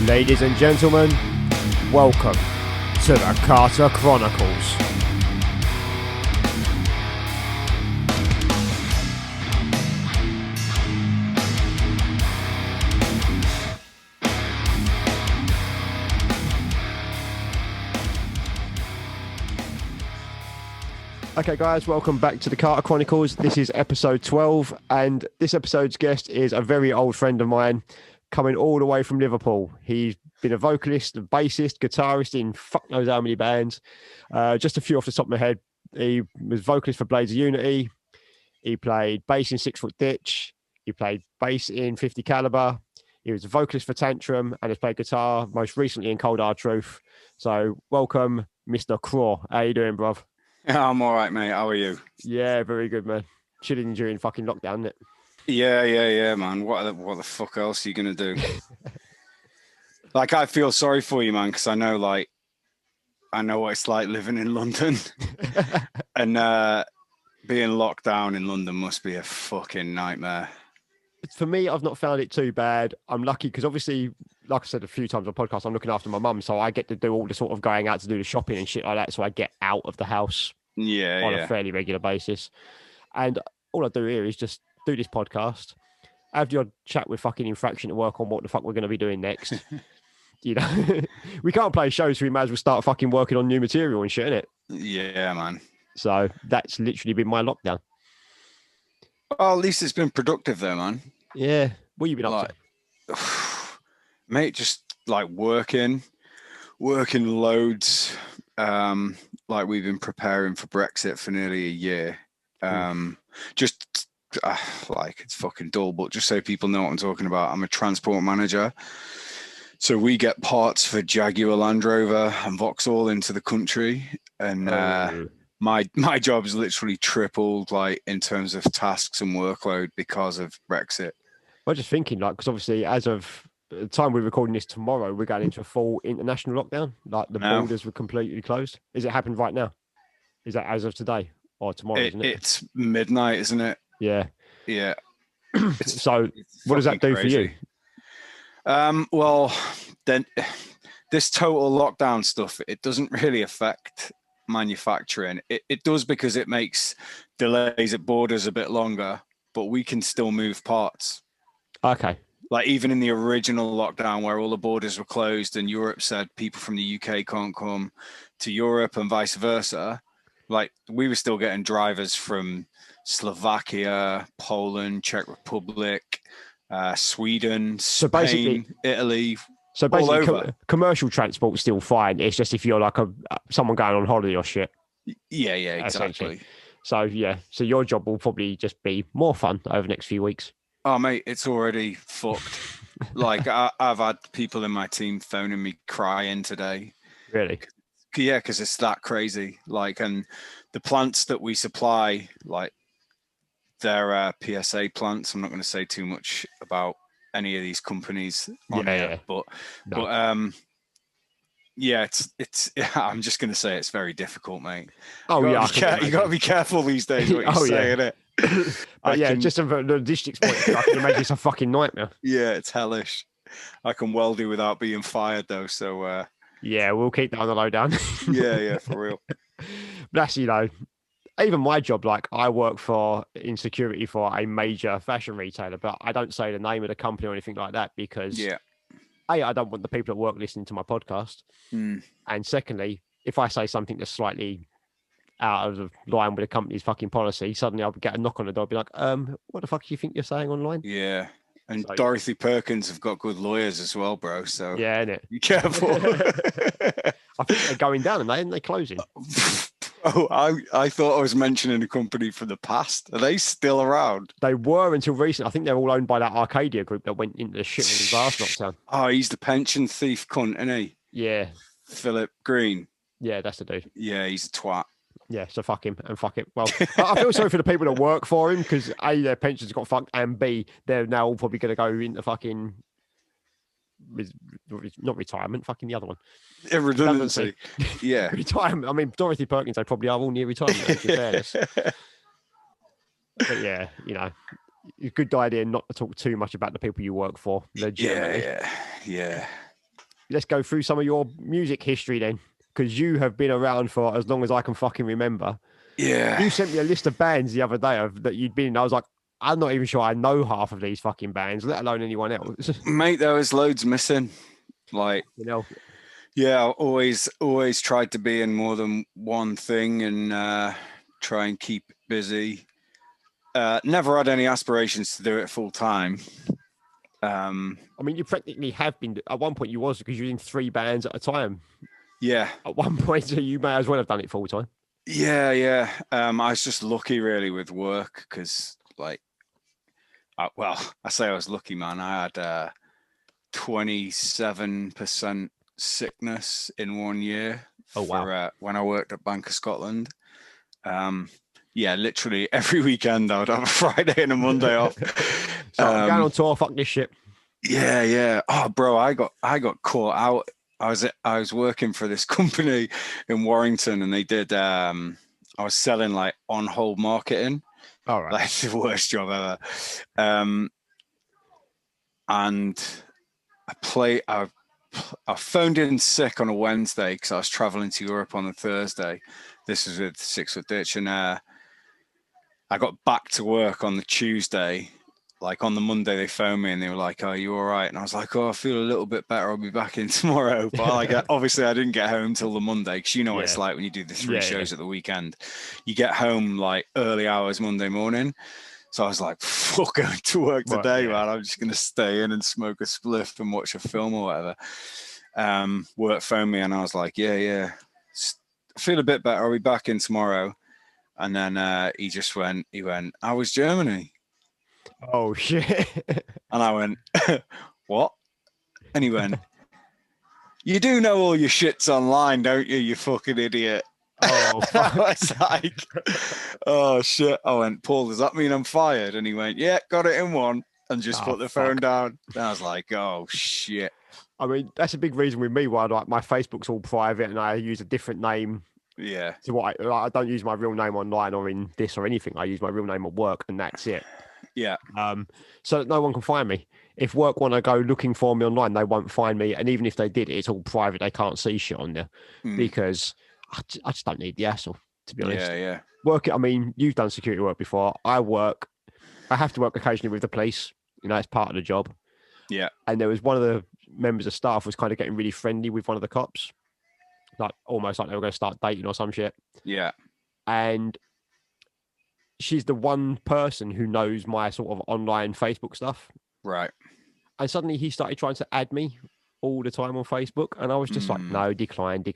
Ladies and gentlemen, welcome to the Kata Chronicles. Okay guys, welcome back to the Kata Chronicles. This is episode 12 and this episode's guest is a very old friend of mine coming all the way from Liverpool. He's been a vocalist, a bassist, guitarist in fuck knows how many bands. Just a few off the top of my head. He was vocalist for Blades of Unity. He played bass in 6 Foot Ditch. He played bass in 50 Caliber. He was a vocalist for Tantrum and has played guitar most recently in Cold Hard Truth. So welcome, Mr. Craw. How you doing, bruv? I'm all right, mate. How are you? Yeah, very good, man. Chilling during fucking lockdown, isn't it? Yeah, man. What the fuck else are you gonna do? Like, I feel sorry for you, man, because I know what it's like living in London, and being locked down in London must be a fucking nightmare. For me, I've not found it too bad. I'm lucky because obviously, like I said a few times on the podcast, I'm looking after my mum, so I get to do all the sort of going out to do the shopping and shit like that. So I get out of the house on a fairly regular basis, and all I do here is just do this podcast, have your chat with fucking Infraction at work on what the fuck we're going to be doing next. You know, we can't play shows, so we may as well start fucking working on new material and shit, innit? Yeah, man. So that's literally been my lockdown. Well, at least it's been productive though, man. Yeah. What you been up to? Mate, just like working loads. Like we've been preparing for Brexit for nearly a year. Just like it's fucking dull, but just so people know what I'm talking about, I'm a transport manager. So we get parts for Jaguar, Land Rover and Vauxhall into the country. And my job is literally tripled, like in terms of tasks and workload because of Brexit. I was just thinking, like, because obviously as of the time we're recording this tomorrow, we're going into a full international lockdown. Like the borders were completely closed. Is it happened right now? Is that as of today or tomorrow, isn't it? It's midnight, isn't it? Yeah. Yeah. So what does that do crazy for you? Well, then this total lockdown stuff, it doesn't really affect manufacturing. It does because it makes delays at borders a bit longer, but we can still move parts. Okay. Like even in the original lockdown where all the borders were closed and Europe said people from the UK can't come to Europe and vice versa, like we were still getting drivers from Slovakia, Poland, Czech Republic, Sweden, Spain, Italy. So basically, commercial transport is still fine. It's just if you're like someone going on holiday or shit. Yeah, exactly. So yeah, so your job will probably just be more fun over the next few weeks. Oh mate, it's already fucked. Like I've had people in my team phoning me crying today. Really? Yeah, because it's that crazy. Like, and the plants that we supply, like, they're PSA plants. I'm not going to say too much about any of these companies on here, but yeah, it's. I'm just going to say it's very difficult, mate. Oh you got to be careful these days what you say, innit? But just from the logistics point, I can imagine it's a fucking nightmare. Yeah, it's hellish. I can well do without being fired though, so. Yeah, we'll keep that on the low down. yeah, for real. That's, even my job, like I work in security for a major fashion retailer, but I don't say the name of the company or anything like that because I don't want the people at work listening to my podcast. And secondly, if I say something that's slightly out of line with the company's fucking policy, suddenly I'll get a knock on the door, be like, what the fuck do you think you're saying online? Yeah. And so, Dorothy Perkins have got good lawyers as well, bro. So yeah, innit? Be careful. I think they're going down, and they're closing. Oh, I thought I was mentioning a company from the past. Are they still around? They were until recent. I think they're all owned by that Arcadia group that went into the shit with his last lockdown. Oh, he's the pension thief cunt, isn't he? Yeah. Philip Green. Yeah, that's the dude. Yeah, he's a twat. Yeah, so fuck him and fuck it. Well, I feel sorry for the people that work for him because A, their pensions got fucked, and B, they're now all probably going to go into fucking not retirement, fucking the other one. Redundancy. Yeah. Retirement. I mean, Dorothy Perkins, they probably are all near retirement age, in fairness. But yeah, you know, a good idea not to talk too much about the people you work for. Yeah. Let's go through some of your music history then, because you have been around for as long as I can fucking remember. Yeah. You sent me a list of bands the other day that you'd been in. I was like, I'm not even sure I know half of these fucking bands, let alone anyone else. Mate, there was loads missing. Like, you know. Yeah, I always tried to be in more than one thing and try and keep busy. Never had any aspirations to do it full time. I mean, you practically have been. At one point, you was, because you were in 3 bands at a time. Yeah. At one point, so you may as well have done it full time. Yeah. I was just lucky, really, with work because, like, I say I was lucky, man. I had 27% sickness in 1 year. Oh, wow. When I worked at Bank of Scotland. Yeah, literally every weekend I would have a Friday and a Monday off. So I'm going on tour, fuck this shit. Yeah. Oh, bro, I got caught out. I was working for this company in Warrington, and they did. I was selling like on hold marketing. All right, like the worst job ever. And I phoned in sick on a Wednesday because I was traveling to Europe on a Thursday. This was with 6 Foot Ditch, and I got back to work on the Tuesday. Like on the Monday, they phoned me and they were like, "Are you all right?" And I was like, "Oh, I feel a little bit better. I'll be back in tomorrow." But like, obviously, I didn't get home till the Monday because you know what it's like when you do the 3 shows at the weekend. You get home like early hours Monday morning. So I was like, "Fuck, going to work today, man. I'm just gonna stay in and smoke a spliff and watch a film or whatever." Work phoned me and I was like, "Yeah. I feel a bit better. I'll be back in tomorrow." And then he went, "How was Germany?" Oh shit. And I went, "What?" And he went, "You do know all your shit's online, don't you, you fucking idiot?" Oh, fuck. I was like, "Oh shit." I went, "Paul, does that mean I'm fired?" And he went, "Yeah, got it in one," and just put the phone down. And I was like, "Oh shit." I mean, that's a big reason with me why like my Facebook's all private and I use a different name. Yeah. To what I don't use my real name online or in this or anything. I use my real name at work and that's it. Yeah. So that no one can find me. If work want to go looking for me online, they won't find me. And even if they did, it's all private. They can't see shit on there because I just don't need the hassle, to be honest. Yeah. I mean, you've done security work before. I have to work occasionally with the police. You know, it's part of the job. Yeah. And there was one of the members of staff was kind of getting really friendly with one of the cops. Like almost like they were going to start dating or some shit. Yeah. And she's the one person who knows my sort of online Facebook stuff. Right. And suddenly he started trying to add me all the time on Facebook. And I was just like, no, decline. And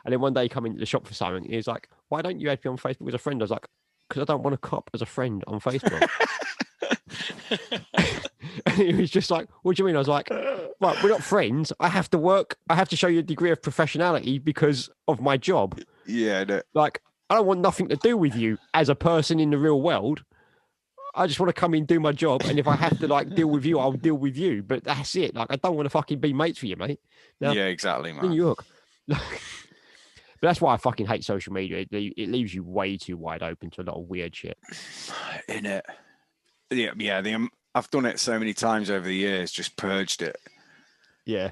then one day he come into the shop for something. And he was like, "Why don't you add me on Facebook as a friend?" I was like, "Because I don't want a cop as a friend on Facebook." And he was just like, "What do you mean?" I was like, "Right, we're not friends. I have to work. I have to show you a degree of professionality because of my job." Yeah. Like, I don't want nothing to do with you as a person in the real world. I just want to come in, do my job. And if I have to like deal with you, I'll deal with you. But that's it. Like, I don't want to fucking be mates with you, mate. Now, yeah, exactly, man. in New York. But that's why I fucking hate social media. It leaves you way too wide open to a lot of weird shit. In it. Yeah. I've done it so many times over the years, just purged it. Yeah.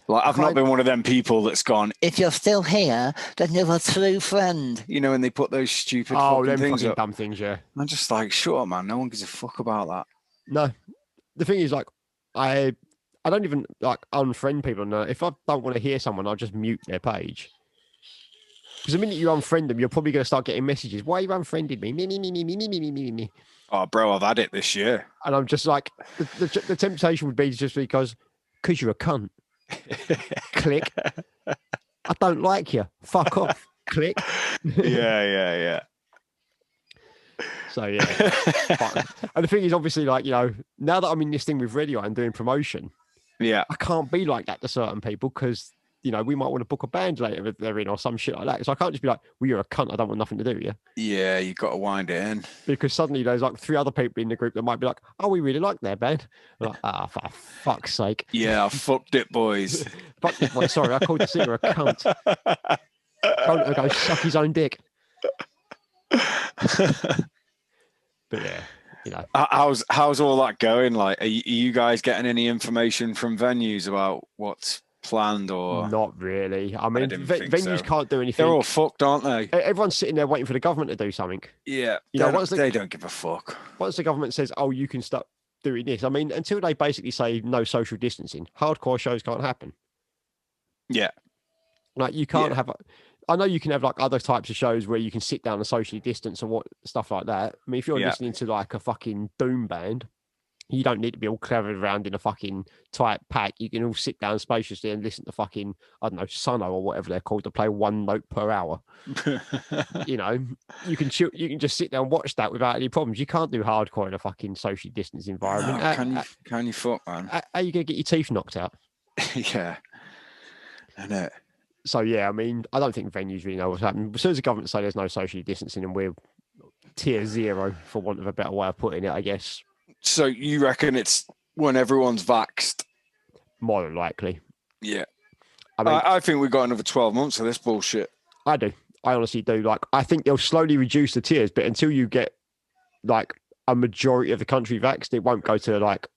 Like, I've not been one of them people that's gone, "If you're still here, then you're a true friend." You know, and they put those stupid fucking things fucking up. dumb things, yeah. I'm just like, shut up, man. No one gives a fuck about that. No. The thing is, like, I don't even, like, unfriend people. No. If I don't want to hear someone, I'll just mute their page. Because the minute you unfriend them, you're probably going to start getting messages. "Why you unfriended me? Me. Oh, bro, I've had it this year. And I'm just like, the temptation would be just because you're a cunt. Click. "I don't like you. Fuck off." Click. Yeah. So yeah. And the thing is, obviously, like, you know, now that I'm in this thing with radio and doing promotion, Yeah. I can't be like that to certain people because you know, we might want to book a band later if they're in or some shit like that. So I can't just be like, well, you're a cunt. I don't want nothing to do with you. Yeah, you got to wind it in. Because suddenly there's like 3 other people in the group that might be like, oh, we really like their band. I'm like, for fuck's sake. Yeah, I fucked it, boys. Fuck it, boy. Sorry, I called the singer a cunt. Don't go suck his own dick. But yeah, you know. How's all that going? Like, are you guys getting any information from venues about what's planned or not really? I mean, venues can't do anything. They're all fucked, aren't they? Everyone's sitting there waiting for the government to do something. Yeah, you know, they don't give a fuck. Once the government says, "Oh, you can start doing this," I mean, until they basically say no social distancing, hardcore shows can't happen. Yeah, like you can't have. I know you can have like other types of shows where you can sit down and socially distance and what stuff like that. I mean, if you're listening to like a fucking doom band, you don't need to be all clevered around in a fucking tight pack. You can all sit down spaciously and listen to fucking, I don't know, Sono or whatever they're called, to play 1 note per hour. You know, you can just sit down and watch that without any problems. You can't do hardcore in a fucking socially distanced environment. No, can you fuck, man? How are you going to get your teeth knocked out? Yeah. I know. So, yeah, I mean, I don't think venues really know what's happening. As soon as the government say there's no socially distancing and we're tier 0, for want of a better way of putting it, I guess. So you reckon when everyone's vaxxed? More than likely. Yeah. I mean, I think we've got another 12 months of this bullshit. I do. I honestly do. Like, I think they'll slowly reduce the tiers, but until you get, like, a majority of the country vaxxed, it won't go to, like,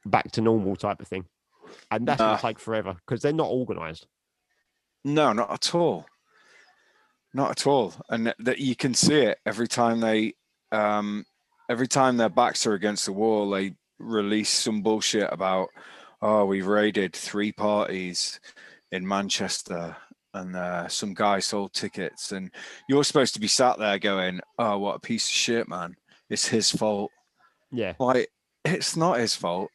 back to normal type of thing. And that's going to take forever because they're not organised. No, not at all. Not at all. And that you can see it every time every time their backs are against the wall, they release some bullshit about, oh, we've raided 3 parties in Manchester and some guy sold tickets. And you're supposed to be sat there going, oh, what a piece of shit, man. It's his fault. Yeah. Like, it's not his fault.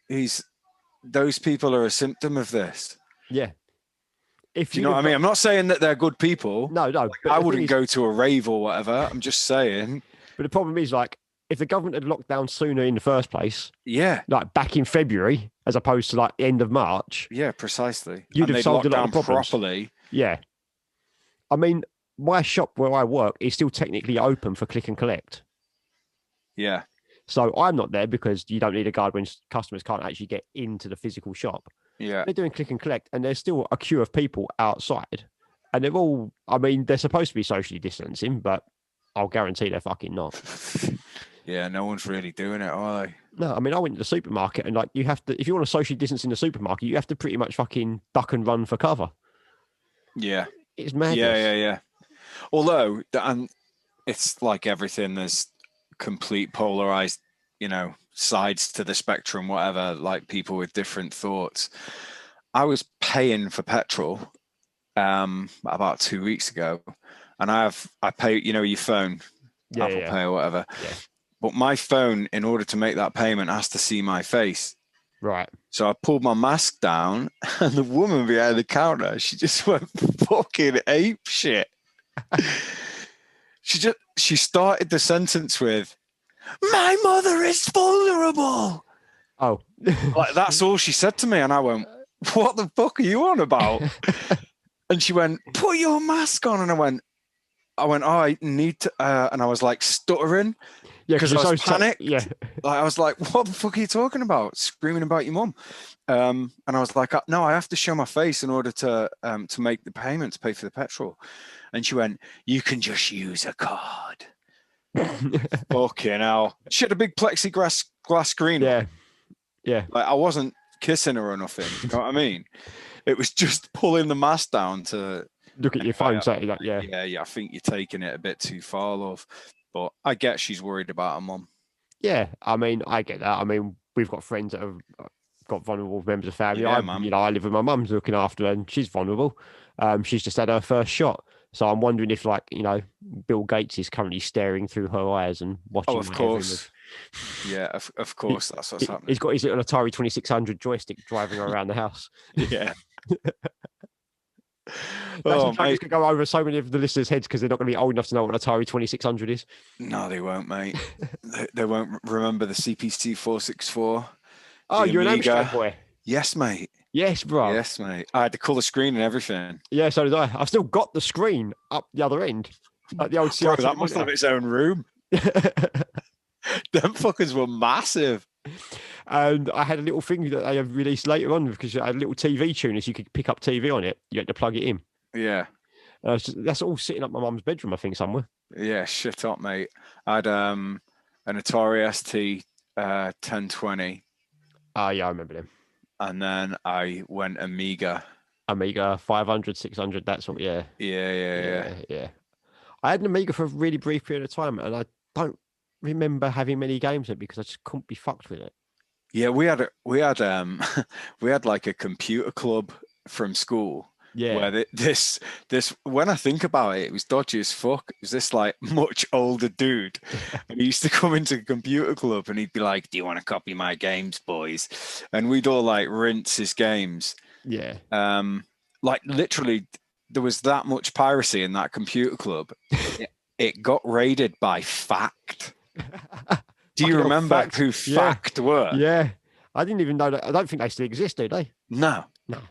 Those people are a symptom of this. Yeah. Do you know what I mean? I'm not saying that they're good people. No. Like, I wouldn't go to a rave or whatever. I'm just saying. But the problem is, like, if the government had locked down sooner in the first place, like back in February, as opposed to like end of March, precisely, you'd have solved a lot of problems properly. Yeah, I mean, my shop where I work is still technically open for click and collect. Yeah, so I'm not there because you don't need a guard when customers can't actually get into the physical shop. Yeah, they're doing click and collect, and there's still a queue of people outside, and they're all. I mean, they're supposed to be socially distancing, but I'll guarantee they're fucking not. Yeah, no one's really doing it, are they? No, I mean, I went to the supermarket and like you have to, if you want to socially distance in the supermarket, you have to pretty much fucking duck and run for cover. Yeah. It's madness. Yeah. Although, and it's like everything, there's complete polarized, sides to the spectrum, whatever, like people with different thoughts. I was paying for petrol about 2 weeks ago, and I pay, your phone, Apple Pay or whatever. Yeah. But my phone, in order to make that payment, has to see my face. Right. So I pulled my mask down, and the woman behind the counter, she just went fucking ape shit. She started the sentence with, "My mother is vulnerable." Oh. Like, that's all she said to me. And I went, "What the fuck are you on about?" And she went, "Put your mask on." And I went, "Oh, I need to," and I was like stuttering. Yeah, because I was panicked. Yeah, like I was like, "What the fuck are you talking about?" Screaming about your mum. And I was like, "No, I have to show my face in order to make the payment to pay for the petrol." And she went, "You can just use a card." Fucking hell! She had a big plexiglass screen. Yeah. Like I wasn't kissing her or nothing. You know what I mean? It was just pulling the mask down to look at your phone. Yeah. I think you're taking it a bit too far, love. But I get she's worried about her mum. Yeah, I mean, I get that. I mean, we've got friends that have got vulnerable members of family. Yeah, I live with my mum's looking after her, and she's vulnerable. She's just had her first shot. So I'm wondering if, Bill Gates is currently staring through her eyes and watching. Oh, of course. Yeah, of course. That's what's happening. He's got his little Atari 2600 joystick driving around the house. Yeah. That's going to go over so many of the listeners' heads because they're not going to be old enough to know what an Atari 2600 is. No, they won't, mate. they won't remember the CPC 464. Oh, you're Amiga. An Amstrad boy. Yes, mate. Yes, bro. Yes, mate. I had the colour screen and everything. Yeah, so did I. I've still got the screen up the other end, like the old Bro, CRT that must have its own room. Them fuckers were massive. And I had a little thing that they have released later on because I had a little TV tuner, so you could pick up TV on it. You had to plug it in. Yeah. That's all sitting up my mum's bedroom, I think, somewhere. Yeah, shit up, mate. I had an Atari ST 1020. Oh, yeah, I remember them. And then I went Amiga 500, 600, that sort of, yeah. Yeah. I had an Amiga for a really brief period of time, and I don't remember having many games on it because I just couldn't be fucked with it. Yeah, we had like a computer club from school. Yeah. Where this when I think about it, it was dodgy as fuck. It was this like much older dude. And he used to come into the computer club and he'd be like, "Do you want to copy my games, boys?" And we'd all like rinse his games. Yeah. Like literally there was that much piracy in that computer club. It got raided by Fact. Do you remember who Fact were? Yeah. I didn't even know that. I don't think they still exist, do they? No,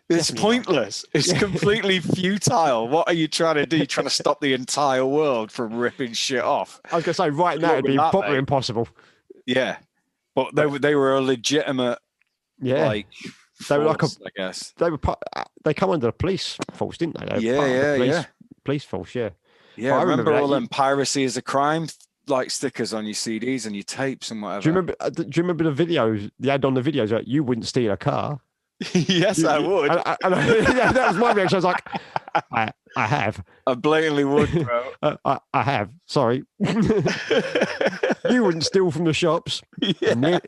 it's pointless. Not. It's completely futile. What are you trying to do? You're trying to stop the entire world from ripping shit off. I was going to say, right now, it'd be proper impossible. Yeah. But they were a legitimate, like, they were force, I guess. They come under the police force, didn't they? Police force, yeah. Yeah, I remember all them piracy is a crime like stickers on your CDs and your tapes and whatever. Do you remember the videos, the ad on the videos, like, you wouldn't steal a car? Yes, I would. That was my reaction. I was like, I have. I blatantly would, bro. I have. Sorry. You wouldn't steal from the shops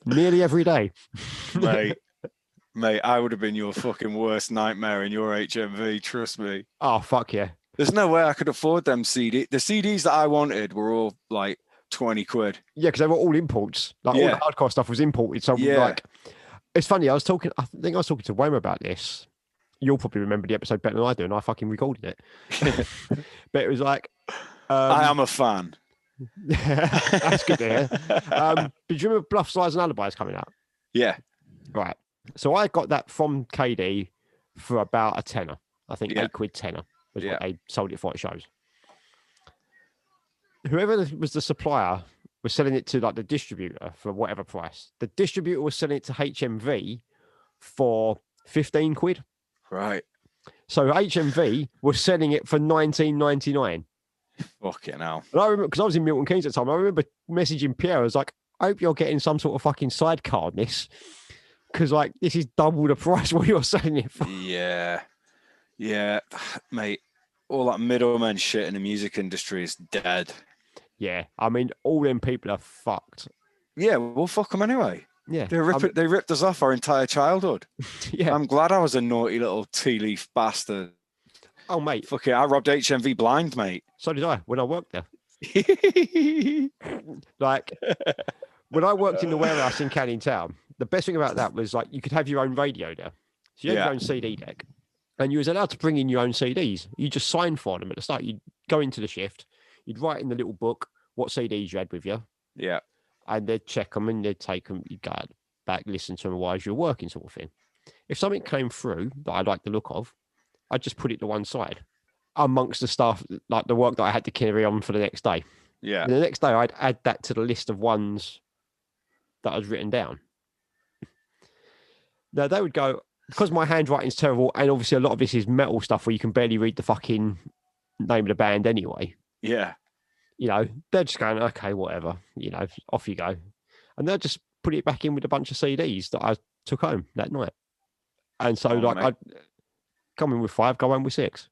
nearly every day. Mate, I would have been your fucking worst nightmare in your HMV, trust me. Oh, fuck yeah. There's no way I could afford them CDs. The CDs that I wanted were all like 20 quid. Yeah, because they were all imports. Like all the hardcore stuff was imported. So like, it's funny. I think I was talking to Wayne about this. You'll probably remember the episode better than I do, and I fucking recorded it. But it was like, I am a fan. That's good to hear. Did you remember Bluff, Lies and Alibis coming out? Yeah. Right. So I got that from KD for about a tenner. I think £8 tenner was what they sold it for at shows. Whoever was the supplier was selling it to like the distributor for whatever price. The distributor was selling it to HMV for £15. Right. So HMV was selling it for $19.99. Fucking hell. And I remember, because I was in Milton Keynes at the time, I remember messaging Pierre. I was like, I hope you're getting some sort of fucking sidecar on this. Because like, this is double the price what you're selling it for. Yeah. Yeah. Mate, all that middleman shit in the music industry is dead. Yeah, I mean, all them people are fucked. Yeah, well, fuck them anyway. Yeah, they ripped us off our entire childhood. Yeah, I'm glad I was a naughty little tea leaf bastard. Oh, mate, fuck it, I robbed HMV blind, mate. So did I when I worked there. Like when I worked in the warehouse in Canning Town, the best thing about that was like you could have your own radio there, so you had your own CD deck, and you was allowed to bring in your own CDs. You just signed for them at the start. You'd go into the shift. You'd write in the little book what CDs you had with you. Yeah. And they'd check them and they'd take them. You'd go back, listen to them while you're working, sort of thing. If something came through that I liked the look of, I'd just put it to one side amongst the stuff, like the work that I had to carry on for the next day. Yeah. And the next day, I'd add that to the list of ones that I'd written down. Now, they would go, because my handwriting's terrible, and obviously a lot of this is metal stuff where you can barely read the fucking name of the band anyway. Yeah. You know, they're just going, okay, whatever, you know, off you go. And they'll just put it back in with a bunch of CDs that I took home that night. And so, I'd come in with 5, go home with 6.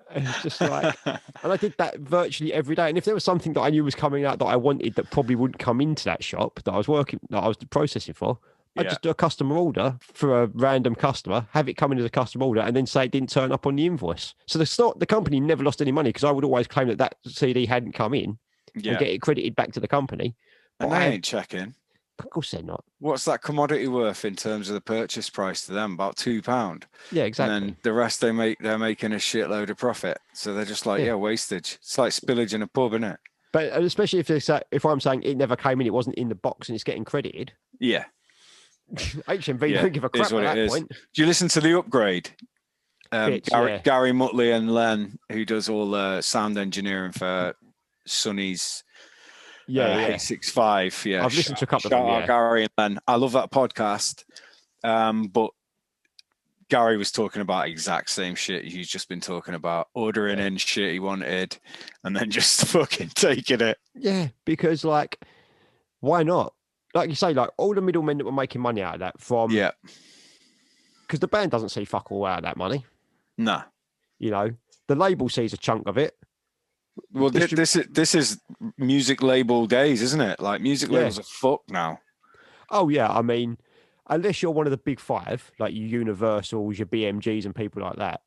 And it's just like, and I did that virtually every day. And if there was something that I knew was coming out that I wanted that probably wouldn't come into that shop that I was processing for, I'd just do a customer order for a random customer, have it come in as a customer order, and then say it didn't turn up on the invoice. So the company never lost any money because I would always claim that CD hadn't come in and get it credited back to the company. And they ain't checking. Of course they're not. What's that commodity worth in terms of the purchase price to them? About £2. Yeah, exactly. And then the rest they're making a shitload of profit. So they're just like, wastage. It's like spillage in a pub, isn't it? But especially if I'm saying it never came in, it wasn't in the box and it's getting credited. Yeah. HMV Yeah, don't give a crap is what at it that is. point. Do you listen to The Upgrade? Bits, Gary Mutley and Len, who does all the sound engineering for Sonny's H65. Yeah, I've listened to a couple of shout them. out Yeah, Gary and Len. I love that podcast. But Gary was talking about exact same shit he's just been talking about, ordering in shit he wanted and then just fucking taking it. Yeah, because like, why not? Like you say, like all the middlemen that were making money out of that from because the band doesn't see fuck all out of that money. Nah. You know, the label sees a chunk of it. Well, this is music label days, isn't it? Like music labels are fucked now. Oh yeah, I mean, unless you're one of the big five, like your Universals, your BMGs, and people like that.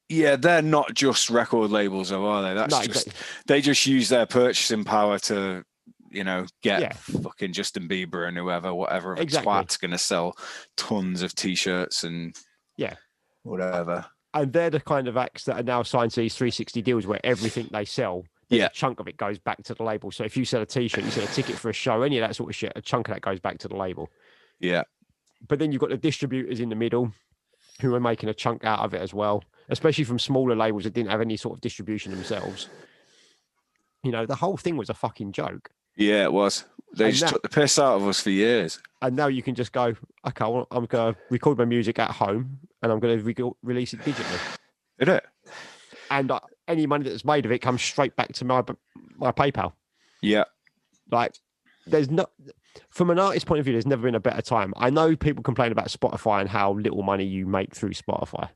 Yeah, they're not just record labels, though, are they? That's just they just use their purchasing power to, you know, get fucking Justin Bieber and whoever, whatever twat's going to sell tons of t-shirts and whatever. And they're the kind of acts that are now signed to these 360 deals where everything they sell, a chunk of it goes back to the label. So if you sell a t-shirt, you sell a ticket for a show, any of that sort of shit, a chunk of that goes back to the label. Yeah. But then you've got the distributors in the middle who are making a chunk out of it as well, especially from smaller labels that didn't have any sort of distribution themselves. You know, the whole thing was a fucking joke. Yeah, it was. They just took the piss out of us for years. And now you can just go, okay, well, I'm going to record my music at home and I'm going to release it digitally. Did it? And any money that's made of it comes straight back to my PayPal. Yeah. Like, there's no... From an artist's point of view, there's never been a better time. I know people complain about Spotify and how little money you make through Spotify.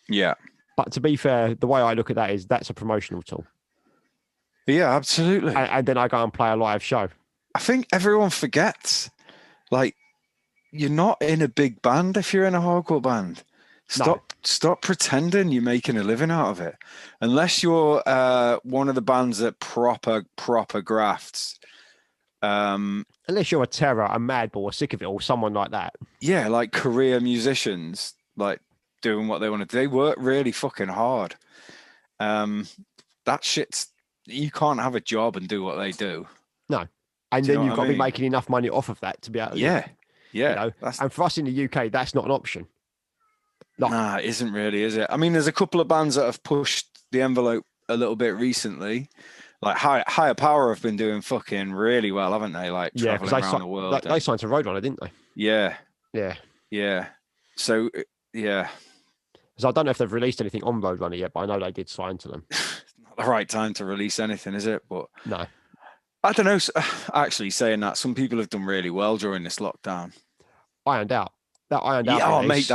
Yeah. But to be fair, the way I look at that is that's a promotional tool. Yeah, absolutely. And then I go and play a live show. I think everyone forgets, like, you're not in a big band if you're in a hardcore band. Stop pretending you're making a living out of it. Unless you're one of the bands that proper grafts. Unless you're a Terror, a Madball, a Sick of It, or someone like that. Yeah, like career musicians, like doing what they want to do. They work really fucking hard. That shit's... You can't have a job and do what they do. No. And then you've got to be making enough money off of that to be able to... Yeah. You know? And for us in the UK, that's not an option. Nah, it isn't really, is it? I mean, there's a couple of bands that have pushed the envelope a little bit recently. Like Higher Power have been doing fucking really well, haven't they? Like traveling around the world. They signed to Roadrunner, didn't they? Yeah. Yeah. Yeah. So, yeah. So I don't know if they've released anything on Roadrunner yet, but I know they did sign to them. Not the right time to release anything, is it? But no. I don't know. Actually, saying that, some people have done really well during this lockdown. Ironed Out. That Ironed Out. Yeah, mate.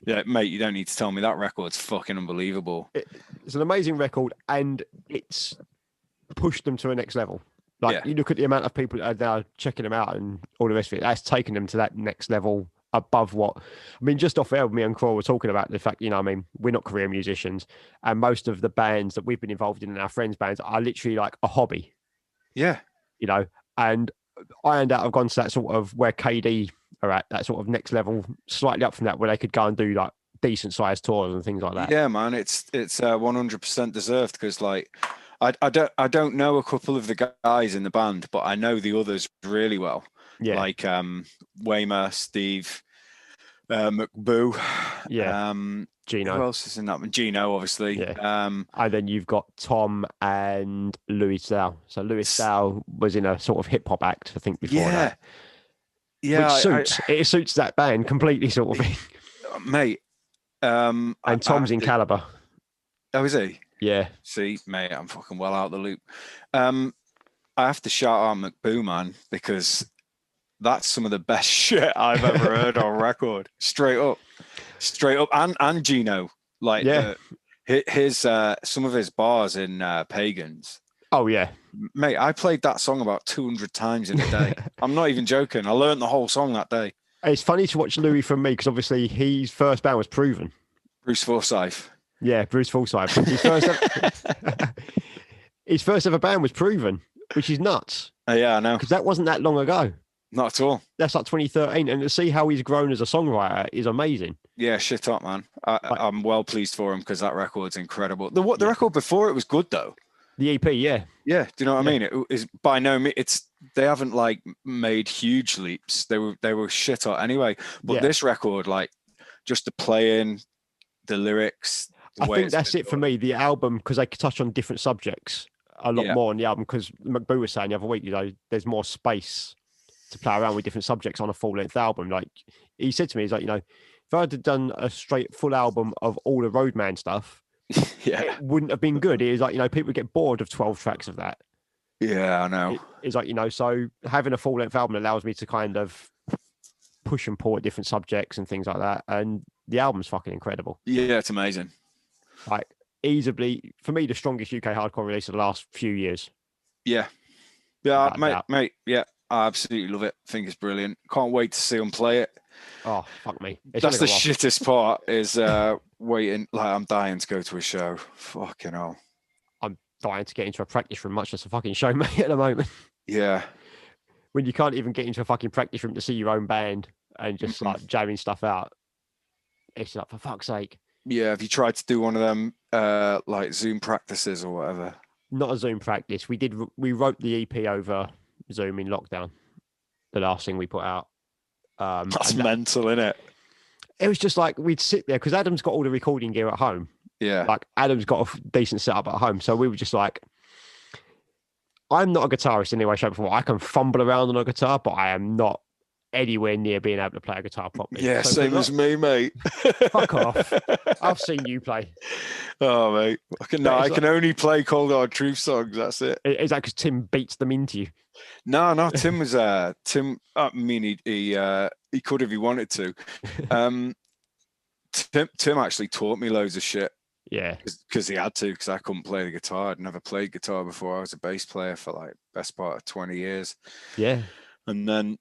Yeah, mate. You don't need to tell me that record's fucking unbelievable. It's an amazing record, and it's pushed them to a next level. Like you look at the amount of people that are now checking them out and all the rest of it. That's taken them to that next level above what. I mean, just off air, me and Craw were talking about the fact, you know, I mean, we're not career musicians, and most of the bands that we've been involved in and our friends' bands are literally like a hobby. Yeah, you know, and Ironed Out have gone to that sort of where KD are at, that sort of next level, slightly up from that, where they could go and do like decent sized tours and things like that. Yeah, man, it's 100% deserved, because like I don't know a couple of the guys in the band, but I know the others really well. Yeah, like Waymer, Steve, McBoo, Gino. Who else is in that one? Gino, obviously. Yeah. And then you've got Tom and Louis Dow. So Louis Dow was in a sort of hip hop act, I think, before that. Yeah, which it suits that band completely, sort of thing. Mate. And Tom's in Caliber. Oh, is he? Yeah. See, mate, I'm fucking well out of the loop. I have to shout out McBoo, man, because that's some of the best shit I've ever heard on record. Straight up, and Gino, like his some of his bars in Pagans. Oh yeah, mate, I played that song about 200 times in a day. I'm not even joking. I learned the whole song that day. It's funny to watch Louis from me, because obviously his first band was Proven. Bruce Forsyth. Yeah, Bruce Forsyth. His first ever band was Proven, which is nuts. Yeah, I know. Because that wasn't that long ago. Not at all. That's like 2013. And to see how he's grown as a songwriter is amazing. Yeah, shit up, man. I'm well pleased for him, because that record's incredible. The record before it was good, though. The EP, yeah. Yeah, do you know what I mean? It is by no means, it's they haven't like made huge leaps. They were shit hot anyway. But this record, like just the playing, the lyrics. I think that's it for me. The album, because they touch on different subjects a lot more on the album. Because McBoo was saying the other week, you know, there's more space to play around with different subjects on a full-length album. Like he said to me, he's like, you know, if I'd have done a straight full album of all the Roadman stuff, it wouldn't have been good. It is like, you know, people get bored of 12 tracks of that. Yeah, I know. It's like, you know, so having a full-length album allows me to kind of push and pull at different subjects and things like that. And the album's fucking incredible. Yeah, it's amazing. Like easily, for me, the strongest UK hardcore release of the last few years. Yeah, mate. Yeah, I absolutely love it. Think it's brilliant. Can't wait to see them play it. Oh, fuck me. That's the shittest part is waiting. Like, I'm dying to go to a show. Fucking hell. I'm dying to get into a practice room, much less a fucking show, mate, at the moment. Yeah. When you can't even get into a fucking practice room to see your own band and just like jamming stuff out. It's like, for fuck's sake. Yeah, have you tried to do one of them like Zoom practices or whatever? Not a Zoom practice. We wrote the EP over Zoom in lockdown. The last thing we put out. That's mental, isn't it? It was just like we'd sit there because Adam's got all the recording gear at home. Yeah. Like Adam's got a decent setup at home. So we were just like, I'm not a guitarist in any way, shape, or form. I can fumble around on a guitar, but I am not anywhere near being able to play a guitar properly. Yeah, so same as me, mate. Fuck off. I've seen you play. Oh, mate. I can only play Cold Hard Truth songs. That's it. Is that because Tim beats them into you? No. Tim was Tim. I mean, he could if he wanted to. Tim actually taught me loads of shit. Yeah, because he had to. Because I couldn't play the guitar. I'd never played guitar before. I was a bass player for like best part of 20 years. Yeah, and then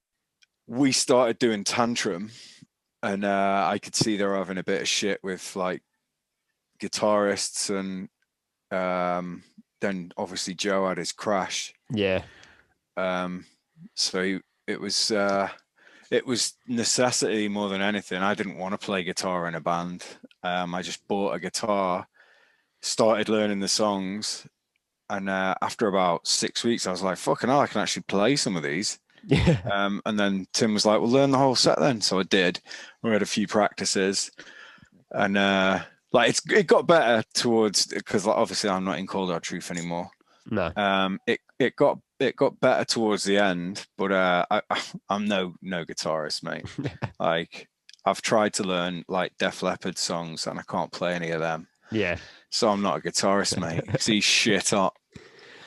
we started doing Tantrum, and I could see they were having a bit of shit with like guitarists, and then obviously Joe had his crash. Yeah. So it was necessity more than anything. I didn't want to play guitar in a band. I just bought a guitar, started learning the songs, and after about 6 weeks, I was like, "Fucking hell, I can actually play some of these." Yeah. And then Tim was like, "Well, learn the whole set then." So I did. We had a few practices, and like it got better towards, because like, obviously I'm not in Cold Hard Truth anymore. No. It got better towards the end, but I'm no guitarist, mate. Like I've tried to learn like Def Leppard songs, and I can't play any of them. Yeah. So I'm not a guitarist, mate. See shit up.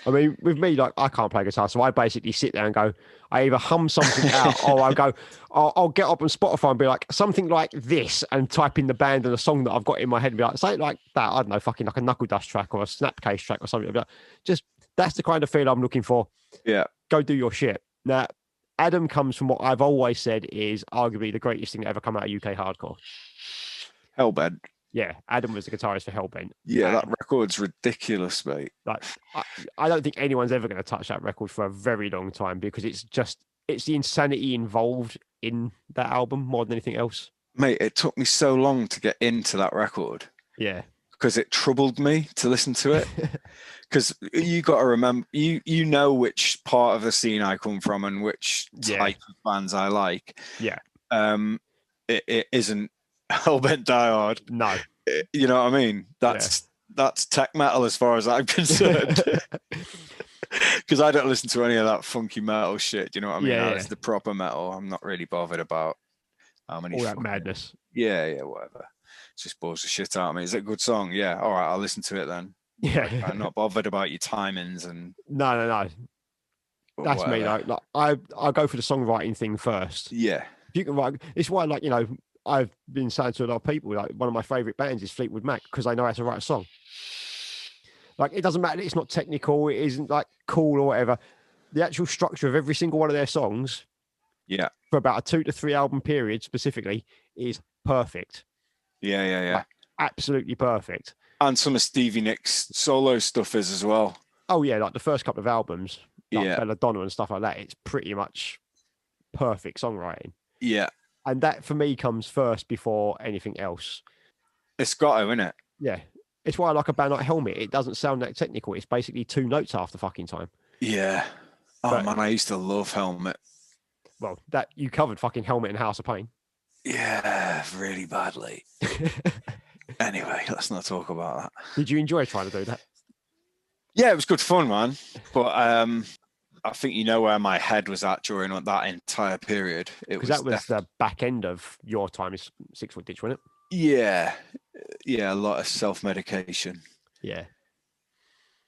I mean, with me, like I can't play guitar, so I basically sit there and go. I either hum something out, or I go. I'll get up on Spotify and be like something like this, and type in the band and the song that I've got in my head, and be like something like that. I don't know, fucking like a Knuckle Dust track or a Snapcase track or something. I'll be like, just that's the kind of feel I'm looking for. Yeah. Go do your shit. Now, Adam comes from what I've always said is arguably the greatest thing that ever come out of UK hardcore. Hellbent. Yeah, Adam was the guitarist for Hellbent. Yeah, that record's ridiculous, mate. Like, I don't think anyone's ever going to touch that record for a very long time, because it's the insanity involved in that album more than anything else. Mate, it took me so long to get into that record. Yeah. Because it troubled me to listen to it. Because you got to remember, you know which part of the scene I come from and which type of bands I like. Yeah. It isn't Hellbent Die Hard. No. You know what I mean? That's tech metal as far as I'm concerned. Because I don't listen to any of that funky metal shit. Do you know what I mean? It's the proper metal. I'm not really bothered about how many. All that madness. Yeah, whatever. It just bores the shit out of me. Is it a good song? Yeah. All right, I'll listen to it then. Yeah. Like, I'm not bothered about your timings and. No. That's me. Like I go for the songwriting thing first. Yeah. You can write. It's why, like, you know, I've been saying to a lot of people, like, one of my favorite bands is Fleetwood Mac, because they know how to write a song. Like, it doesn't matter. It's not technical. It isn't like cool or whatever. The actual structure of every single one of their songs, for about a 2 to 3 album period specifically, is perfect. Yeah. Like, absolutely perfect. And some of Stevie Nicks' solo stuff is as well. Oh yeah, like the first couple of albums, like Belladonna and stuff like that. It's pretty much perfect songwriting. Yeah. And that for me comes first before anything else. It's got to, innit? Yeah. It's why I like a band like Helmet. It doesn't sound that technical. It's basically 2 notes half the fucking time. Yeah. Oh But, man, I used to love Helmet. well, that you covered fucking Helmet in House of Pain. Yeah, really badly. Anyway, let's not talk about that. Did you enjoy trying to do that? Yeah, it was good fun, man. But I think you know where my head was at during that entire period. Because that was the back end of your time as 6 Foot Ditch, wasn't it? Yeah, a lot of self-medication. Yeah.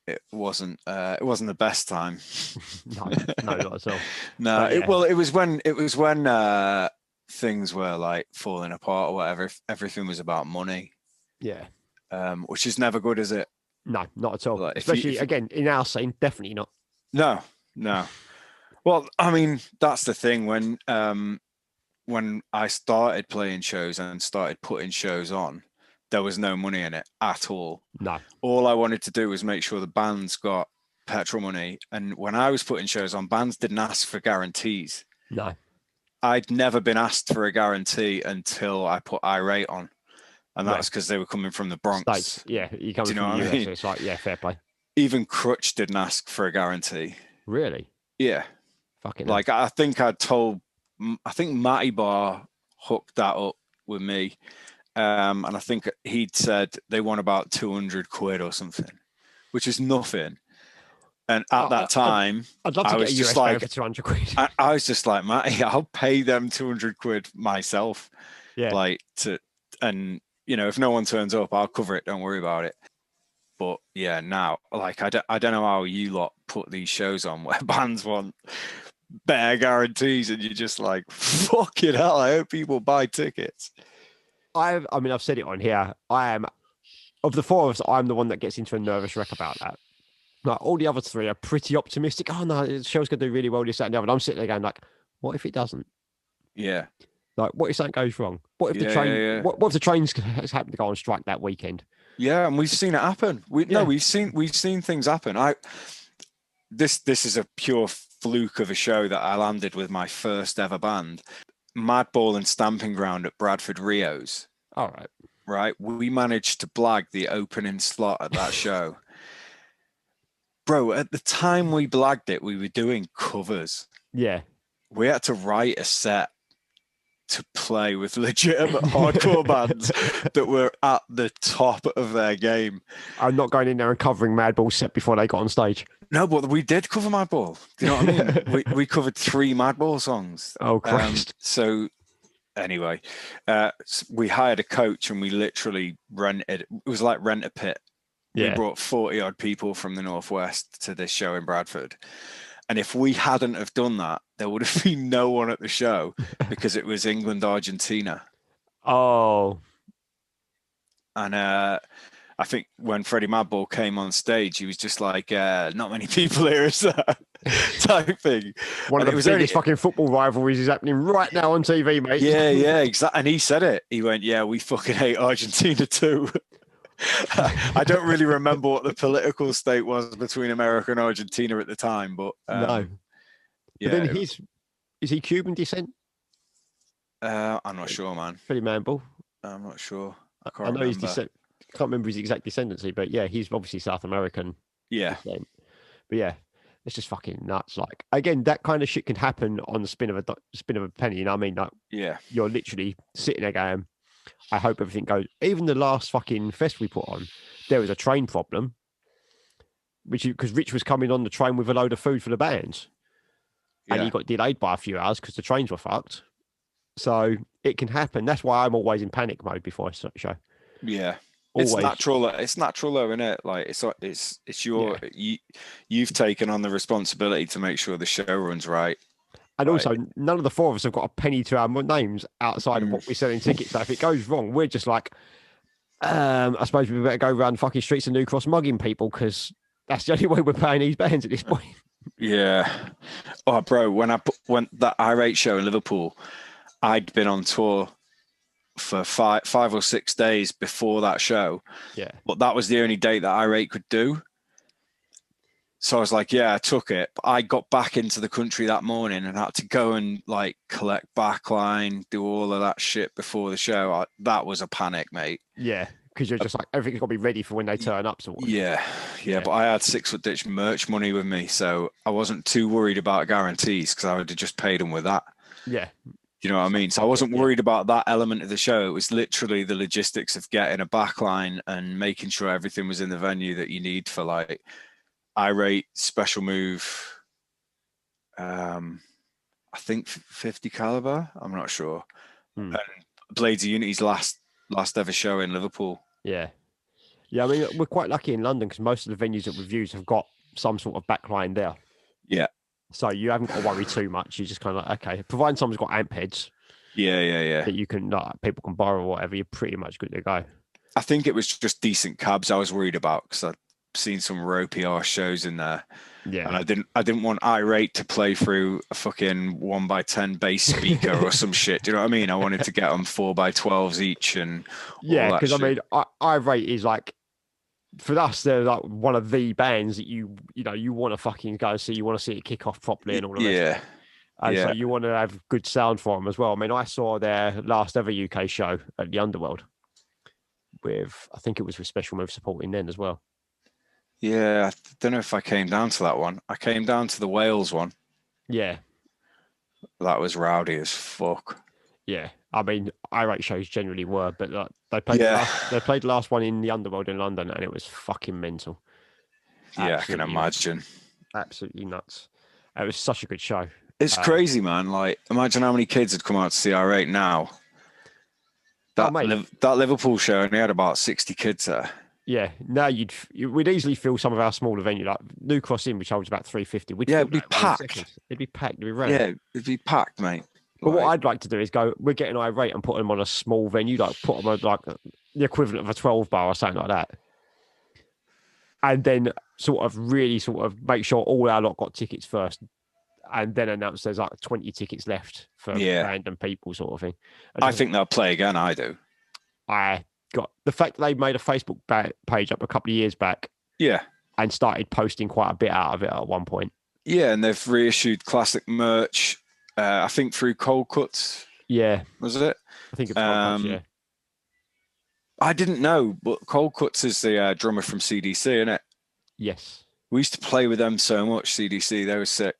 It wasn't the best time. No, not at all. No, yeah. it was when things were like falling apart or whatever. Everything was about money. Yeah. Which is never good, is it? No, not at all. Like, especially again in our scene, definitely not. No. Well, I mean, that's the thing. When I started playing shows and started putting shows on, there was no money in it at all. No. All I wanted to do was make sure the bands got petrol money. And when I was putting shows on, bands didn't ask for guarantees. No. I'd never been asked for a guarantee until I put Irate on. And that's because they were coming from the Bronx. States. Yeah, you coming from the US, so it's like, yeah, fair play. Even Crutch didn't ask for a guarantee. Really? Yeah. Fucking like, I think Matty Bar hooked that up with me. And I think he'd said they want about 200 quid or something, which is nothing. And at that time, I'd love to get a US band for 200 quid. I was just like, Matty, I'll pay them 200 quid myself. Yeah. And you know, if no one turns up, I'll cover it. Don't worry about it. But yeah, now, like, I don't know how you lot put these shows on where bands want better guarantees, and you're just like, fucking hell, I hope people buy tickets. I mean, I've said it on here. I am, of the four of us, I'm the one that gets into a nervous wreck about that. Like, all the other three are pretty optimistic. Oh no, the show's gonna do really well, this, that, and the other. And I'm sitting there going like, what if it doesn't? Yeah. Like, what if something goes wrong? What if the train? Yeah. What if the train's happened to go on strike that weekend? Yeah, and we've seen it happen. We've seen things happen. This is a pure fluke of a show that I landed with my first ever band, Madball and Stamping Ground at Bradford Rios. All right. Right, we managed to blag the opening slot at that show. Bro, at the time we blagged it, we were doing covers. Yeah. We had to write a set to play with legitimate hardcore bands that were at the top of their game. I'm not going in there and covering Madball's set before they got on stage. No, but we did cover Madball. Do you know what I mean? we covered 3 Madball songs. Oh, Christ. So anyway, we hired a coach and we literally rented, it was like rent a pit. Yeah. We brought 40 odd people from the Northwest to this show in Bradford. And if we hadn't have done that, there would have been no one at the show because it was England, Argentina. Oh. And I think when Freddie Madball came on stage, he was just like, not many people here, is that type thing. One of the biggest fucking football rivalries is happening right now on TV, mate. Yeah, exactly. And he said it. He went, yeah, we fucking hate Argentina too. I don't really remember what the political state was between America and Argentina at the time, but no. Yeah, but then is he Cuban descent? I'm not sure, man. Freddie Madball. I'm not sure. I know his descent. Can't remember his exact descendancy, but yeah, he's obviously South American. Yeah. Descent. But yeah, it's just fucking nuts. Like, again, that kind of shit can happen on the spin of a penny. You know what I mean? Like, yeah, you're literally sitting there going, I hope everything goes. Even the last fucking fest we put on, there was a train problem, because Rich was coming on the train with a load of food for the bands, and he got delayed by a few hours because the trains were fucked. So it can happen. That's why I'm always in panic mode before I start a show. Yeah, always. It's natural. It's natural, though, isn't it? Like it's your you've taken on the responsibility to make sure the show runs right. And also, none of the four of us have got a penny to our names outside of what we're selling tickets. So if it goes wrong, we're just like, I suppose we better go around fucking streets of New Cross mugging people, because that's the only way we're paying these bands at this point. Yeah. Oh, bro, when that Irate show in Liverpool, I'd been on tour for five or 6 days before that show. Yeah. But that was the only date that Irate could do. So I was like, yeah, I took it. But I got back into the country that morning and had to go and like collect backline, do all of that shit before the show. That was a panic, mate. Yeah, because you're just like everything's got to be ready for when they turn up. Sort of. Yeah. But I had 6 Foot Ditch merch money with me, so I wasn't too worried about guarantees because I would have just paid them with that. Yeah. You know what I mean? So I wasn't worried about that element of the show. It was literally the logistics of getting a backline and making sure everything was in the venue that you need for like Irate, Special Move, I think 50 Caliber. I'm not sure. And Blades of Unity's last ever show in Liverpool. Yeah. I mean, we're quite lucky in London because most of the venues that we've used have got some sort of backline there. Yeah. So you haven't got to worry too much. You just kind of like, okay, providing someone's got amp heads. Yeah. That you can, people can borrow or whatever, you're pretty much good to go. I think it was just decent cabs I was worried about because I'd seen some ropey arse shows in there. Yeah. And I didn't want Irate to play through a fucking 1x10 bass speaker or some shit. Do you know what I mean? I wanted to get them 4x12s each and because I mean, Irate is like, for us, they're like one of the bands that you want to fucking go and see. You want to see it kick off properly and all of that. And so you want to have good sound for them as well. I mean, I saw their last ever UK show at the Underworld with, I think it was with Special Move supporting then as well. Yeah, I don't know if I came down to that one. I came down to the Wales one. Yeah. That was rowdy as fuck. Yeah. I mean, Irate shows generally were, but they played the last one in the Underworld in London and it was fucking mental. Yeah, I can imagine. Absolutely nuts. It was such a good show. It's crazy, man. Like, imagine how many kids had come out to see R8 now. That Liverpool show only had about 60 kids there. Yeah, now we'd easily fill some of our smaller venue, like New Cross Inn, which holds about 350. It'd be packed. It'd be packed. It'd be rare. Yeah, it'd be packed, mate. But what I'd like to do is we're getting Irate and put them on a small venue, like put them on like the equivalent of a 12 bar or something like that. And then sort of make sure all our lot got tickets first. And then announce there's like 20 tickets left for random people sort of thing. I think they'll play again, I do. I got the fact that they made a Facebook page up a couple of years back. Yeah. And started posting quite a bit out of it at one point. Yeah, and they've reissued classic merch. I think through Cold Cuts. Yeah. Was it? I think it's Cold Cuts, yeah. I didn't know, but Cold Cuts is the drummer from CDC, isn't it? Yes. We used to play with them so much, CDC. They were sick.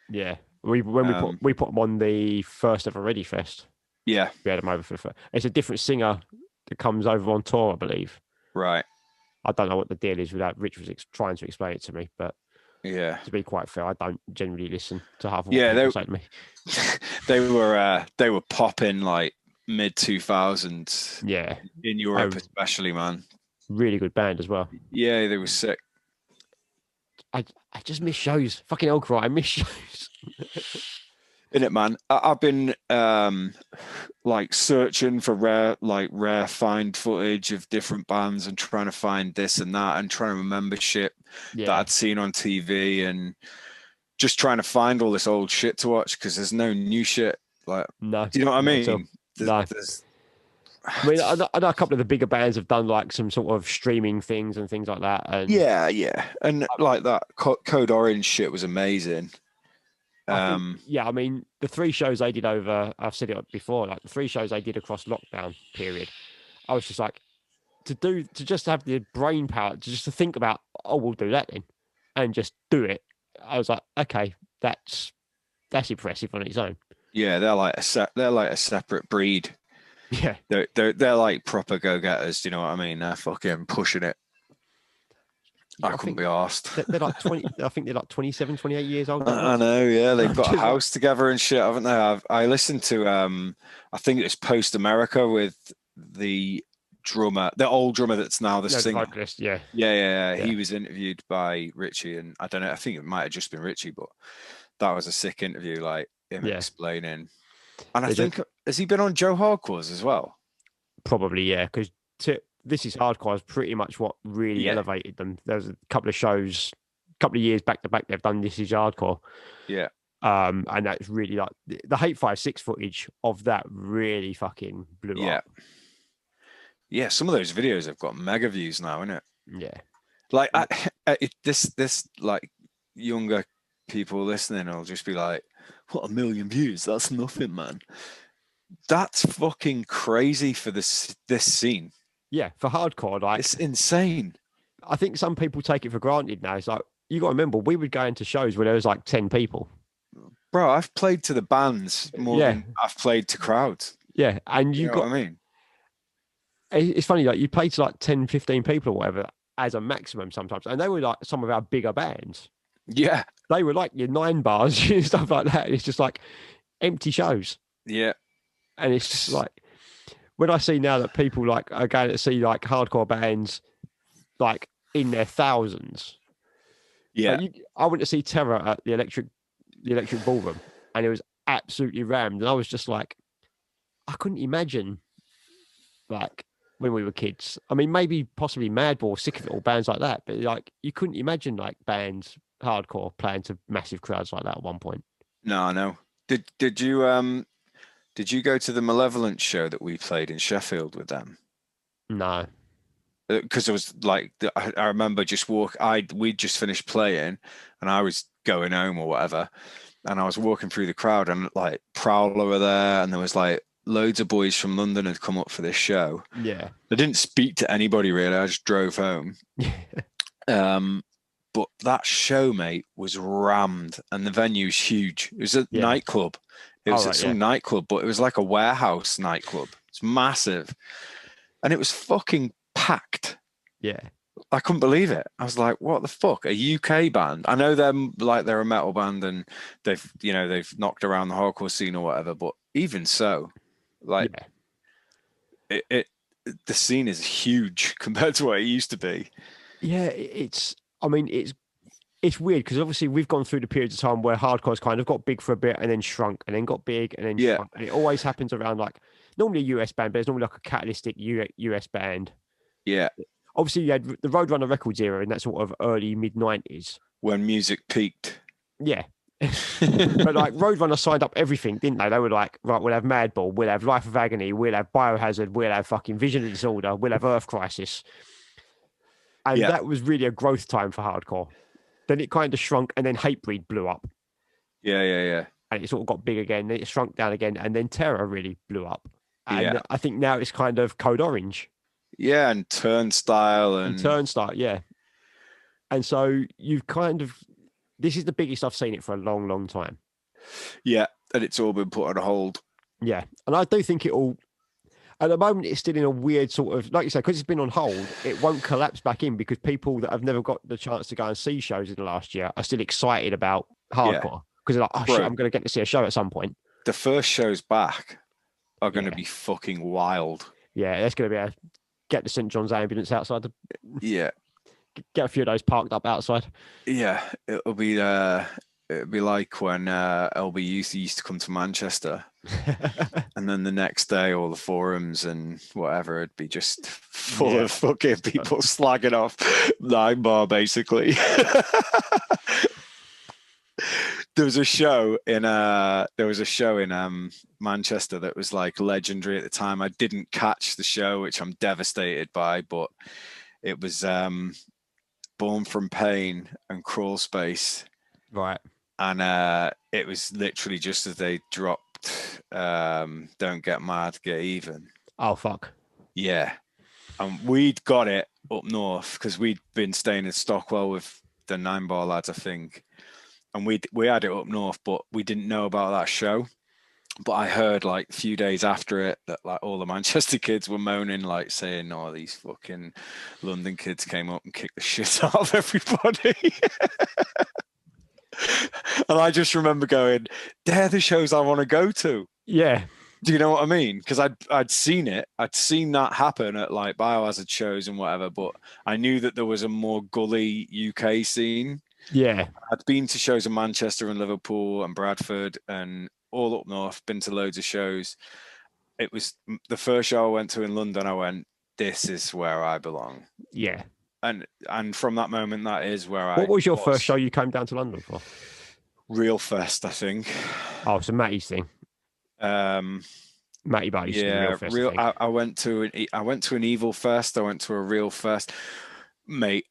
Yeah. We put them on the first ever Ready Fest. Yeah. We had them over for the first. It's a different singer that comes over on tour, I believe. Right. I don't know what the deal is with that. Rich was trying to explain it to me, but yeah, to be quite fair, I don't generally listen to half of what people say to me. they were popping like mid 2000s. Yeah, in Europe especially, man. Really good band as well. Yeah, they were sick. I just miss shows. Fucking hell, Craw, I miss shows. In it, man. I've been like searching for rare find footage of different bands and trying to find this and that and trying to remember shit that I'd seen on TV and just trying to find all this old shit to watch because there's no new shit. Like, no, do you know what I mean? No. I mean, I know a couple of the bigger bands have done like some sort of streaming things and things like that. And yeah, and like that Code Orange shit was amazing. I mean, the 3 shows they did over, I've said it before, like the 3 shows they did across lockdown period, I was just like, to just have the brain power to think about, we'll do that then, and just do it. I was like, okay, that's impressive on its own. Yeah, they're like a separate breed. Yeah, they're like proper go-getters. Do you know what I mean? They're fucking pushing it. I couldn't be arsed. They're like 20. I think they're like 27, 28 years old. I know. Yeah, they've got a house together and shit, haven't they? I listened to I think it's Post America with the drummer, the old drummer that's now the singer. The vocalist, yeah. He was interviewed by Richie, and I don't know. I think it might have just been Richie, but that was a sick interview. Like him explaining. And I think has he been on Joe Hardcore's as well? Probably, yeah. Because This Is Hardcore is pretty much what really elevated them. There's a couple of shows, a couple of years back to back, they've done This Is Hardcore. Yeah. And that's really like the Hate 5-6 footage of that really fucking blew up. Yeah, some of those videos have got mega views now, innit? Yeah. Like this like younger people listening will just be like, what, 1 million views? That's nothing, man. That's fucking crazy for this scene. Yeah, for hardcore, like It's insane. I think some people take it for granted now. It's like you got to remember, we would go into shows where there was like 10 people. Bro, I've played to the bands more Yeah, than I've played to crowds. yeah, and You you know what got. I mean? It's funny, like you play to like 10, 15 people or whatever as a maximum sometimes, and they were like some of our bigger bands. Yeah. They were like your 9 bars and stuff like that. It's just like empty shows, Yeah. and it's just like when I see now that people like are going to see like hardcore bands like in their thousands. Yeah. Like I went to see Terror at the Electric Ballroom, and it was absolutely rammed. And I was just like, I couldn't imagine like when we were kids. I mean, maybe possibly Madball, Sick of It All, bands like that, but like you couldn't imagine like bands hardcore playing to massive crowds like that at one point. No, no. Did you go to the Malevolent show that we played in Sheffield with them? No. Because it was like I remember just we'd just finished playing and I was going home or whatever, and I was walking through the crowd and like Prowler were there, and there was like loads of boys from London had come up for this show. Yeah. I didn't speak to anybody really. I just drove home. But that show, mate, was rammed, and the venue's huge. It was a nightclub. It was at some nightclub, but it was like a warehouse nightclub. It's massive, and it was fucking packed. Yeah. I couldn't believe it. I was like, what the fuck? A UK band? I know they're a metal band and they've knocked around the hardcore scene or whatever, but even so, like the scene is huge compared to what it used to be. Yeah, it's weird because obviously we've gone through the periods of time where hardcore's kind of got big for a bit and then shrunk and then got big and then shrunk. And it always happens around like normally a US band, but it's normally like a catalytic US band. Yeah. Obviously, you had the Roadrunner Records era in that sort of early mid-90s. When music peaked. Yeah. But like Roadrunner signed up everything, didn't they? They were like, right, we'll have Madball, we'll have Life of Agony, we'll have Biohazard, we'll have fucking Vision Disorder, we'll have Earth Crisis. And that was really a growth time for hardcore. Then it kind of shrunk and then Hatebreed blew up. Yeah. And it sort of got big again, then it shrunk down again, and then Terror really blew up. And I think now it's kind of Code Orange. Yeah, and Turnstile and Turnstile, yeah. And so you've kind of this is the biggest I've seen it for a long, long time. Yeah, and it's all been put on hold. Yeah. And I do think it all at the moment it's still in a weird sort of like you said, because it's been on hold, it won't collapse back in because people that have never got the chance to go and see shows in the last year are still excited about hardcore. Because they're like, oh shit, I'm gonna get to see a show at some point. The first shows back are gonna be fucking wild. Yeah, there's gonna be get the St. John's ambulance outside. Yeah. Get a few of those parked up outside. Yeah, it'll be like when LB used to come to Manchester, and then the next day all the forums and whatever it'd be just full of fucking people slagging off 9 Bar basically. There was a show in Manchester that was like legendary at the time. I didn't catch the show, which I'm devastated by, but it was Born from Pain and Crawl Space. Right. And it was literally just as they dropped Don't Get Mad, Get Even. Oh fuck. Yeah. And we'd got it up north because we'd been staying in Stockwell with the 9 Bar lads, I think. And we had it up north, but we didn't know about that show. But I heard like a few days after it that like all the Manchester kids were moaning, like saying, "Oh, these fucking London kids came up and kicked the shit out of everybody." And I just remember going, "They're the shows I want to go to." Yeah. Do you know what I mean? Because I'd seen it. I'd seen that happen at like Biohazard shows and whatever, but I knew that there was a more gully UK scene. Yeah. I'd been to shows in Manchester and Liverpool and Bradford and all up north, been to loads of shows. It was the first show I went to in London. I went, this is where I belong. Yeah. And from that moment, that is where What was your first show you came down to London for? Real Fest, I think. Oh, so Matty's thing. Matty Buddy's yeah, Real Fest. I went to an Evil Fest. I went to a Real Fest. Mate,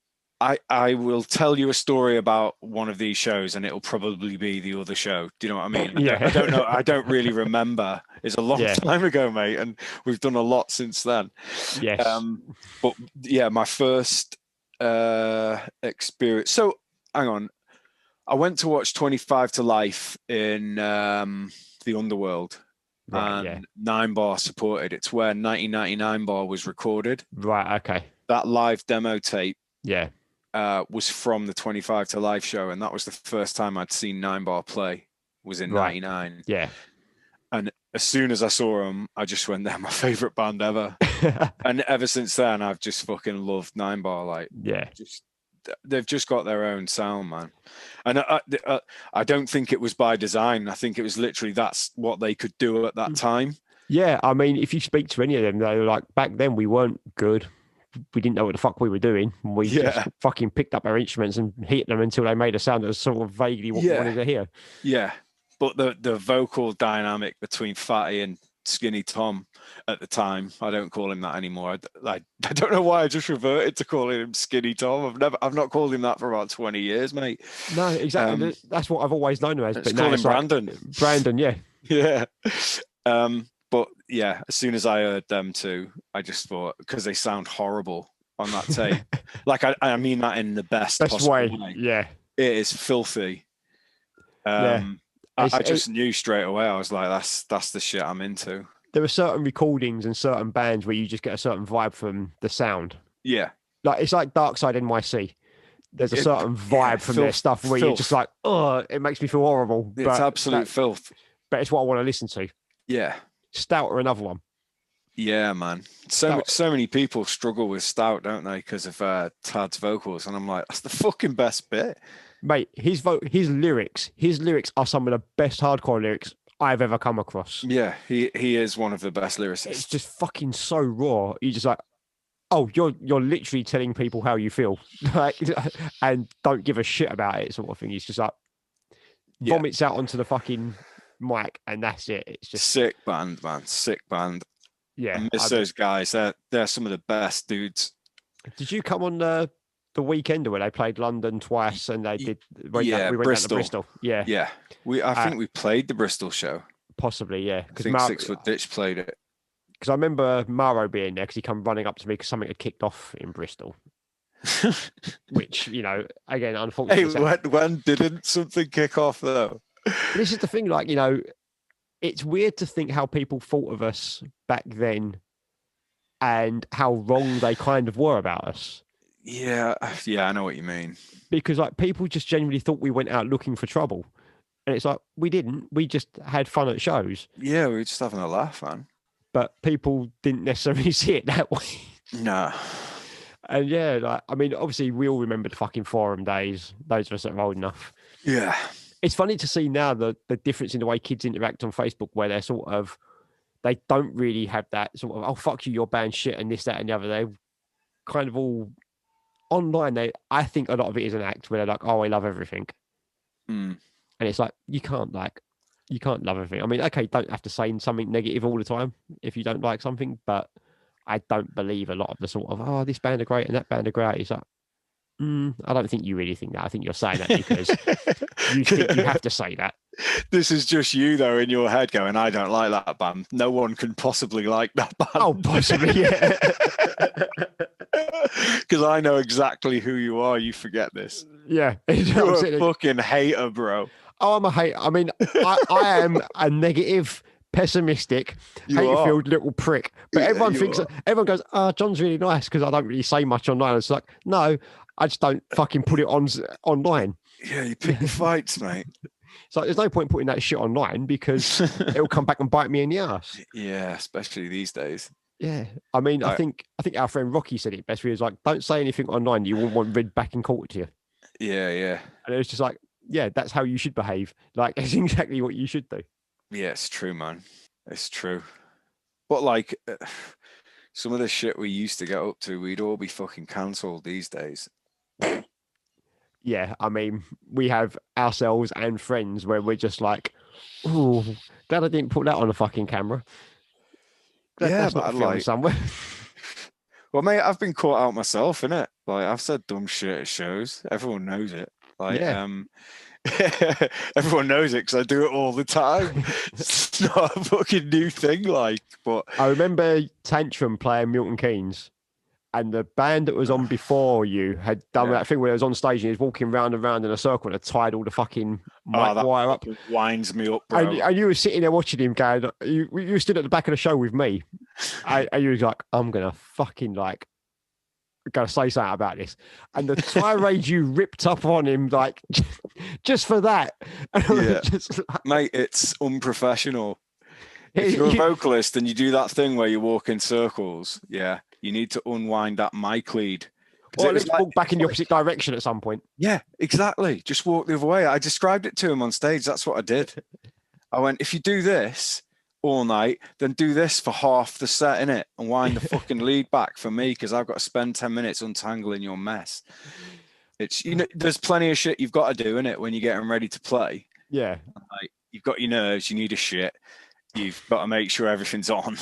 I will tell you a story about one of these shows, and it'll probably be the other show. Do you know what I mean? I don't know. I don't really remember. It's a long time ago, mate, and we've done a lot since then. Yes. But yeah, my first experience. So hang on, I went to watch 25 to Life in the Underworld. Right, and 9 Bar supported. It's where 1999 Bar was recorded. Right, okay. That live demo tape was from the 25 to Life show, and that was the first time I'd seen 9 Bar play, was in 99. Yeah. And as soon as I saw them, I just went, they're my favorite band ever. And ever since then, I've just fucking loved 9 Bar. Like, they've just got their own sound, man. And I don't think it was by design. I think it was literally that's what they could do at that time. Yeah, I mean, if you speak to any of them, they were like, back then we weren't good. We didn't know what the fuck we were doing. We just fucking picked up our instruments and hit them until they made a sound that was sort of vaguely what we wanted to hear. Yeah. But the vocal dynamic between Fatty and Skinny Tom at the time, I don't call him that anymore. I don't know why I just reverted to calling him Skinny Tom. I've not called him that for about 20 years, mate. No, exactly. That's what I've always known him as. But call him Brandon. Like, Brandon, yeah. Yeah. But yeah, as soon as I heard them too, I just thought, because they sound horrible on that tape. Like I mean that in the best possible way. Yeah. It is filthy. I just knew straight away. I was like, that's the shit I'm into. There are certain recordings and certain bands where you just get a certain vibe from the sound. Yeah. Like it's like Dark Side NYC. There's a certain vibe from their stuff where you're just like, oh, it makes me feel horrible. It's absolute filth. But it's what I want to listen to. Yeah. Stout or another one. Yeah, man. So many people struggle with Stout, don't they? Because of Tad's vocals. And I'm like, that's the fucking best bit. Mate, his lyrics are some of the best hardcore lyrics I've ever come across. Yeah, he is one of the best lyricists. It's just fucking so raw. You're just like, oh, you're literally telling people how you feel, like, and don't give a shit about it, sort of thing. He's just like vomits out onto the fucking mic, and that's it. It's just sick band, man. Sick band. Yeah, I miss those guys. They're some of the best dudes. Did you come on the weekend where they played London twice and they did? We went Bristol. Down to Bristol. Yeah. I think we played the Bristol show. Possibly, yeah. I think 6 Foot Ditch played it. Because I remember Maro being there because he come running up to me because something had kicked off in Bristol. Which, again, unfortunately. Hey, when didn't something kick off though? This is the thing, like, it's weird to think how people thought of us back then and how wrong they kind of were about us. Yeah, I know what you mean. Because like people just genuinely thought we went out looking for trouble. And it's like, we didn't. We just had fun at shows. Yeah, we were just having a laugh, man. But people didn't necessarily see it that way. No. And yeah, like, I mean, obviously we all remember the fucking forum days. Those of us that are old enough. Yeah. It's funny to see now the difference in the way kids interact on Facebook, where they're sort of, they don't really have that sort of, oh, fuck you, your band shit and this, that and the other. They kind of all online. I think a lot of it is an act where they're like, oh, I love everything. Mm. And it's like, you can't love everything. I mean, okay, don't have to say something negative all the time if you don't like something, but I don't believe a lot of the sort of, oh, this band are great and that band are great. It's like, I don't think you really think that. I think you're saying that because you think you have to say that. This is just you, though, in your head going, I don't like that band. No one can possibly like that band. Oh, possibly, yeah. Because I know exactly who you are. You forget this. Yeah. You're a fucking hater, bro. Oh, I'm a hater. I mean, I am a negative, pessimistic, hate-filled little prick. But everyone goes, oh, John's really nice because I don't really say much online. It's like, no, I just don't fucking put it on online. Yeah, you pick your fights, mate. So there's no point putting that shit online because it'll come back and bite me in the ass. Yeah, especially these days. Yeah, I mean, I think our friend Rocky said it best. He was like, "Don't say anything online you wouldn't want read back in court to you." Yeah. And it was just like, yeah, that's how you should behave. Like, it's exactly what you should do. Yeah, it's true, man. It's true. But like, some of the shit we used to get up to, we'd all be fucking cancelled these days. Yeah, I mean, we have ourselves and friends where we're just like, oh, glad I didn't put that on a fucking camera. But like, somewhere. Well, mate, I've been caught out myself, innit? Like, I've said dumb shit at shows. Everyone knows it. Like, Yeah. everyone knows it because I do it all the time. It's not a fucking new thing, like, but I remember Tantrum playing Milton Keynes, and the band that was on before you had done that thing where it was on stage and he was walking round and round in a circle and had tied all the fucking mic that wire up. winds me up, bro. And you were sitting there watching him going, you stood at the back of the show with me. And you was like, I'm going to fucking like, going to say something about this. And the tirade you ripped up on him, like, just for that. Yeah. Just like, Mate, it's unprofessional. If you're a vocalist and you do that thing where you walk in circles, you need to unwind that mic lead. Or let's walk back in the opposite direction at some point. Yeah, exactly. Just walk the other way. I described it to him on stage. That's what I did. I went, if you do this all night, then do this for half the set, innit? And wind the fucking lead back for me, because I've got to spend 10 minutes untangling your mess. It's, you know, there's plenty of shit you've got to do, innit, when you're getting ready to play. Yeah. Like, you've got your nerves, you need a shit. You've got to make sure everything's on.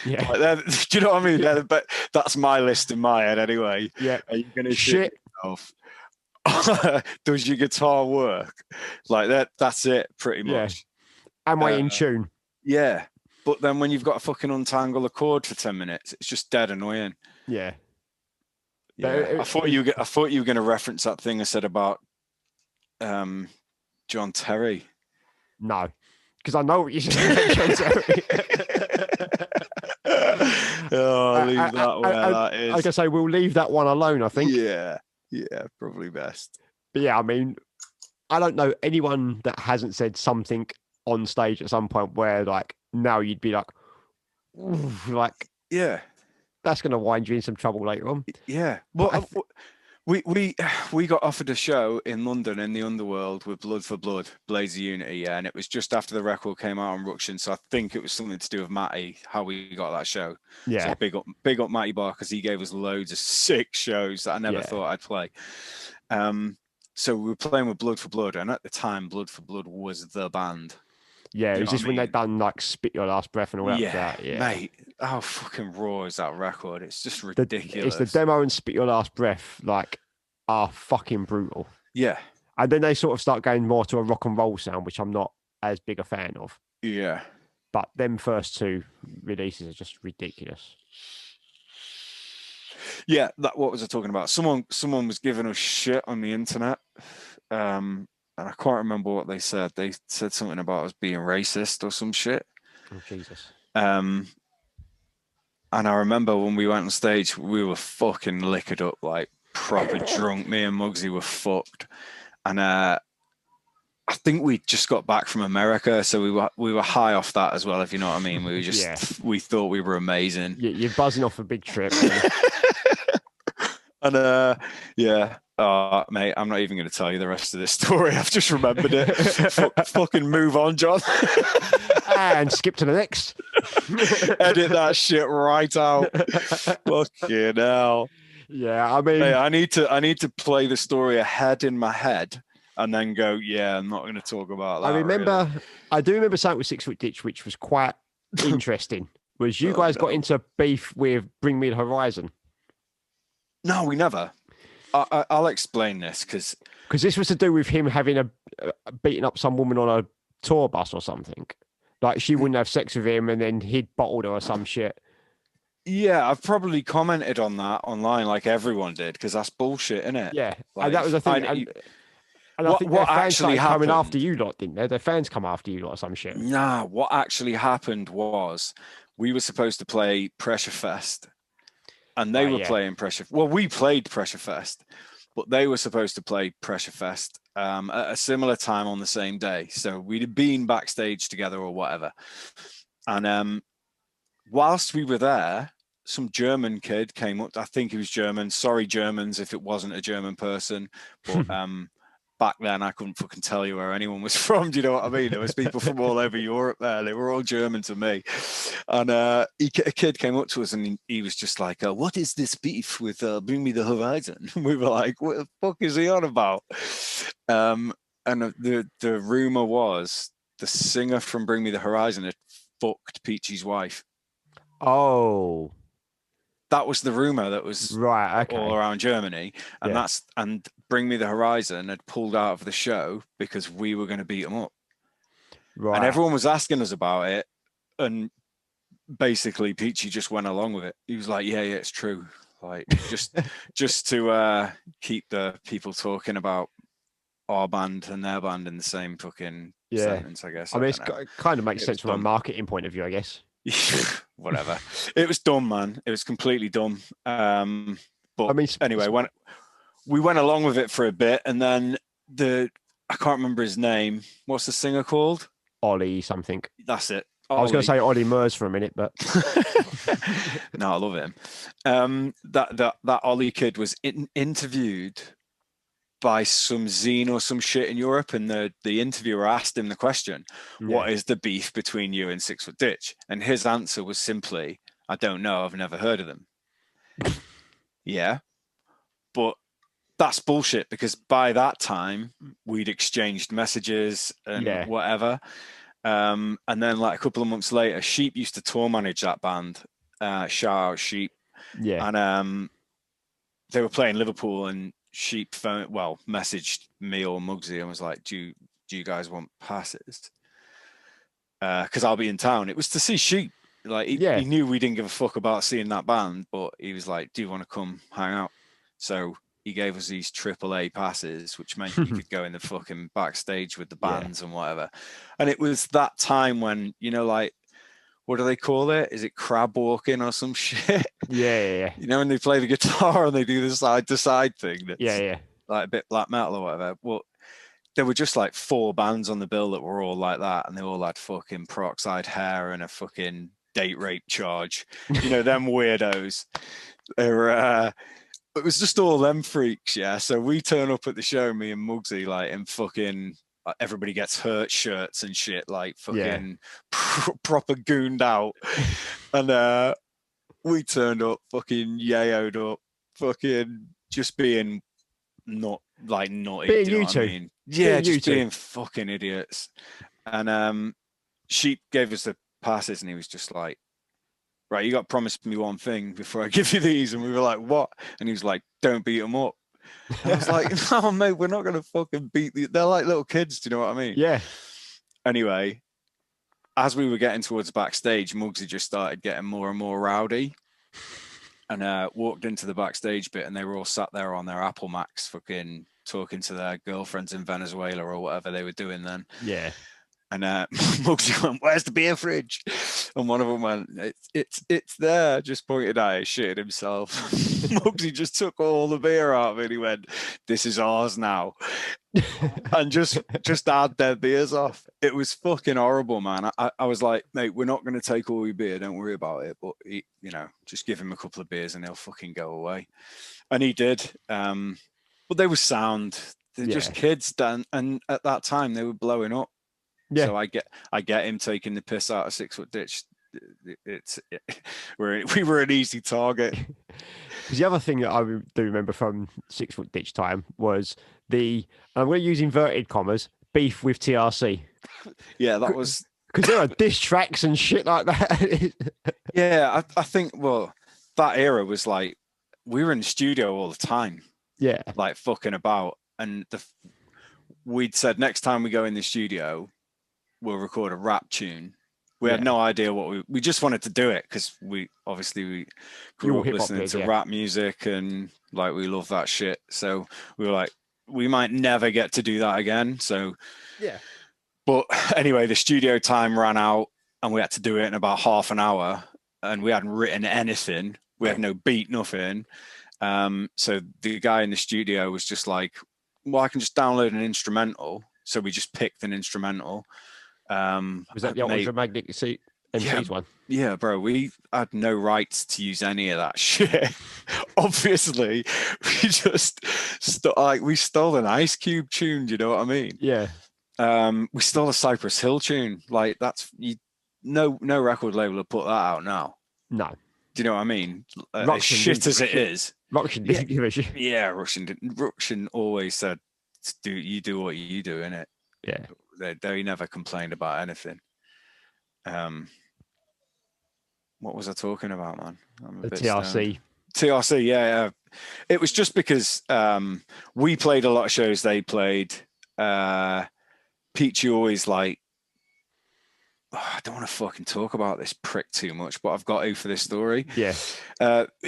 Yeah. Like, do you know what I mean? Yeah. But that's my list in my head anyway. Yeah. Are you going to shit yourself? Does your guitar work? Like that? That's it, pretty much. Yeah. Am I in tune? Yeah. But then when you've got to fucking untangle a chord for 10 minutes, it's just dead annoying. Yeah. Yeah. I thought you were going to reference that thing I said about John Terry. No. Because I know what you're saying. Oh, leave that where that is. Like I say, we'll leave that one alone, I think. Yeah, probably best. But yeah, I mean, I don't know anyone that hasn't said something on stage at some point where, like, now you'd be like, yeah, that's going to wind you in some trouble later on. Yeah. Well, we got offered a show in London in the Underworld with Blood for Blood, Blades of Unity, and it was just after the record came out on Ruction, so I think it was something to do with Matty, how we got that show. Yeah. So big up Matty Barr, because he gave us loads of sick shows that I never thought I'd play. So we were playing with Blood for Blood, and at the time, Blood for Blood was the band. Yeah, it was just when they'd done like Spit Your Last Breath and all that. Yeah, mate, how fucking raw is that record? It's just ridiculous. It's the demo and Spit Your Last Breath, like, are fucking brutal. Yeah. And then they sort of start going more to a rock and roll sound, which I'm not as big a fan of. Yeah. But them first two releases are just ridiculous. Yeah, what was I talking about? Someone was giving us shit on the internet. And I can't remember what they said. They said something about us being racist or some shit. Oh, Jesus. And I remember when we went on stage, we were fucking liquored up, like proper drunk. Me and Muggsy were fucked. And I think we just got back from America, so we were high off that as well, if you know what I mean. We were just we thought we were amazing. You're buzzing off a big trip. And mate, I'm not even going to tell you the rest of this story. I've just remembered it. Fucking move on, John. And skip to the next. Edit that shit right out. Fucking hell. Yeah, I mean, hey, I need to play the story ahead in my head and then go, I'm not going to talk about that. I do remember something with 6 Foot Ditch, which was quite interesting. Was you guys got into beef with Bring Me the Horizon? No, we never. I'll explain this because this was to do with him having beating up some woman on a tour bus or something. Like she wouldn't have sex with him, and then he'd bottled her or some shit. Yeah, I've probably commented on that online, like everyone did, because that's bullshit, isn't it? Yeah, like, and that was the thing. And I think their fans started coming after you lot, didn't they? Their fans come after you lot or some shit. Nah, what actually happened was we were supposed to play Pressure Fest. And they were playing Pressure. Well, we played Pressure Fest, but they were supposed to play Pressure Fest at a similar time on the same day. So we'd have been backstage together or whatever. And whilst we were there, some German kid came up. I think he was German. Sorry, Germans, if it wasn't a German person. But back then, I couldn't fucking tell you where anyone was from. Do you know what I mean? There was people from all over Europe there. They were all German to me. And a kid came up to us and he was just like, what is this beef with Bring Me the Horizon? And we were like, what the fuck is he on about? And the rumor was the singer from Bring Me the Horizon had fucked Peachy's wife. Oh. that was the rumor that was Right. Okay. all around Germany, and Yeah. and Bring Me the Horizon had pulled out of the show because we were going to beat them up, and Right. everyone was asking us about it, and basically Peachy just went along with it. He was like, yeah, it's true, like just to keep the people talking about our band and their band in the same fucking sentence, I guess. I mean, it kind of makes was sense from a dumb. marketing point of view, I guess. Whatever. It was dumb, man. It was completely dumb. But I mean, anyway, when we went along with it for a bit, and then I can't remember his name. What's the singer called? Ollie something. That's it. I was going to say Ollie Murs for a minute, but no, I love him. That Ollie kid was interviewed by some zine or some shit in Europe, and the interviewer asked him the question, what is the beef between you and 6 Foot Ditch? And his answer was simply, I don't know, I've never heard of them. Yeah, but that's bullshit, because by that time we'd exchanged messages and whatever, and then like a couple of months later, Sheep used to tour manage that band. Shout out Sheep. And they were playing Liverpool, and Sheep messaged me or Muggsy and was like, do you guys want passes? Because I'll be in town. It was to see Sheep. Like he knew we didn't give a fuck about seeing that band, but he was like, do you want to come hang out? So he gave us these AAA passes, which meant you could go in the fucking backstage with the bands and whatever. And it was that time when, you know, like, what do they call it? Is it crab walking or some shit? Yeah. You know, when they play the guitar and they do the side to side thing. That's like a bit black metal or whatever. Well, there were just like 4 bands on the bill that were all like that, and they all had fucking peroxide hair and a fucking date rape charge. You know, them weirdos. It was just all them freaks, yeah. So we turn up at the show, me and Muggsy, like in fucking everybody gets hurt shirts and shit, like fucking proper gooned out. And we turned up fucking yayoed up, fucking just being not like naughty. Being do you you know two. What I mean? Yeah, just being fucking idiots. And Sheep gave us the passes, and he was just like, right, you got to promise me one thing before I give you these. And we were like, what? And he was like, don't beat them up. And I was like, no, mate, we're not going to fucking beat they're like little kids. Do you know what I mean? Yeah. Anyway, as we were getting towards backstage, Muggsy just started getting more and more rowdy, and walked into the backstage bit, and they were all sat there on their Apple Macs fucking talking to their girlfriends in Venezuela or whatever they were doing then. Yeah. And Muggsy went, where's the beer fridge? And one of them went, it's there, just pointed at it, shitted himself. Muggsy just took all the beer out of it. He went, this is ours now. And just had their beers off. It was fucking horrible, man. I was like, mate, we're not going to take all your beer, don't worry about it. But, you know, just give him a couple of beers and he'll fucking go away. And he did. But they were sound. They're just kids, Dan. And at that time, they were blowing up. Yeah. So I get him taking the piss out of 6 Foot Ditch. We were an easy target. Because the other thing that I do remember from 6 Foot Ditch time was I'm going to use inverted commas, beef with TRC. Yeah, that was because there are diss tracks and shit like that. Yeah, I think that era was like we were in the studio all the time. Yeah, like fucking about, and we'd said next time we go in the studio, we'll record a rap tune. We had no idea what we just wanted to do it because we grew up listening to rap music and like we love that shit. So we were like, we might never get to do that again. So but anyway, the studio time ran out and we had to do it in about half an hour, and we hadn't written anything. We had no beat, nothing. So the guy in the studio was just like, well, I can just download an instrumental. So we just picked an instrumental. Was that the Ultramagnetic MC's one? Yeah, bro. We had no rights to use any of that shit. Obviously, we just we stole an Ice Cube tune. Do you know what I mean? Yeah. We stole a Cypress Hill tune. Like no record label will put that out now. No. Do you know what I mean? As shit as it is. Ruction didn't give a shit. Yeah, Ruction always said, you do what you do, innit? Yeah. They never complained about anything. What was I talking about, man? I'm a The bit TRC. stoned. TRC, yeah. It was just because we played a lot of shows they played. Peachy always like, I don't want to fucking talk about this prick too much, but I've got to for this story. Yeah.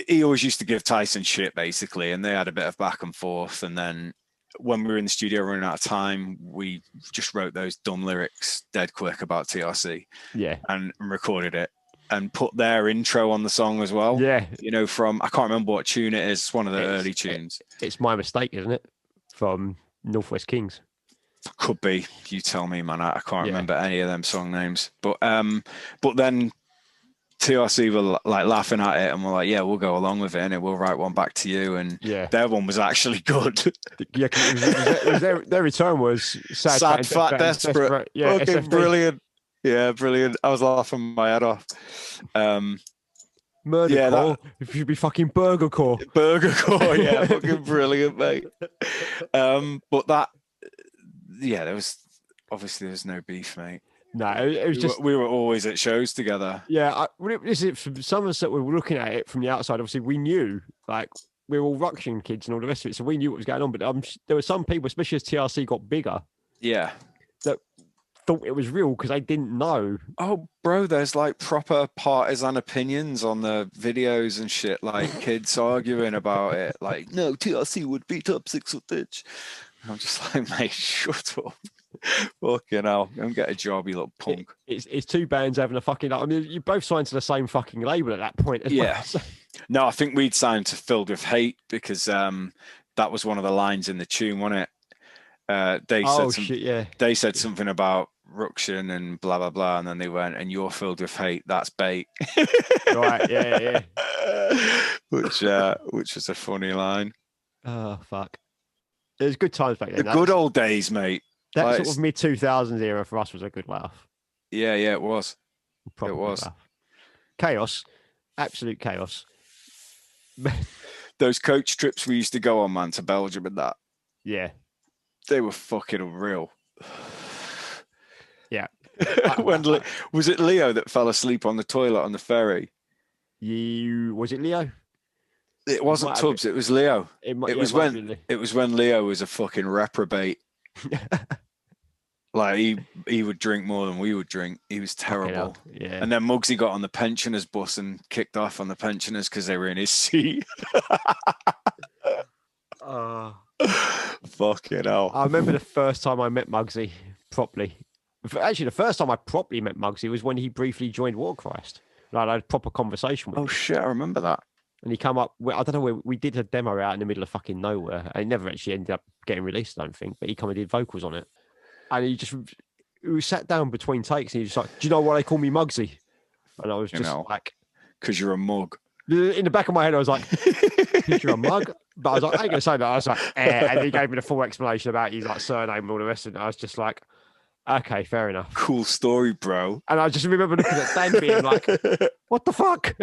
He always used to give Tyson shit, basically, and they had a bit of back and forth. And then when we were in the studio running out of time, we just wrote those dumb lyrics dead quick about TRC. Yeah. And recorded it and put their intro on the song as well. Yeah. You know, from, I can't remember what tune it is. It's one of the early tunes. It's My Mistake, isn't it? From Northwest Kings. Could be. You tell me, man. I can't remember any of them song names. But then TRC were like laughing at it and we're like, yeah, we'll go along with it and we'll write one back to you. And their one was actually good. Yeah, their return was sad, fat, desperate. Yeah, okay, brilliant. Yeah, brilliant. I was laughing my head off. Murder Core. It should be fucking Burger Core. Burger Core, yeah, fucking brilliant, mate. But that, yeah, there was no beef, mate. No, it was just we were always at shows together. Yeah, this is from some of us that were looking at it from the outside. Obviously, we knew like we were all Ruction kids and all the rest of it, so we knew what was going on. But there were some people, especially as TRC got bigger, that thought it was real because they didn't know. Oh, bro, there's like proper partisan opinions on the videos and shit, like kids arguing about it. Like, no, TRC would beat up 6 Foot Ditch. I'm just like, mate, shut up. Fucking hell, go and get a job, you little punk. It's two bands having a fucking. I mean, you both signed to the same fucking label at that point. Yeah. Well. No, I think we'd signed to Filled with Hate because that was one of the lines in the tune, wasn't it? They said something about Ruction and blah blah blah, and then they went, and you're filled with hate, that's bait. Right, yeah. Which was a funny line. Oh fuck. It was good times back then. The good old days, mate. That like, sort of mid 2000s era for us was a good laugh. Yeah, it was. It was. Chaos. Absolute chaos. Those coach trips we used to go on, man, to Belgium and that. Yeah. They were fucking unreal. Yeah. Was it Leo that fell asleep on the toilet on the ferry? Was it Leo? It wasn't Tubbs. It was Leo. It was when Leo was a fucking reprobate. Like he would drink more than we would drink. He was terrible. Yeah. And then Muggsy got on the pensioners bus and kicked off on the pensioners because they were in his seat. Fucking hell. I remember the first time I met Muggsy properly. Actually, the first time I properly met Muggsy was when he briefly joined War Christ. Like, I had a proper conversation with him. Oh shit, I remember that. And he come up, I don't know where, we did a demo out in the middle of fucking nowhere. And it never actually ended up getting released, I don't think. But he come and did vocals on it. And we sat down between takes and he was like, do you know why they call me Muggsy? And I was just like... Because you're a mug. In the back of my head, I was like, because you're a mug? But I was like, I ain't going to say that. I was like, And he gave me the full explanation about his like surname and all the rest of it. I was just like, okay, fair enough. Cool story, bro. And I just remember looking at Dan being like, what the fuck?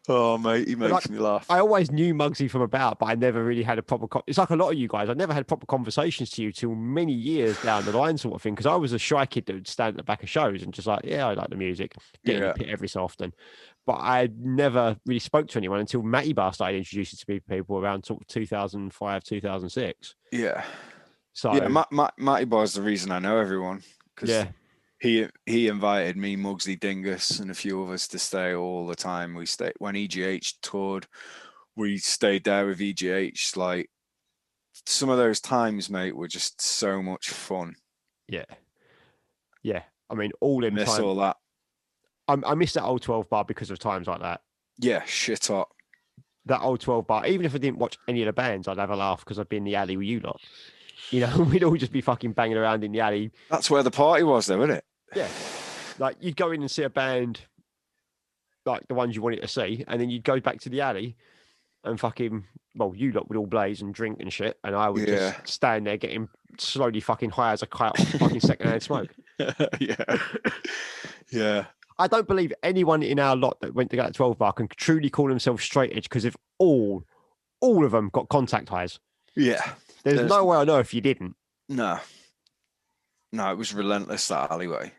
Oh, mate, he makes me laugh. I always knew Muggsy from about, but I never really had a proper... It's like a lot of you guys. I never had proper conversations to you till many years down the line sort of thing, because I was a shy kid that would stand at the back of shows and just like, yeah, I like the music, get in the pit every so often. But I never really spoke to anyone until Matty Bar started introducing to me people around sort of 2005, 2006. Yeah. So yeah, Matty Bar is the reason I know everyone. Yeah. He invited me, Muggsy, Dingus, and a few of us to stay all the time. We stayed when EGH toured. We stayed there with EGH. Like some of those times, mate, were just so much fun. Yeah. I mean, all in miss time. All that. I miss that old 12 bar because of times like that. Yeah, shit up. That old 12 bar. Even if I didn't watch any of the bands, I'd have a laugh because I'd be in the alley with you lot. You know, we'd all just be fucking banging around in the alley. That's where the party was, though, isn't it? Yeah. Like, you'd go in and see a band, like the ones you wanted to see, and then you'd go back to the alley and fucking, well, you lot would all blaze and drink and shit, and I would just stand there getting slowly fucking high as a kite off fucking secondhand smoke. Yeah. I don't believe anyone in our lot that went to that 12 bar can truly call themselves straight edge, because if all of them got contact highs. Yeah. There's no way I know if you didn't. No, it was relentless, that alleyway.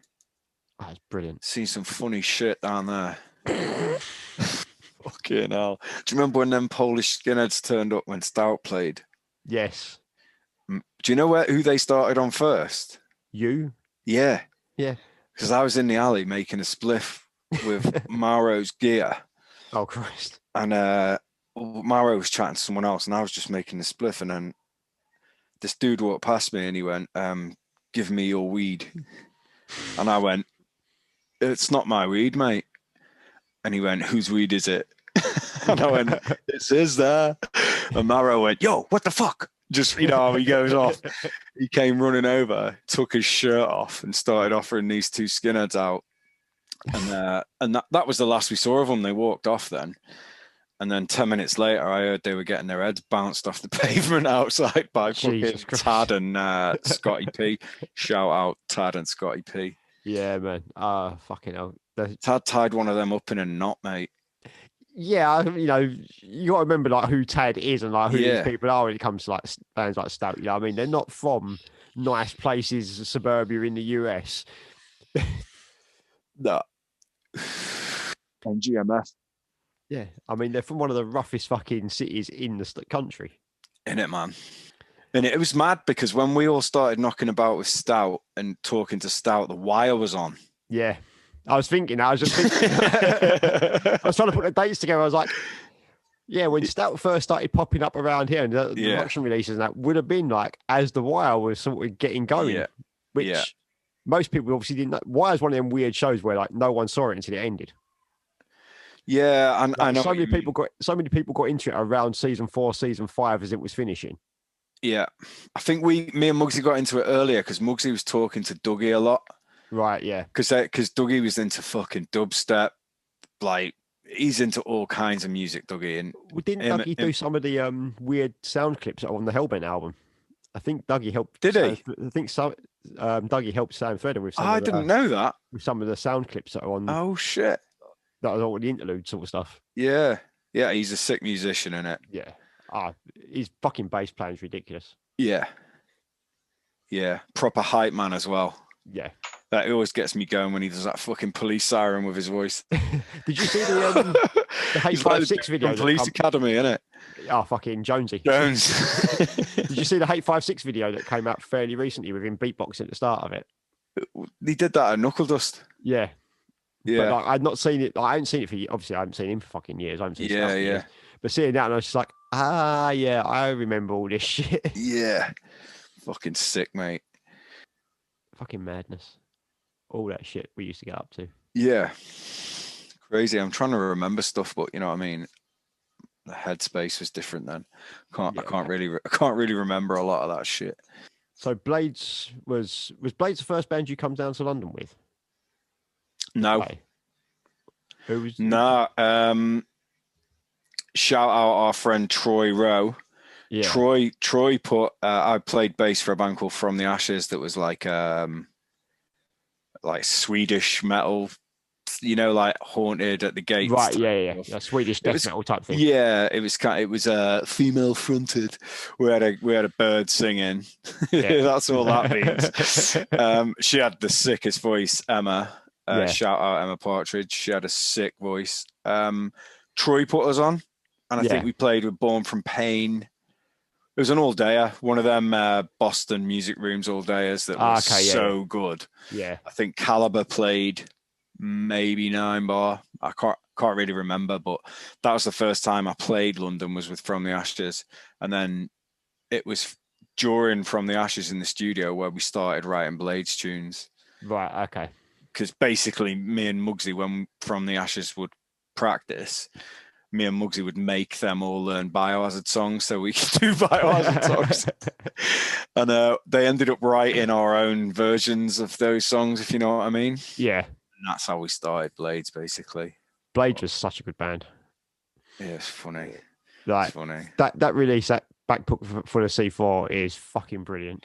That's brilliant. Seen some funny shit down there. Fucking hell. Do you remember when them Polish skinheads turned up when Stout played? Yes. Do you know who they started on first? You? Yeah. Yeah. Because I was in the alley making a spliff with Mauro's gear. Oh, Christ. And Mauro was chatting to someone else, and I was just making the spliff. And then this dude walked past me and he went, give me your weed. And I went, it's not my weed, mate. And he went, whose weed is it? And I went, it's his there. And Mauro went, yo, what the fuck? Just, he goes off. He came running over, took his shirt off and started offering these two skinheads out. And that was the last we saw of them. They walked off then. And then 10 minutes later, I heard they were getting their heads bounced off the pavement outside by fucking Tad and Scotty P. Shout out Tad and Scotty P. Yeah, man. Fucking hell. Tad tied one of them up in a knot, mate. Yeah, you got to remember like who Tad is and like who these people are when it comes to like bands like Stout. I mean, they're not from nice places, suburbia in the US. No. And GMF. Yeah, I mean, they're from one of the roughest fucking cities in the country. Innit, man? And it was mad because when we all started knocking about with Stout and talking to Stout, The Wire was on. Yeah. I was just thinking, I was trying to put the dates together. I was like, yeah, when Stout first started popping up around here and the production releases and that would have been like as The Wire was sort of getting going, which most people obviously didn't know. Wire's one of them weird shows where like no one saw it until it ended. Yeah, and like, I know so many people got into it around season 4, season 5 as it was finishing. Yeah, I think me and Muggsy got into it earlier because Muggsy was talking to Dougie a lot. Right, yeah. Because Dougie was into fucking dubstep, like he's into all kinds of music, Dougie. And didn't Dougie do some of the weird sound clips on the Hellbent album? I think Dougie helped. Did he? I think so. Dougie helped Sam Thredder with some. I didn't know that. With some of the sound clips that are on. Oh shit! That was all the interlude sort of stuff. Yeah, he's a sick musician in it. Yeah. His fucking bass playing is ridiculous. Yeah, proper hype man as well. Yeah, that always gets me going when he does that fucking police siren with his voice. Did you see the H56 video? Police Academy, innit? Oh, fucking Jonesy. Jones. Did you see the H56 video that came out fairly recently with him beatboxing at the start of it? He did that at Knuckle Dust. Yeah. Yeah. But like, I'd not seen it. I haven't seen it for, obviously, I haven't seen him for fucking years. I haven't seen stuff for years. But seeing that, and I was just like, yeah, I remember all this shit. Yeah. Fucking sick, mate. Fucking madness. All that shit we used to get up to. Yeah. Crazy. I'm trying to remember stuff, but you know what I mean? The headspace was different then. I can't really remember a lot of that shit. So Blades was Blades the first band you come down to London with? No. Okay. Who was? Nah. Shout out our friend Troy Rowe. Yeah. Troy put. I played bass for a band called From the Ashes that was like Swedish metal. Like Haunted at the Gates. Right, yeah. Swedish death metal type thing. Yeah, it was female fronted. We had a bird singing. Yeah. That's all that means. She had the sickest voice, Emma. Shout out Emma Partridge. She had a sick voice. Troy put us on, and I think we played with Born from Pain. It was an all-dayer, one of them Boston music rooms all-dayers that was so good. Yeah, I think Caliber played maybe 9 bar. I can't really remember, but that was the first time I played London was with From the Ashes, and then it was during From the Ashes in the studio where we started writing Blades tunes. Right. Okay. Because basically, me and Muggsy, when From the Ashes would practice, me and Muggsy would make them all learn Biohazard songs so we could do Biohazard songs. And they ended up writing our own versions of those songs, if you know what I mean. Yeah. And that's how we started Blades, basically. Blades was such a good band. Yeah, it's funny. Like, it's funny. That release, that backbook for the C4 is fucking brilliant.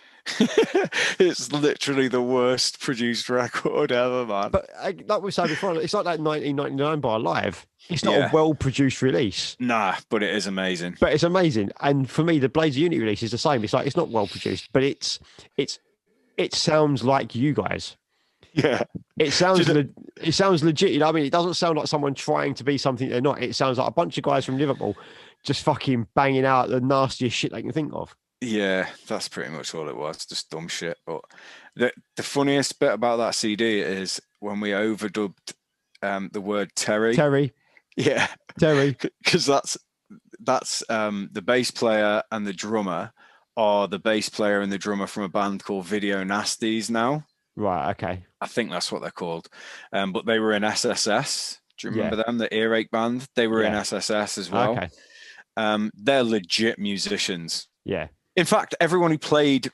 It's literally the worst produced record ever, man. But like we said before, it's like that 1999 by Live. It's not a well-produced release. Nah, but it is amazing. But it's amazing. And for me, the Blades of Unity release is the same. It's like, it's not well-produced, but it sounds like you guys. Yeah. It sounds legit. You know what I mean? It doesn't sound like someone trying to be something they're not. It sounds like a bunch of guys from Liverpool just fucking banging out the nastiest shit they can think of. Yeah, that's pretty much all it was, just dumb shit. But the funniest bit about that CD is when we overdubbed the word Terry. Terry. Yeah. Terry. Because that's the bass player and the drummer are the bass player and the drummer from a band called Video Nasties now. Right, okay. I think that's what they're called. But they were in SSS. Do you remember them? The Earache band? They were in SSS as well. Okay. They're legit musicians. Yeah. In fact, everyone who played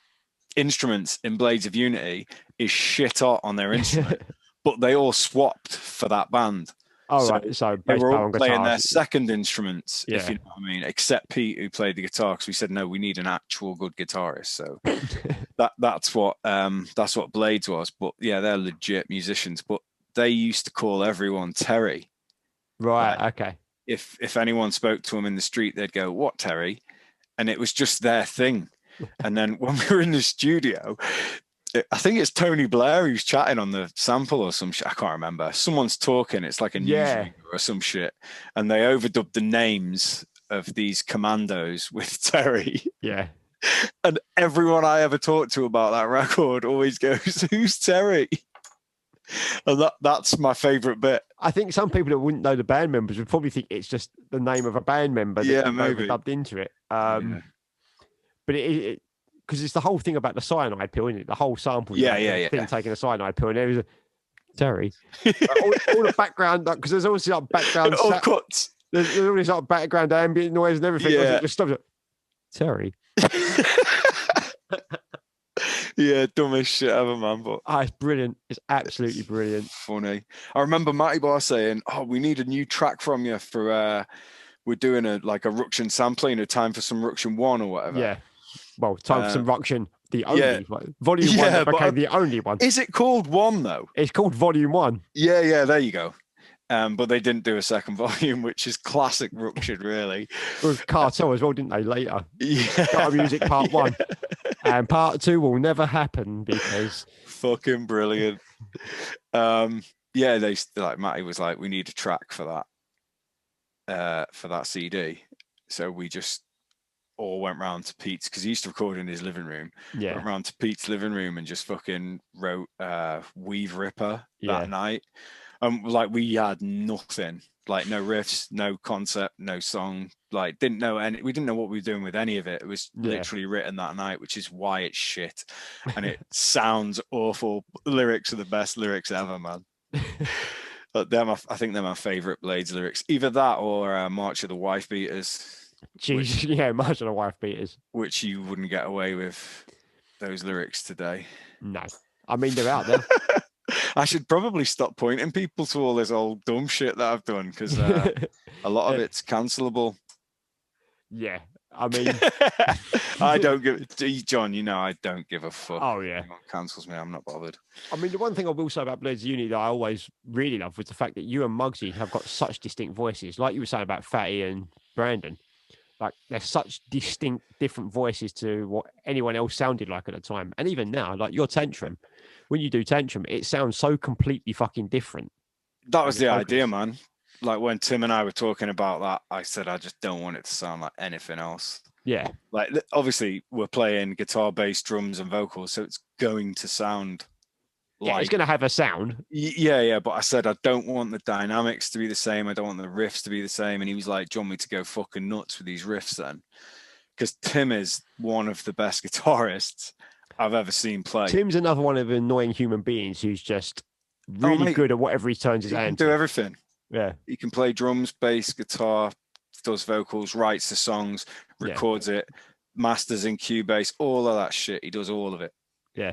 instruments in Blades of Unity is shit hot on their instrument, but they all swapped for that band. Oh, right. So they were all playing guitar. their second instruments, if you know what I mean, except Pete, who played the guitar, because we said, no, we need an actual good guitarist. So that's what Blades was. But yeah, they're legit musicians. But they used to call everyone Terry. Right, okay. If anyone spoke to them in the street, they'd go, "What, Terry?" And it was just their thing. And then when we were in the studio, I think it's Tony Blair who's chatting on the sample or some shit. I can't remember. Someone's talking. It's like a news or some shit. And they overdubbed the names of these commandos with Terry. Yeah. And everyone I ever talked to about that record always goes, "Who's Terry?" And that's my favorite bit. I think some people that wouldn't know the band members would probably think it's just the name of a band member that maybe dubbed into it. But it because it's the whole thing about the cyanide pill, isn't it? The whole sample. Thing taking a cyanide pill, and there was a Terry. all the background, because there's obviously like background cuts. There's all this like background ambient noise and everything. Yeah. It just stops. Terry. Yeah, dumbest shit ever, man. But it's brilliant. It's absolutely brilliant. Funny. I remember Matty Bar saying, "Oh, we need a new track from you for we're doing a Ruction sampling, a time for some Ruction 1 or whatever." Yeah. Well, time for some Ruction, the only one. Volume 1 that became the only one. Is it called 1 though? It's called Volume 1. Yeah, there you go. But they didn't do a second volume, which is classic Ruction, really. With Kata as well, didn't they, later? Yeah. Got Music Part 1. And Part 2 will never happen because... Fucking brilliant. They Matty was like, we need a track for that CD. So we just all went round to Pete's, because he used to record in his living room. Yeah. Went round to Pete's living room and just fucking wrote Weave Ripper that night. We had nothing, like no riffs, no concept, no song, we didn't know what we were doing with any of it. It was literally written that night, which is why it's shit. And it sounds awful. The lyrics are the best lyrics ever, man. But I think they're my favorite Blades lyrics. Either that or March of the Wife Beaters. Jeez, March of the Wife Beaters. Which you wouldn't get away with those lyrics today. No. I mean, they're out there. I should probably stop pointing people to all this old dumb shit that I've done, because a lot of it's cancelable. Yeah, I mean, I don't give John. I don't give a fuck. Oh yeah, anyone cancels me, I'm not bothered. I mean, the one thing I will say about Blades of Unity that I always really loved was the fact that you and Muggsy have got such distinct voices. Like you were saying about Fatty and Brandon, like they're such distinct, different voices to what anyone else sounded like at the time, and even now, like your Tantrum. When you do Tantrum, it sounds so completely fucking different. That was the idea, man. Like when Tim and I were talking about that, I said, I just don't want it to sound like anything else. Yeah. Like, obviously, we're playing guitar, bass, drums, and vocals, so it's going to sound like... it's going to have a sound. Yeah, but I said, I don't want the dynamics to be the same. I don't want the riffs to be the same. And he was like, do you want me to go fucking nuts with these riffs then? Because Tim is one of the best guitarists I've ever seen play. Tim's another one of the annoying human beings who's just really good at whatever he turns his hand to. He can do everything. Yeah. He can play drums, bass, guitar, does vocals, writes the songs, records it, masters in Cubase, all of that shit. He does all of it. Yeah.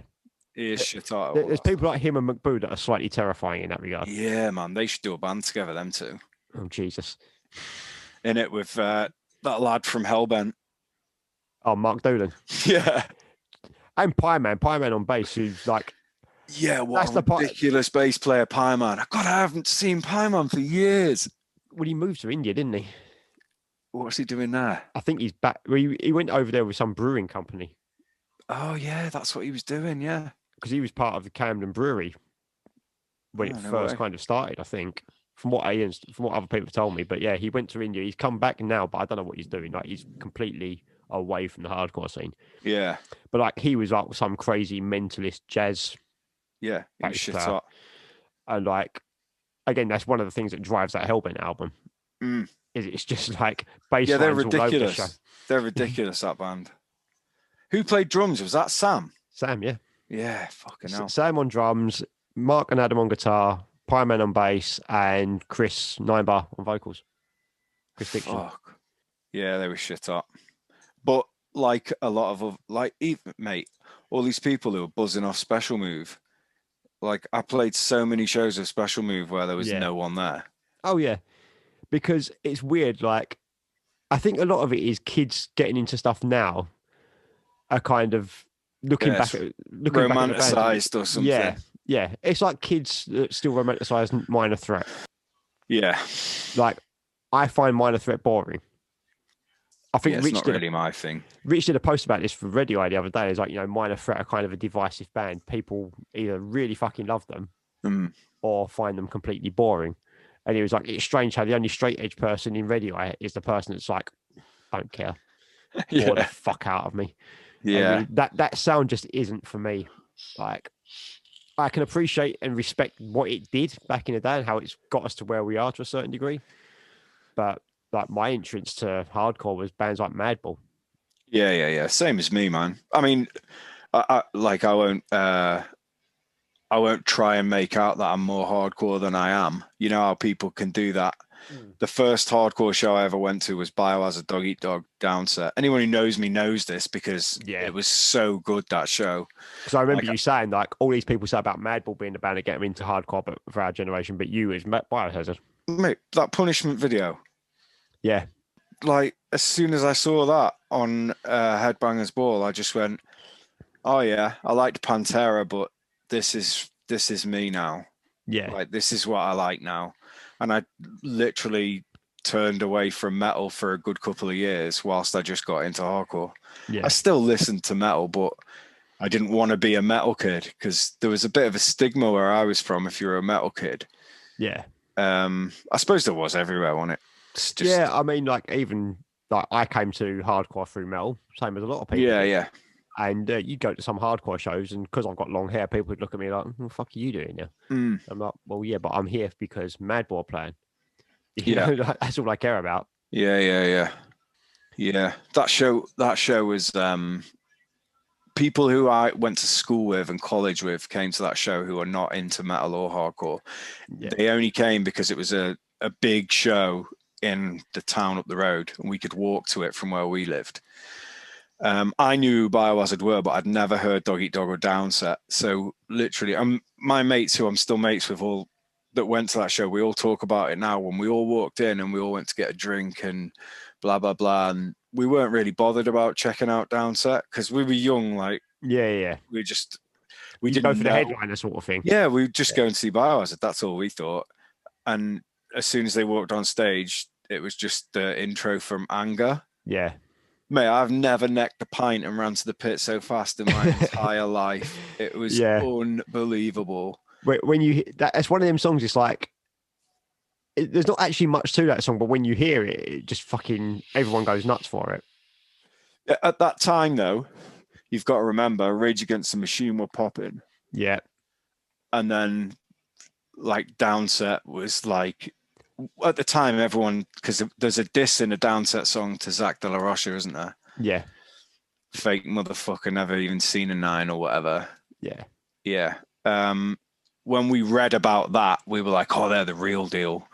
He is shit out. There's people like him and McBoo that are slightly terrifying in that regard. Yeah, man. They should do a band together, them two. Oh, Jesus. In it with that lad from Hellbent. Oh, Mark Dolan. Yeah. And Pie Man on bass, who's like... Yeah, what a ridiculous bass player, Pie Man. God, I haven't seen Pie Man for years. Well, he moved to India, didn't he? What's he doing there? I think he's back. He went over there with some brewing company. Oh, yeah, that's what he was doing, yeah. Because he was part of the Camden Brewery when it Oh, no first way. kind of started, I think, from what other people have told me. But yeah, he went to India. He's come back now, but I don't know what he's doing. Like, he's completely away from the hardcore scene. Yeah. But like, he was like some crazy mentalist jazz Yeah. He was bass shit player. hot. And like, again, that's one of the things that drives that Hellbent album. Mm. Is it's just like bass Yeah, they're lines all over the show. ridiculous. They're ridiculous, that band. Who played drums? Was that Sam? Sam, yeah. Yeah, fucking hell. Sam on drums, Mark and Adam on guitar, Pyman on bass, and Chris Ninebar on vocals. Chris Fiction. Fuck. Yeah, they were shit hot. But like a lot of, like, even, mate, all these people who were buzzing off Special Move. Like, I played so many shows of Special Move where there was no one there. Oh, yeah. Because it's weird. Like, I think a lot of it is kids getting into stuff now are kind of looking back at romanticized or something. Yeah, yeah. It's like kids that still romanticize Minor Threat. Yeah. Like, I find Minor Threat boring. I think it's not really my thing. Rich did a post about this for Radio the other day. It's like, you know, Minor Threat are kind of a divisive band. People either really fucking love them or find them completely boring. And he was like, it's strange how the only straight edge person in Radio is the person that's like, don't care. Bore the fuck out of me. Yeah. Really, that sound just isn't for me. Like, I can appreciate and respect what it did back in the day and how it's got us to where we are to a certain degree. But like, my entrance to hardcore was bands like Madball. Yeah. Same as me, man. I mean, I won't try and make out that I'm more hardcore than I am. You know how people can do that. The first hardcore show I ever went to was Biohazard Dog Eat Dog Downset. Anyone who knows me knows this because it was so good, that show. Because I remember you saying, like, all these people say about Madball being the band that get them into hardcore, but for our generation, but you as Biohazard. Mate, that Punishment video. Yeah. Like, as soon as I saw that on Headbangers Ball, I just went, oh yeah, I liked Pantera, but this is me now. Yeah. Like, this is what I like now. And I literally turned away from metal for a good couple of years whilst I just got into hardcore. Yeah. I still listened to metal, but I didn't want to be a metal kid because there was a bit of a stigma where I was from if you're a metal kid. Yeah. I suppose there was everywhere, wasn't it? Just... Yeah, I mean, like, even like I came to hardcore through metal, same as a lot of people. Yeah. And you go to some hardcore shows, and because I've got long hair, people would look at me like, "What the fuck are you doing now?" I'm like, "Well, yeah, but I'm here because Madball are playing." You know, that's all I care about. Yeah. That show was people who I went to school with and college with came to that show who are not into metal or hardcore. Yeah. They only came because it was a big show in the town up the road, and we could walk to it from where we lived. I knew who Biohazard were, but I'd never heard Dog Eat Dog or Downset. So literally, my mates who I'm still mates with all that went to that show, we all talk about it now when we all walked in and we all went to get a drink and blah, blah, blah. And we weren't really bothered about checking out Downset because we were young. Like, yeah. We didn't go for the headliner sort of thing. Yeah, we just go and see Biohazard. That's all we thought. And as soon as they walked on stage, it was just the intro from Anger. Yeah. Mate, I've never necked a pint and ran to the pit so fast in my entire life. It was unbelievable. When you that's one of them songs, it's like there's not actually much to that song, but when you hear it, it just fucking everyone goes nuts for it. At that time, though, you've got to remember Rage Against the Machine were popping. Yeah. And then, like, Downset was like, at the time, everyone, because there's a diss in a Downset song to Zach De La Rocha, isn't there? Yeah. Fake motherfucker, never even seen a 9 or whatever. Yeah. When we read about that, we were like, oh, they're the real deal.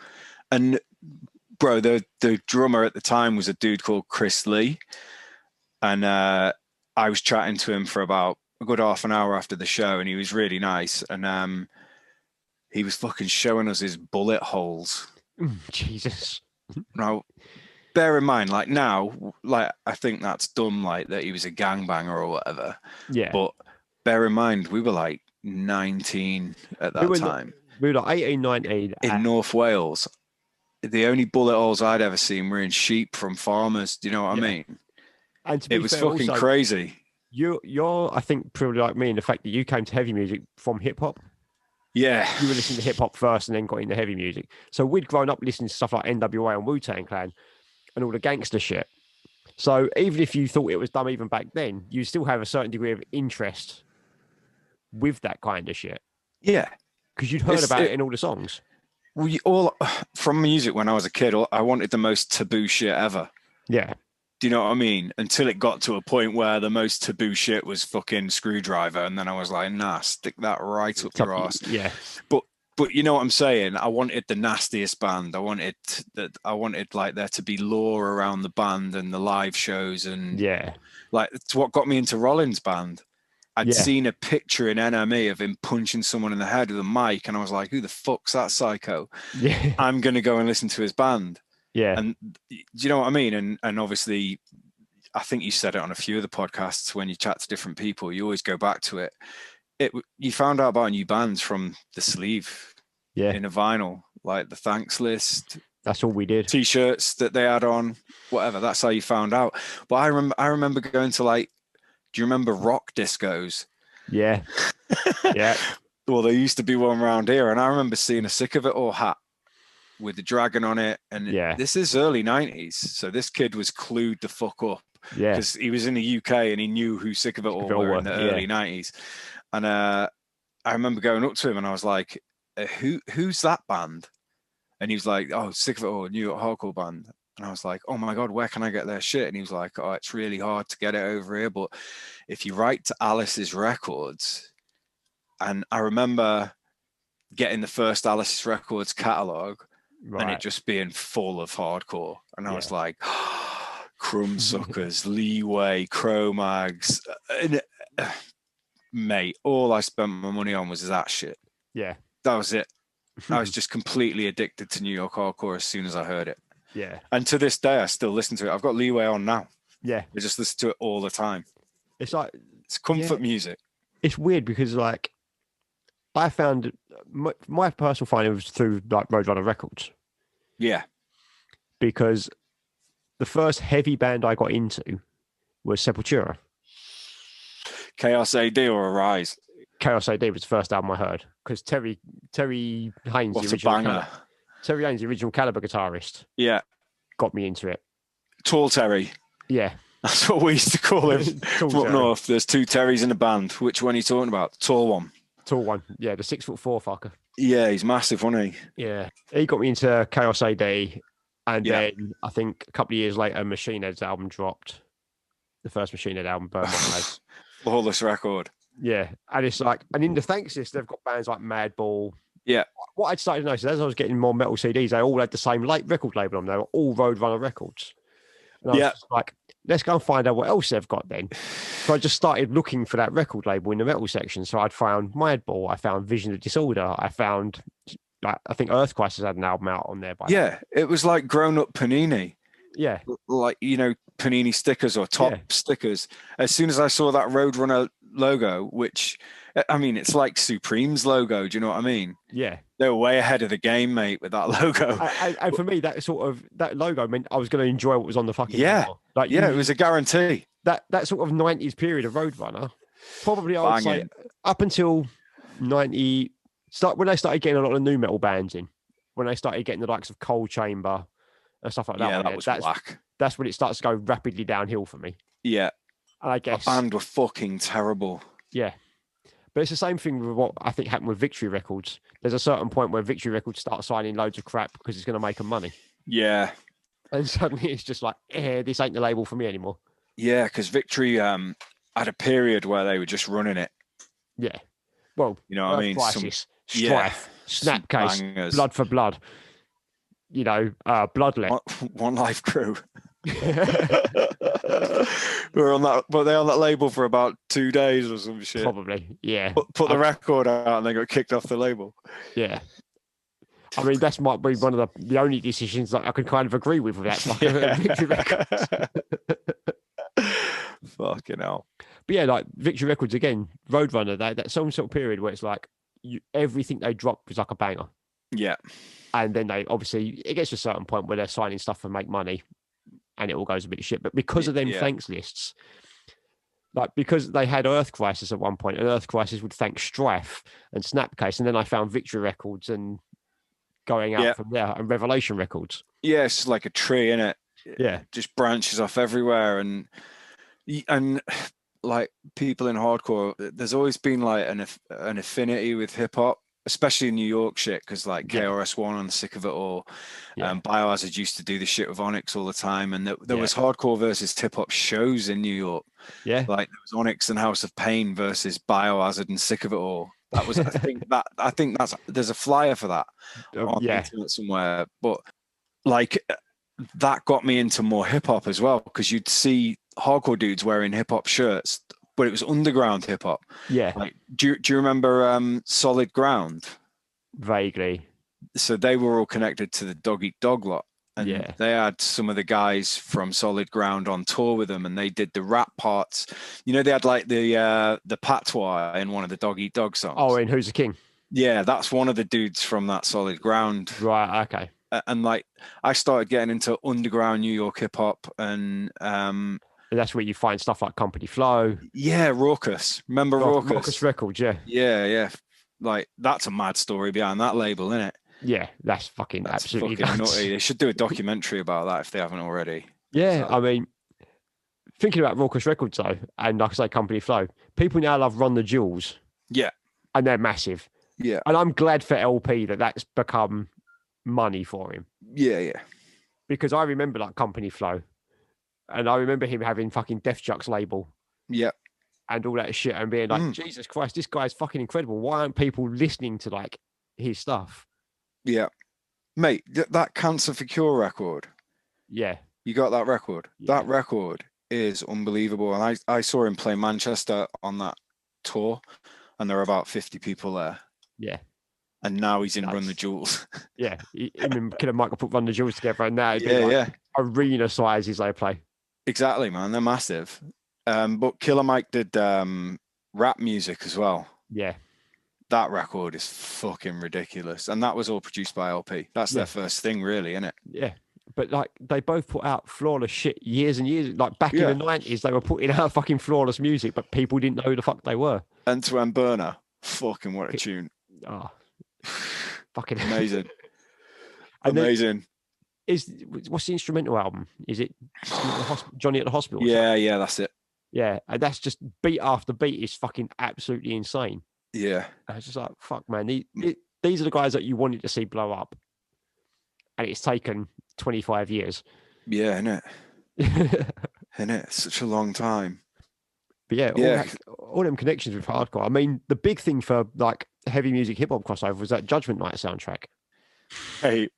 And bro, the drummer at the time was a dude called Chris Lee. And I was chatting to him for about a good half an hour after the show, and he was really nice. And he was fucking showing us his bullet holes. Jesus. Now, bear in mind, like, now, like, I think that's dumb, like, that he was a gangbanger or whatever. Yeah. But bear in mind, we were like 19 at that time. We were like 18, 19. In North Wales. The only bullet holes I'd ever seen were in sheep from farmers. Do you know what I mean? And it was fucking also crazy. You're, I think, probably like me in the fact that you came to heavy music from hip hop. Yeah. You were listening to hip hop first and then got into heavy music. So we'd grown up listening to stuff like NWA and Wu-Tang Clan and all the gangster shit. So even if you thought it was dumb even back then, you still have a certain degree of interest with that kind of shit. Yeah. Because you'd heard about it in all the songs. All from music when I was a kid, I wanted the most taboo shit ever. Yeah. Do you know what I mean? Until it got to a point where the most taboo shit was fucking Screwdriver, and then I was like, nah, stick that right up your ass. Yeah. But you know what I'm saying? I wanted the nastiest band. I wanted like there to be lore around the band and the live shows, and like it's what got me into Rollins' band. I'd seen a picture in NME of him punching someone in the head with a mic, and I was like, who the fuck's that psycho? Yeah. I'm gonna go and listen to his band. Yeah. And do you know what I mean? And obviously, I think you said it on a few of the podcasts when you chat to different people, you always go back to it. You found out about new bands from the sleeve in a vinyl, like the thanks list. That's all we did. T-shirts that they had on, whatever. That's how you found out. But I remember going to like, do you remember rock discos? Yeah. Yeah. Well, there used to be one around here, and I remember seeing a Sick of It All hat with the dragon on it, and this is early 90s, so this kid was clued the fuck up, because he was in the UK and he knew who Sick of It All were in the early 90s. And I remember going up to him and I was like, who's that band? And he was like, oh, Sick of It All, New York hardcore band. And I was like, oh my god, where can I get their shit? And he was like, oh, it's really hard to get it over here, but if you write to Alice's Records. And I remember getting the first Alice's Records catalog, and it just being full of hardcore. And I was like, Crumbsuckers, Leeway, Cro-Mags. Mate, all I spent my money on was that shit. Yeah. That was it. I was just completely addicted to New York hardcore as soon as I heard it. Yeah. And to this day, I still listen to it. I've got Leeway on now. Yeah. I just listen to it all the time. It's like... It's comfort music. It's weird because, like, I found my personal finding was through like Roadrunner Records. Yeah. Because the first heavy band I got into was Sepultura. Chaos AD or Arise? Chaos AD was the first album I heard, because Terry Haynes, What a banger. Terry Haynes, the original Calibre guitarist, got me into it. Tall Terry. Yeah. That's what we used to call him from up north. There's two Terrys in the band. Which one are you talking about? Tall one. Tall one. Yeah, the 6'4" fucker. Yeah, he's massive, wasn't he? Yeah. He got me into Chaos AD, and then I think a couple of years later, Machine Head's album dropped. The first Machine Head album, Burn My Eyes. Flawless record. Yeah. And it's like, and in the thanks list, they've got bands like Madball. Yeah. What I'd started to notice, as I was getting more metal CDs, they all had the same record label on them. They were all Roadrunner Records. And I was just like, let's go and find out what else they've got then. So I just started looking for that record label in the metal section. So I'd found Madball, I found Vision of Disorder, I found, like, I think Earth Crisis had an album out on there. It was like grown up Panini. Yeah. Like, you know, Panini stickers or top stickers. As soon as I saw that Roadrunner logo, which, I mean, it's like Supreme's logo. Do you know what I mean? Yeah. They were way ahead of the game, mate, with that logo. And for me, that logo meant I was going to enjoy what was on the fucking cover. Like, it was a guarantee. That sort of 90s period of Roadrunner, probably I would say up until 90, when they started getting a lot of new metal bands in, when they started getting the likes of Cold Chamber and stuff like that. Yeah, that was whack. That's when it starts to go rapidly downhill for me. Yeah. And I guess... The band were fucking terrible. Yeah. But it's the same thing with what I think happened with Victory Records. There's a certain point where Victory Records start signing loads of crap because it's going to make them money. Yeah. And suddenly it's just like, this ain't the label for me anymore. Yeah, because Victory had a period where they were just running it. Yeah. Well, you know what I mean? Crisis, Strife, Snapcase, Blood for Blood. You know, Bloodlet. One Life Crew. Were on that, but they on that label for about 2 days or some shit. Probably, yeah. Put the record out and they got kicked off the label. Yeah. I mean, that might be one of the only decisions that I can kind of agree with that fucking Victory Records. Fucking hell. But yeah, like Victory Records again, Roadrunner, that some sort of period where it's like everything they drop was like a banger. Yeah. And then they obviously, it gets to a certain point where they're signing stuff to make money and it all goes a bit of shit. But because of them thanks lists, Like, because they had Earth Crisis at one point, and Earth Crisis would thank Strife and Snapcase, and then I found Victory Records and going out Yeah. from there, and Revelation Records. Yeah, it's like a tree, innit? Yeah. Just branches off everywhere, and like people in hardcore, there's always been like an affinity with hip hop, especially in New York shit, because like KRS-One on Sick of It All, Biohazard used to do the shit with Onyx all the time, and there was hardcore versus hip hop shows in New York. Yeah, like there was Onyx and House of Pain versus Biohazard and Sick of It All. That was I think that's there's a flyer for that on the internet somewhere, but like that got me into more hip hop as well, because you'd see hardcore dudes wearing hip hop shirts, but it was underground hip hop. Yeah. Like, do you remember Solid Ground? Vaguely. So they were all connected to the Dog Eat Dog lot, and they had some of the guys from Solid Ground on tour with them, and they did the rap parts. You know, they had like the patois in one of the Dog Eat Dog songs. Oh, in Who's the King? Yeah, that's one of the dudes from that Solid Ground. Right. Okay. And like I started getting into underground New York hip hop, and that's where you find stuff like Company Flow. Yeah, Raucous. Remember Raucous? Raucous Records, yeah. Yeah. Like that's a mad story behind that label, isn't it? Yeah, that's absolutely fucking nutty. They should do a documentary about that if they haven't already. Yeah, I mean, thinking about Raucous Records though, and like I say, Company Flow, people now love Run the Jewels. Yeah. And they're massive. Yeah. And I'm glad for LP that's become money for him. Yeah. Because I remember like Company Flow, and I remember him having fucking Def Jux label. Yeah. And all that shit, and being like, Jesus Christ, this guy's fucking incredible. Why aren't people listening to like his stuff? Yeah. Mate, that Cancer for Cure record. Yeah. You got that record? Yeah. That record is unbelievable. And I saw him play Manchester on that tour, and there were about 50 people there. Yeah. And now he's in Run the Jewels. Yeah. Him and Killer Mike put Run the Jewels together, and now arena sizes they play. Exactly, man. They're massive. But Killer Mike did rap music as well. Yeah. That record is fucking ridiculous. And that was all produced by LP. That's their first thing, really, isn't it? Yeah. But like they both put out flawless shit years and years. Like back in the 90s, they were putting out fucking flawless music, but people didn't know who the fuck they were. End to End Burner. Fucking what a tune. Oh, fucking amazing. Amazing. What's the instrumental album? Is it Johnny at the Hospital? Yeah, that's it. Yeah, and that's just beat after beat is fucking absolutely insane. Yeah. And it's just like, fuck, man. These are the guys that you wanted to see blow up. And it's taken 25 years. Yeah, innit? Innit? Such a long time. But yeah, all them connections with hardcore. I mean, the big thing for like heavy music hip hop crossover was that Judgment Night soundtrack. Hey,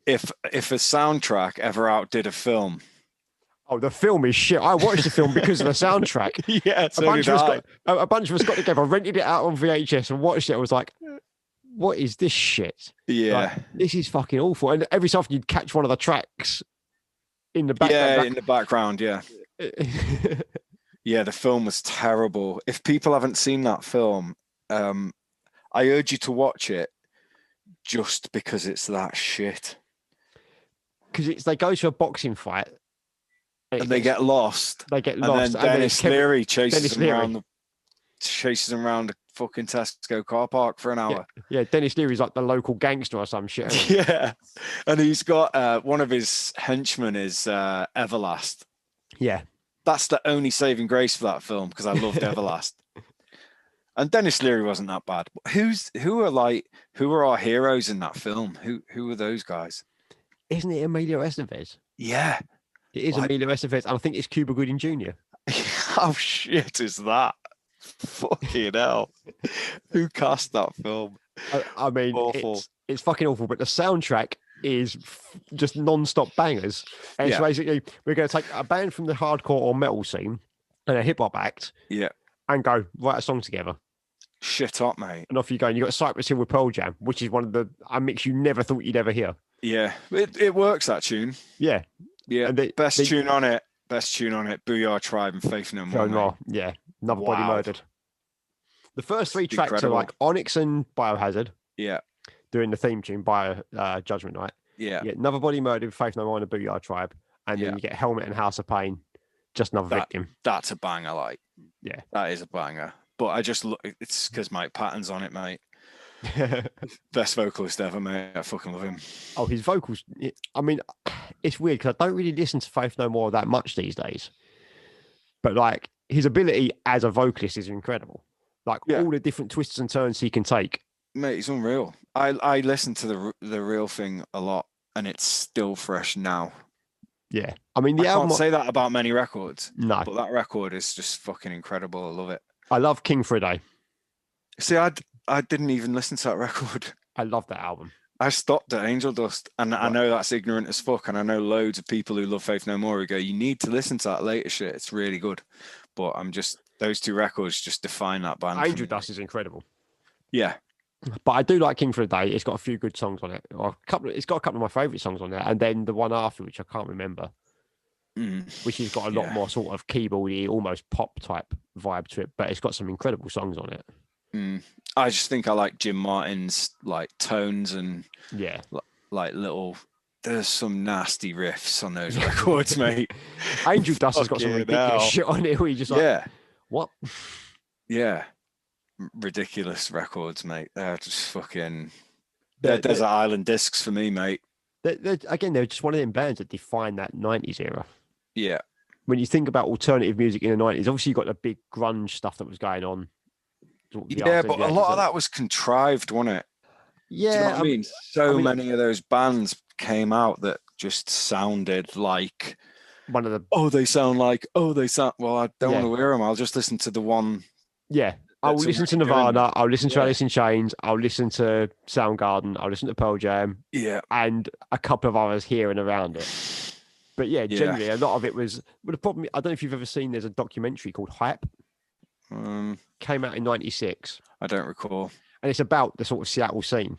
if a soundtrack ever outdid a film. Oh, the film is shit. I watched the film because of the soundtrack. Yeah, a bunch of us got together, rented it out on VHS and watched it. I was like, what is this shit? Yeah. Like, this is fucking awful. And every so often you'd catch one of the tracks in the background. Yeah, in the background, yeah. Yeah, the film was terrible. If people haven't seen that film, I urge you to watch it just because it's that shit. Because they go to a boxing fight. And they get lost. They get lost. And then Dennis Leary chases them around the fucking Tesco car park for an hour. Yeah, Dennis Leary's like the local gangster or some shit. Yeah. And he's got one of his henchmen is Everlast. Yeah. That's the only saving grace for that film, because I loved Everlast. And Dennis Leary wasn't that bad. Who are our heroes in that film? Who are those guys? Isn't it Emilio Estevez? Yeah. It is Emilio Estevez, and I think it's Cuba Gooding Jr. How shit is that? Fucking hell. Who cast that film? I mean, awful. It's fucking awful, but the soundtrack is just non-stop bangers. And it's basically, we're going to take a band from the hardcore or metal scene and a hip-hop act and go write a song together. Shit up, mate. And off you go. And you got Cypress Hill with Pearl Jam, which is one of a mix you never thought you'd ever hear. Yeah, it works, that tune. Yeah. Yeah, best tune on it. Booyah Tribe and Faith No More. Yeah, Another Body Murdered. The first three tracks are like Onyx and Biohazard. Yeah. Doing the theme tune by Judgment Night. Yeah. Another Body Murdered, Faith No More and the Booyah Tribe. And then you get Helmet and House of Pain just another victim. That's a banger. Like, Yeah, that is a banger. But I just look. It's because Mike Patton's on it, mate. Best vocalist ever, mate. I fucking love him. Oh, his vocals. I mean, it's weird because I don't really listen to Faith No More that much these days. But like his ability as a vocalist is incredible. Like all the different twists and turns he can take. Mate, he's unreal. I listen to the Real Thing a lot, and it's still fresh now. Yeah, I mean I can't say that about many records. No, but that record is just fucking incredible. I love it. I love King for a Day. See, I didn't even listen to that record. I love that album. I stopped at Angel Dust, and I know that's ignorant as fuck, and I know loads of people who love Faith No More who go, you need to listen to that later shit. It's really good. But those two records just define that band. Angel Dust is incredible. Yeah. But I do like King for a Day. It's got a few good songs on it. It's got a couple of my favourite songs on there. And then the one after, which I can't remember, which has got a lot more sort of keyboardy, almost pop type vibe to it. But it's got some incredible songs on it. I just think I like Jim Martin's like tones and like little. There's some nasty riffs on those records, mate. Angel Dust has got some ridiculous shit on it where you just like, what? Yeah. Ridiculous records, mate. They're just fucking. They're Desert Island Discs for me, mate. They're just one of them bands that define that 90s era. Yeah. When you think about alternative music in the 90s, obviously you got the big grunge stuff that was going on. Yeah, but a lot of that was contrived, wasn't it? Yeah. Do you know what I mean? So many of those bands came out that just sounded like one of the. Well, I don't want to hear them. I'll just listen to the one. Yeah. I'll listen to Nirvana. I'll listen to Alice in Chains. I'll listen to Soundgarden. I'll listen to Pearl Jam. Yeah. And a couple of others here and around it. But yeah, generally, a lot of it was. Well, the problem, I don't know if you've ever seen, there's a documentary called Hype. Came out in 96. I don't recall. And it's about the sort of Seattle scene.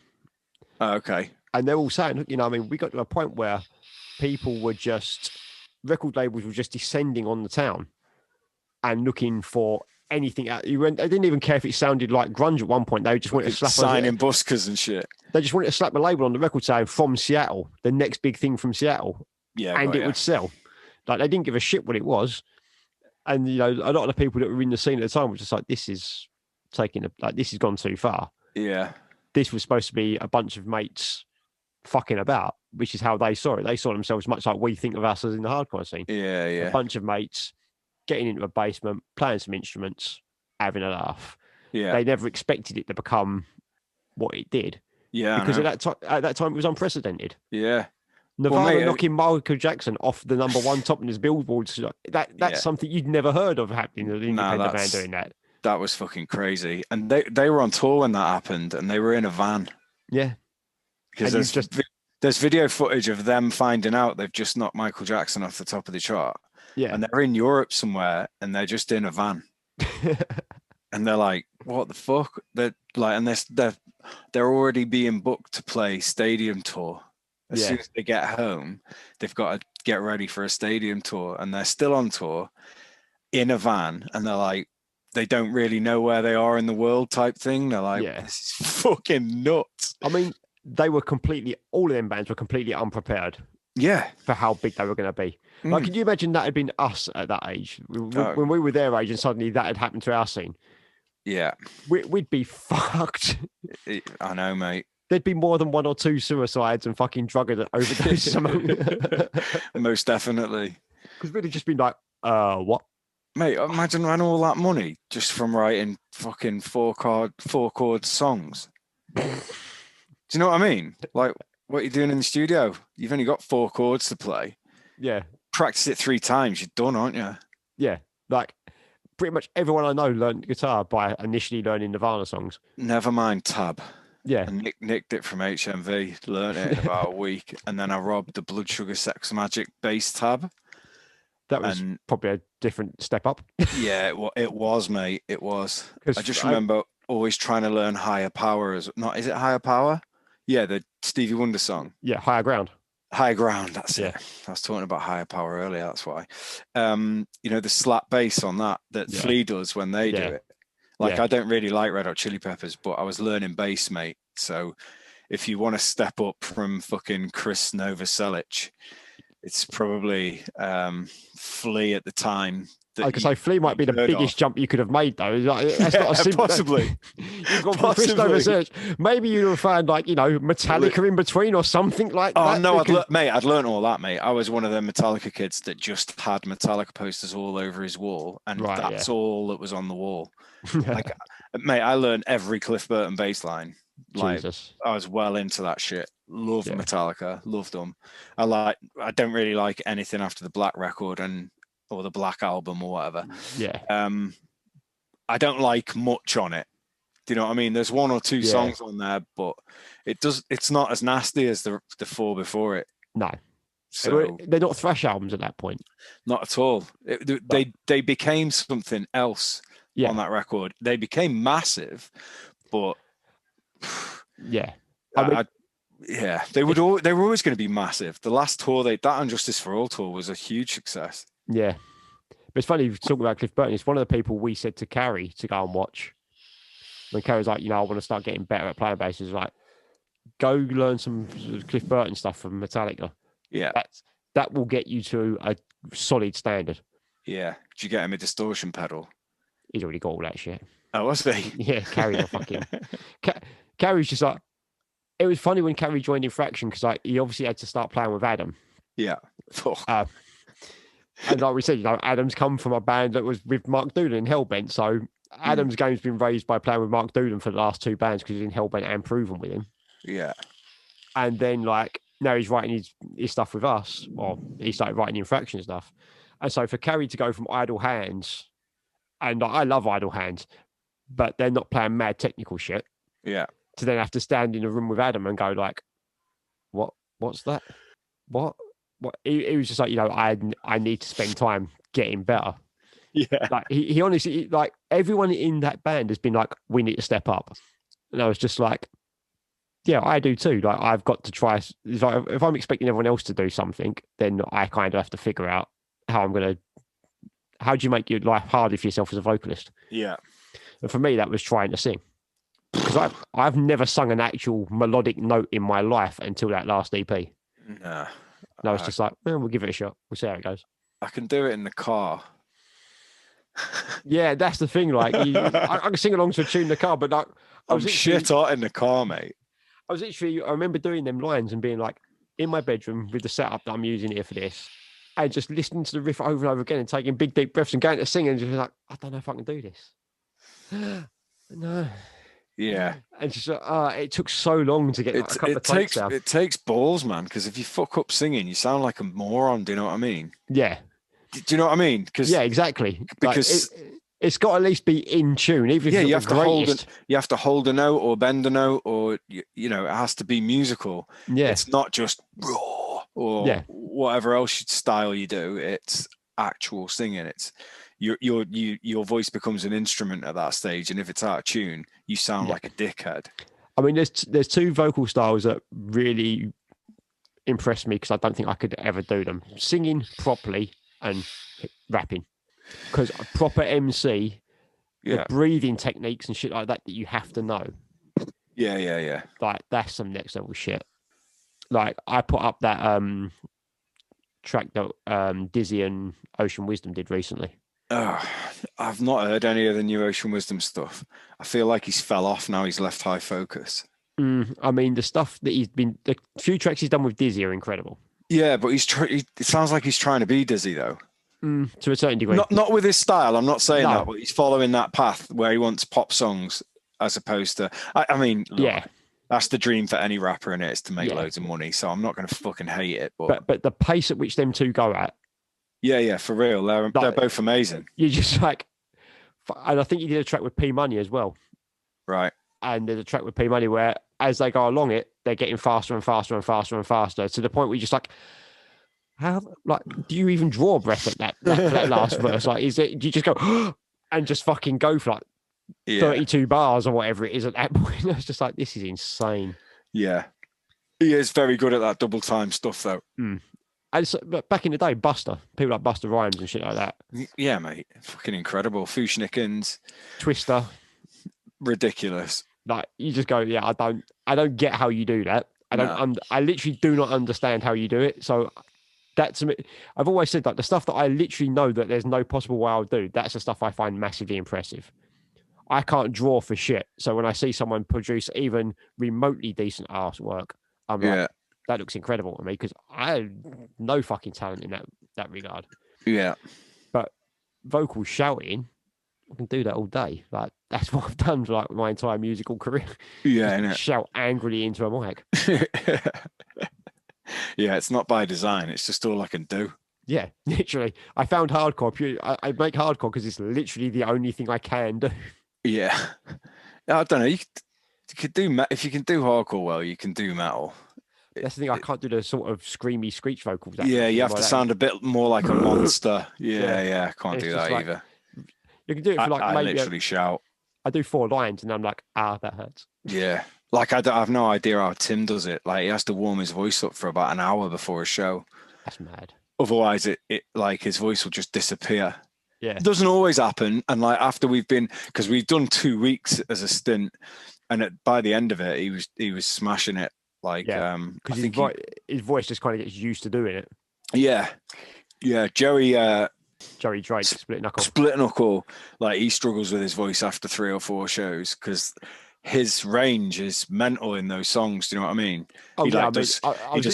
Oh, okay. And they're all saying, I mean, we got to a point where record labels were just descending on the town and looking for anything out. They didn't even care if it sounded like grunge at one point. They just wanted to slap signing buskers and shit. They just wanted to slap a label on the record saying from Seattle, the next big thing from Seattle. Yeah. And it would sell. Like they didn't give a shit what it was. And a lot of the people that were in the scene at the time were just like, this has gone too far. Yeah. This was supposed to be a bunch of mates fucking about, which is how they saw it. They saw themselves much like we think of us as in the hardcore scene. Yeah, yeah. A bunch of mates getting into a basement, playing some instruments, having a laugh. Yeah. They never expected it to become what it did. Yeah. Because at that time it was unprecedented. Yeah. Nirvana knocking Michael Jackson off the number one top in his billboards. That's something you'd never heard of happening. An independent band doing that. That was fucking crazy. And they were on tour when that happened, and they were in a van. Yeah. Because there's video footage of them finding out they've just knocked Michael Jackson off the top of the chart. Yeah. And they're in Europe somewhere, and they're just in a van. And they're like, "What the fuck?" They're like, and they're already being booked to play stadium tour. As soon as they get home, they've got to get ready for a stadium tour, and they're still on tour in a van, and they're like, they don't really know where they are in the world type thing. They're like, this is fucking nuts. I mean, all of them bands were completely unprepared. Yeah. For how big they were going to be. Like, can you imagine that had been us at that age? When we were their age and suddenly that had happened to our scene. Yeah. We'd be fucked. I know, mate. There'd be more than one or two suicides and fucking drug overdose. Most definitely. Because we'd have just been like, what? Mate, imagine running all that money just from writing fucking four chord songs. Do you know what I mean? Like, what you're doing in the studio, you've only got 4 chords to play. Yeah. Practice it 3 times, you're done, aren't you? Yeah. Like, pretty much everyone I know learned guitar by initially learning Nirvana songs. Never mind Tab. Yeah. And nicked it from HMV, learned it in about a week, and then I robbed the Blood Sugar Sex Magic bass tab. That was probably a different step up. Yeah, it was, mate. It was. I just remember always trying to learn Higher Power. Is it Higher Power? Yeah, the Stevie Wonder song. Yeah, Higher Ground. Higher Ground, that's it. I was talking about Higher Power earlier, that's why. The slap bass on that Flea does when they do it. Like, I don't really like Red Hot Chili Peppers, but I was learning bass, mate. So if you want to step up from fucking Chris Novoselic, It's probably Flea at the time. I could say Flea might be the biggest jump you could have made, though. Like, that's yeah, not a simple. possibly. You've gone from Christopher Research. Maybe you'd have found like Metallica in between or something like that. Oh no, I'd learned all that, mate. I was one of them Metallica kids that just had Metallica posters all over his wall, and that's all that was on the wall. Like, mate, I learned every Cliff Burton bass line. Like, Jesus. I was well into that shit. Love Metallica, loved them. I don't really like anything after the Black record or the Black album or whatever. Yeah. I don't like much on it. Do you know what I mean? There's one or two songs on there, but it's not as nasty as the four before it. No. So they're not thrash albums at that point. Not at all. They became something else on that record. They became massive, but yeah. They were always going to be massive. The last tour, that and Justice for All tour was a huge success. Yeah. But it's funny talking about Cliff Burton. It's one of the people we said to Carrie to go and watch. When Carrie's like, I want to start getting better at playing bass, like, go learn some Cliff Burton stuff from Metallica. Yeah. That will get you to a solid standard. Yeah. Did you get him a distortion pedal? He's already got all that shit. Oh, was he? Yeah, Carrie the fucking... Carrie's just like... It was funny when Carrie joined Infraction because like he obviously had to start playing with Adam. Yeah. And like we said, Adam's come from a band that was with Mark Doolan in Hellbent. So Adam's game's been raised by playing with Mark Doolan for the last two bands because he's in Hellbent and Proven with him. Yeah. And then like now he's writing his stuff with us, or he started writing Infraction stuff. And so for Carrie to go from Idle Hands, and like, I love Idle Hands, but they're not playing mad technical shit. Yeah. To then have to stand in a room with Adam and go like, what's that? What? He was just like, I need to spend time getting better. Yeah. Like he honestly, like everyone in that band has been like, we need to step up. And I was just like, yeah, I do too. Like I've got to try. It's like, if I'm expecting everyone else to do something, then I kind of have to figure out how do you make your life harder for yourself as a vocalist? Yeah. And for me, that was trying to sing. Because I've never sung an actual melodic note in my life until that last EP. Nah. And I was just like, we'll give it a shot. We'll see how it goes. I can do it in the car. Yeah, that's the thing. Like, I can sing along to a tune in the car, but like, I'm shit hot in the car, mate. I remember doing them lines and being like in my bedroom with the setup that I'm using here for this, and just listening to the riff over and over again and taking big deep breaths and going to sing and just like, I don't know if I can do this. No. Yeah. And just it took so long to get a couple of takes down. It takes balls, man, because if you fuck up singing, you sound like a moron. Do you know what I mean? Yeah. Do you know what I mean? Yeah, exactly. Because it's got to at least be in tune. Even if you have to hold a note or bend a note, or it has to be musical. Yeah. It's not just raw or whatever else style you do. It's actual singing. It's your voice becomes an instrument at that stage, and if it's out of tune, you sound like a dickhead. I mean, there's two vocal styles that really impressed me because I don't think I could ever do them: singing properly and rapping. Because a proper MC, the breathing techniques and shit like that you have to know. Yeah. Like that's some next level shit. Like I put up that track that Dizzy and Ocean Wisdom did recently. I've not heard any of the new Ocean Wisdom stuff. I feel like he's fell off now. He's left High Focus. I mean, the stuff that the few tracks he's done with Dizzy are incredible. Yeah, but it sounds like he's trying to be Dizzy though. To a certain degree. Not with his style. I'm not saying that, but he's following that path where he wants pop songs as opposed to. I mean, look, that's the dream for any rapper, and it's to make loads of money. So I'm not going to fucking hate it. But the pace at which them two go at. Yeah, for real. They're both amazing. You're just like, and I think he did a track with P Money as well. Right. And there's a track with P Money where as they go along it, they're getting faster and faster and faster and faster to the point where you're just like, do you even draw breath at that last verse? Like, do you just go and just fucking go for like 32 bars or whatever it is at that point? It's just like, this is insane. Yeah. He is very good at that double time stuff though. But back in the day, Buster, people like Buster Rhymes and shit like that. Yeah, mate. Fucking incredible. Fushnikins. Twister. Ridiculous. Like, you just go, I don't get how you do that. I literally do not understand how you do it. So That's me. I've always said that the stuff that I literally know that there's no possible way I'll do, that's the stuff I find massively impressive. I can't draw for shit. So when I see someone produce even remotely decent artwork, I'm like, that looks incredible to me because I have no fucking talent in that regard. Yeah. But vocal shouting, I can do that all day. Like that's what I've done for like my entire musical career. Yeah, shout angrily into a mic. Yeah, it's not by design. It's just all I can do. Yeah, literally. I found hardcore. I make hardcore because it's literally the only thing I can do. Yeah, I don't know. You could do if you can do hardcore well, you can do metal. That's the thing. I can't do the sort of screamy screech vocals. Yeah, you have to sound a bit more like a monster. Yeah, I can't do that like, either. You can do it for like I maybe literally shout. I do 4 lines and I'm like, that hurts. Yeah, like I have no idea how Tim does it. Like he has to warm his voice up for about an hour before a show. That's mad. Otherwise, it like his voice will just disappear. Yeah, it doesn't always happen. And like after because we've done 2 weeks as a stint, and by the end of it, he was smashing it. Like, because his voice just kind of gets used to doing it. Yeah, Joey Drake, Split Knuckle. Like he struggles with his voice after 3 or 4 shows because his range is mental in those songs. Do you know what I mean? Oh, he does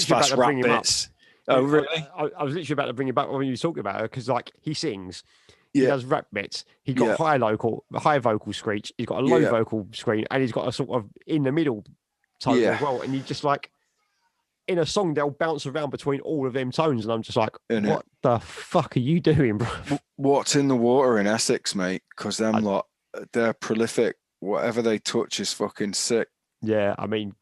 fast rap bits. Oh, really? I was literally about to bring it back when you were talking about it because like he sings. He does rap bits. He got high vocal screech. He's got a low vocal scream, and he's got a sort of in the middle tone as well. And you just like in a song they'll bounce around between all of them tones, and I'm just like, what the fuck are you doing, bro? What's in the water in Essex, mate? Because they're prolific. Whatever they touch is fucking sick. Yeah, I mean,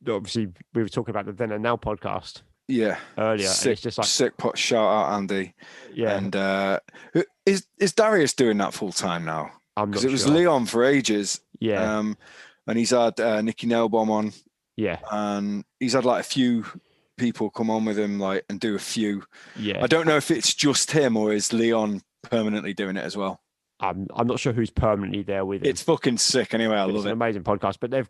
obviously we were talking about the Then and Now podcast. Yeah, earlier. Sick, and it's just like sick pot. Shout out Andy. Yeah, and is Darius doing that full time now? Because it was Leon for ages. Yeah, and he's had Nicky Nailbomb on. Yeah, and he's had like a few people come on with him, like and do a few. Yeah, I don't know if it's just him or is Leon permanently doing it as well. I'm not sure who's permanently there with him. It's fucking sick. Anyway, I love it. It's an amazing podcast, but they've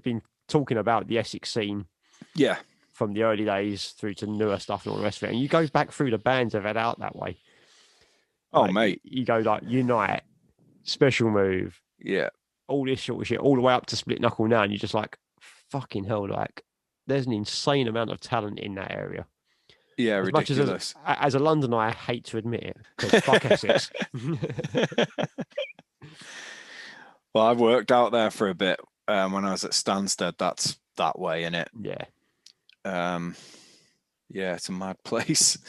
been talking about the Essex scene. Yeah. From the early days through to newer stuff and all the rest of it. And you go back through the bands they've had out that way. Oh, mate. You go like Unite, Special Move. Yeah. All this sort of shit, all the way up to Split Knuckle now. And you're just like, fucking hell, like, there's an insane amount of talent in that area. Yeah, ridiculous. Much as a Londoner, I hate to admit it, because fuck Essex. Well, I've worked out there for a bit when I was at Stansted. That's that way, innit? Yeah. Yeah, it's a mad place.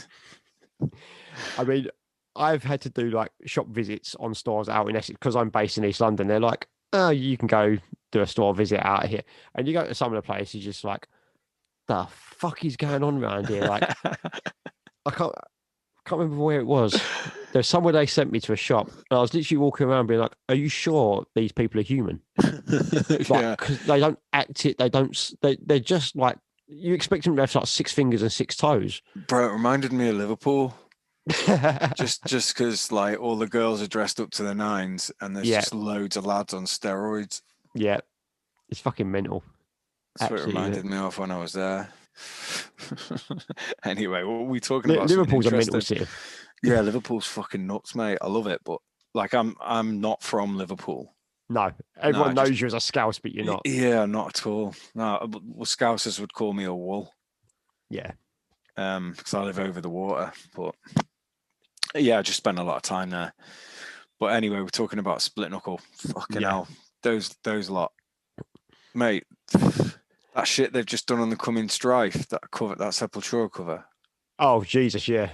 I mean, I've had to do like shop visits on stores out in Essex because I'm based in East London. They're like, oh, you can go do a store visit out here. And you go to some of the places, just like, the fuck is going on around here? Like, I can't remember where it was. There's somewhere they sent me to a shop, and I was literally walking around being like, are you sure these people are human? Like, because they don't act it, they're just like, you expect them to have like 6 fingers and 6 toes. Bro, it reminded me of Liverpool. just because like all the girls are dressed up to the nines and there's just loads of lads on steroids. Yeah. It's fucking mental. That's what it reminded me of when I was there. Anyway, what were we talking about? Liverpool's a mental city. Yeah, Liverpool's fucking nuts, mate. I love it, but like I'm not from Liverpool. No, everyone knows you as a Scouse, but you're not. Yeah, not at all. No, Scousers would call me a wool. Yeah. Because I live over the water. But yeah, I just spent a lot of time there. But anyway, we're talking about Split Knuckle. Fucking hell. Those lot. Mate, that shit they've just done on the Coming Strife, that Sepultura cover. Oh, Jesus, yeah.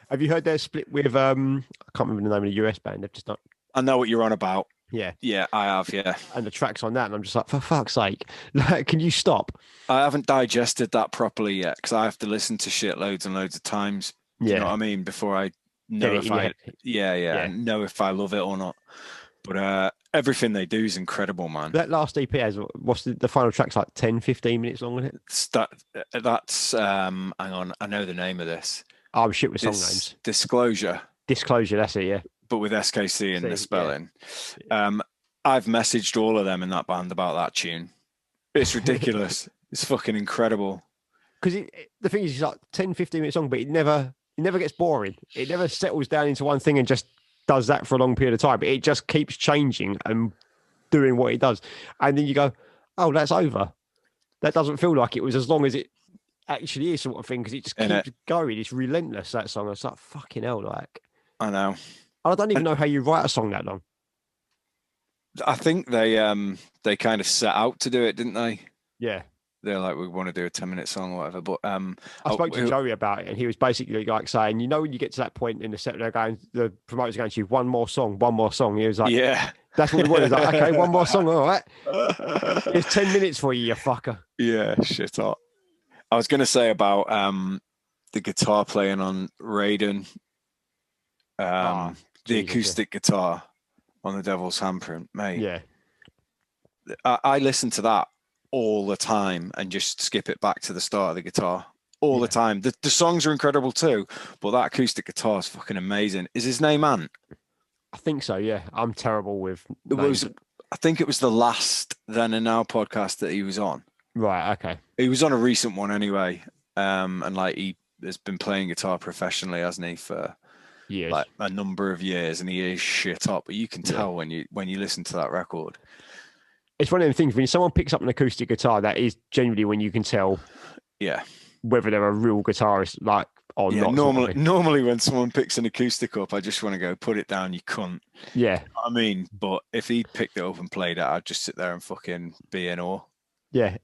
Have you heard their split with, I can't remember the name of the US band. They've just not. I know what you're on about. Yeah. Yeah, I have, yeah. And the track's on that, and I'm just like, for fuck's sake, like, can you stop? I haven't digested that properly yet, because I have to listen to shit loads and loads of times. You know what I mean? Before I know if I know if I love it or not. But everything they do is incredible, man. That last EP has, what's the final track's like 10, 15 minutes long, isn't it? That's hang on, I know the name of this. Oh, shit with song names. Disclosure, that's it, yeah. But with SKC in the spelling. Yeah. I've messaged all of them in that band about that tune. It's ridiculous. It's fucking incredible. because the thing is, it's like 10, 15 minutes long, but it never gets boring. It never settles down into one thing and just does that for a long period of time. It just keeps changing and doing what it does. And then you go, oh, that's over. That doesn't feel like it was as long as it actually is, sort of thing, because it just keeps going. It's relentless, that song. It's like, fucking hell, like. I know. I don't even know how you write a song that long. I think they kind of set out to do it, didn't they? Yeah. They're like, we want to do a 10-minute song or whatever. But I spoke to Joey about it, and he was basically like saying, when you get to that point in the set, they're going, the promoter's going to you, one more song. He was like, yeah, that's what we want. He's like, okay, one more song, all right. It's 10 minutes for you fucker. Yeah, shit hot. I was going to say about the guitar playing on Raiden, the acoustic guitar on the Devil's Handprint, mate. Yeah. I listen to that all the time and just skip it back to the start of the guitar all the time. The songs are incredible too, but that acoustic guitar is fucking amazing. Is his name Ant? I think so, yeah. I'm terrible with names. I think it was the last Then and Now podcast that he was on. Right, okay. He was on a recent one anyway. And like he has been playing guitar professionally, hasn't he, for years, like a number of years, and he is shit up. But you can tell when you listen to that record. It's one of them things when someone picks up an acoustic guitar, that is generally when you can tell whether they're a real guitarist, like, or not. Normally when someone picks an acoustic up, I just want to go, put it down, you cunt. Yeah. I mean, but if he picked it up and played it, I'd just sit there and fucking be in awe. Yeah.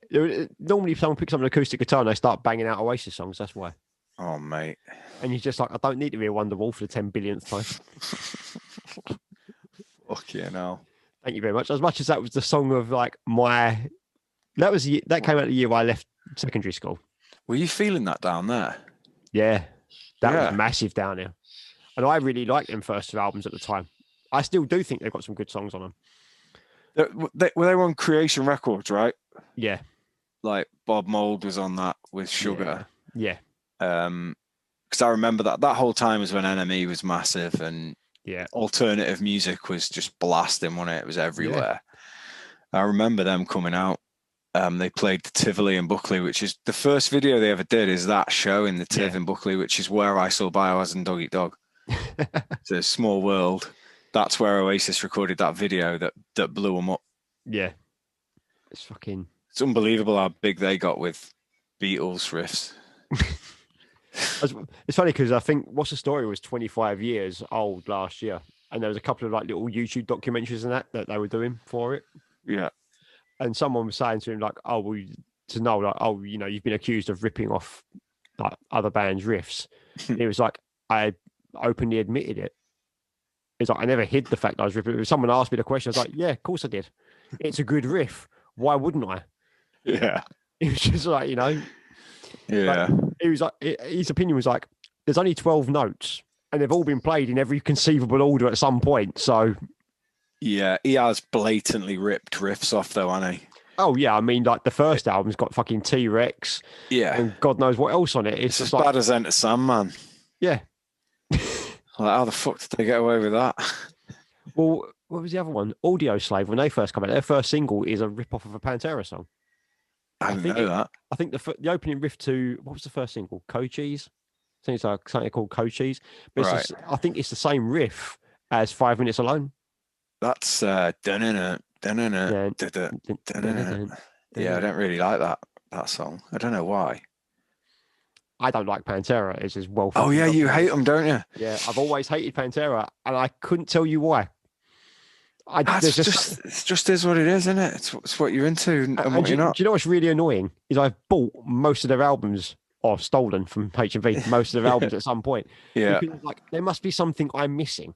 Normally if someone picks up an acoustic guitar and they start banging out Oasis songs, that's why. Oh, mate. And you're just like, I don't need to be a Wonderwall for the 10 billionth time. Fuck yeah, no. Thank you very much. As much as that was the song of like that came out the year I left secondary school. Were you feeling that down there? Yeah, that was massive down here. And I really liked them first two albums at the time. I still do think they've got some good songs on them. They were on Creation Records, right? Yeah. Like Bob Mould was on that with Sugar. Yeah. Because I remember that whole time was when NME was massive and alternative music was just blasting, wasn't it? It was everywhere. Yeah. I remember them coming out. They played the Tivoli in Buckley, which is the first video they ever did, is that show in the Tiv in Buckley, which is where I saw Biohazard and Dog Eat Dog. It's a small world. That's where Oasis recorded that video that blew them up. Yeah. It's unbelievable how big they got with Beatles riffs. It's funny because I think What's the Story was 25 years old last year, and there was a couple of like little YouTube documentaries and that they were doing for it. Yeah. And someone was saying to him like, "Oh, well, to know like, oh, you've been accused of ripping off like other bands' riffs." And he was like, "I openly admitted it." It's like I never hid the fact I was ripping. If someone asked me the question, I was like, "Yeah, of course I did. It's a good riff. Why wouldn't I?" Yeah. It was just like Yeah. Like, he was like, his opinion was like, "There's only 12 notes, and they've all been played in every conceivable order at some point." So. Yeah, he has blatantly ripped riffs off though, hasn't he? Oh yeah, I mean like the first album's got fucking T-Rex. Yeah. And God knows what else on it. It's just as bad as Enter Sandman. Yeah. Like, how the fuck did they get away with that? Well, what was the other one? Audio Slave, when they first come out, their first single is a rip-off of a Pantera song. I didn't know that. I think the opening riff to, what was the first single? Cochise? I think it's like something called Cochise. But right. I think it's the same riff as 5 Minutes Alone. That's yeah, I don't really like that song. I don't know why. I don't like Pantera. It's as well. Oh yeah, you hate them, don't you? Yeah, I've always hated Pantera, and I couldn't tell you why. It's just is what it is, isn't it? It's what you're into and what you're not. Do you know what's really annoying? Is I've bought most of their albums or stolen from H&V most of their albums at some point. Yeah, because, like there must be something I'm missing.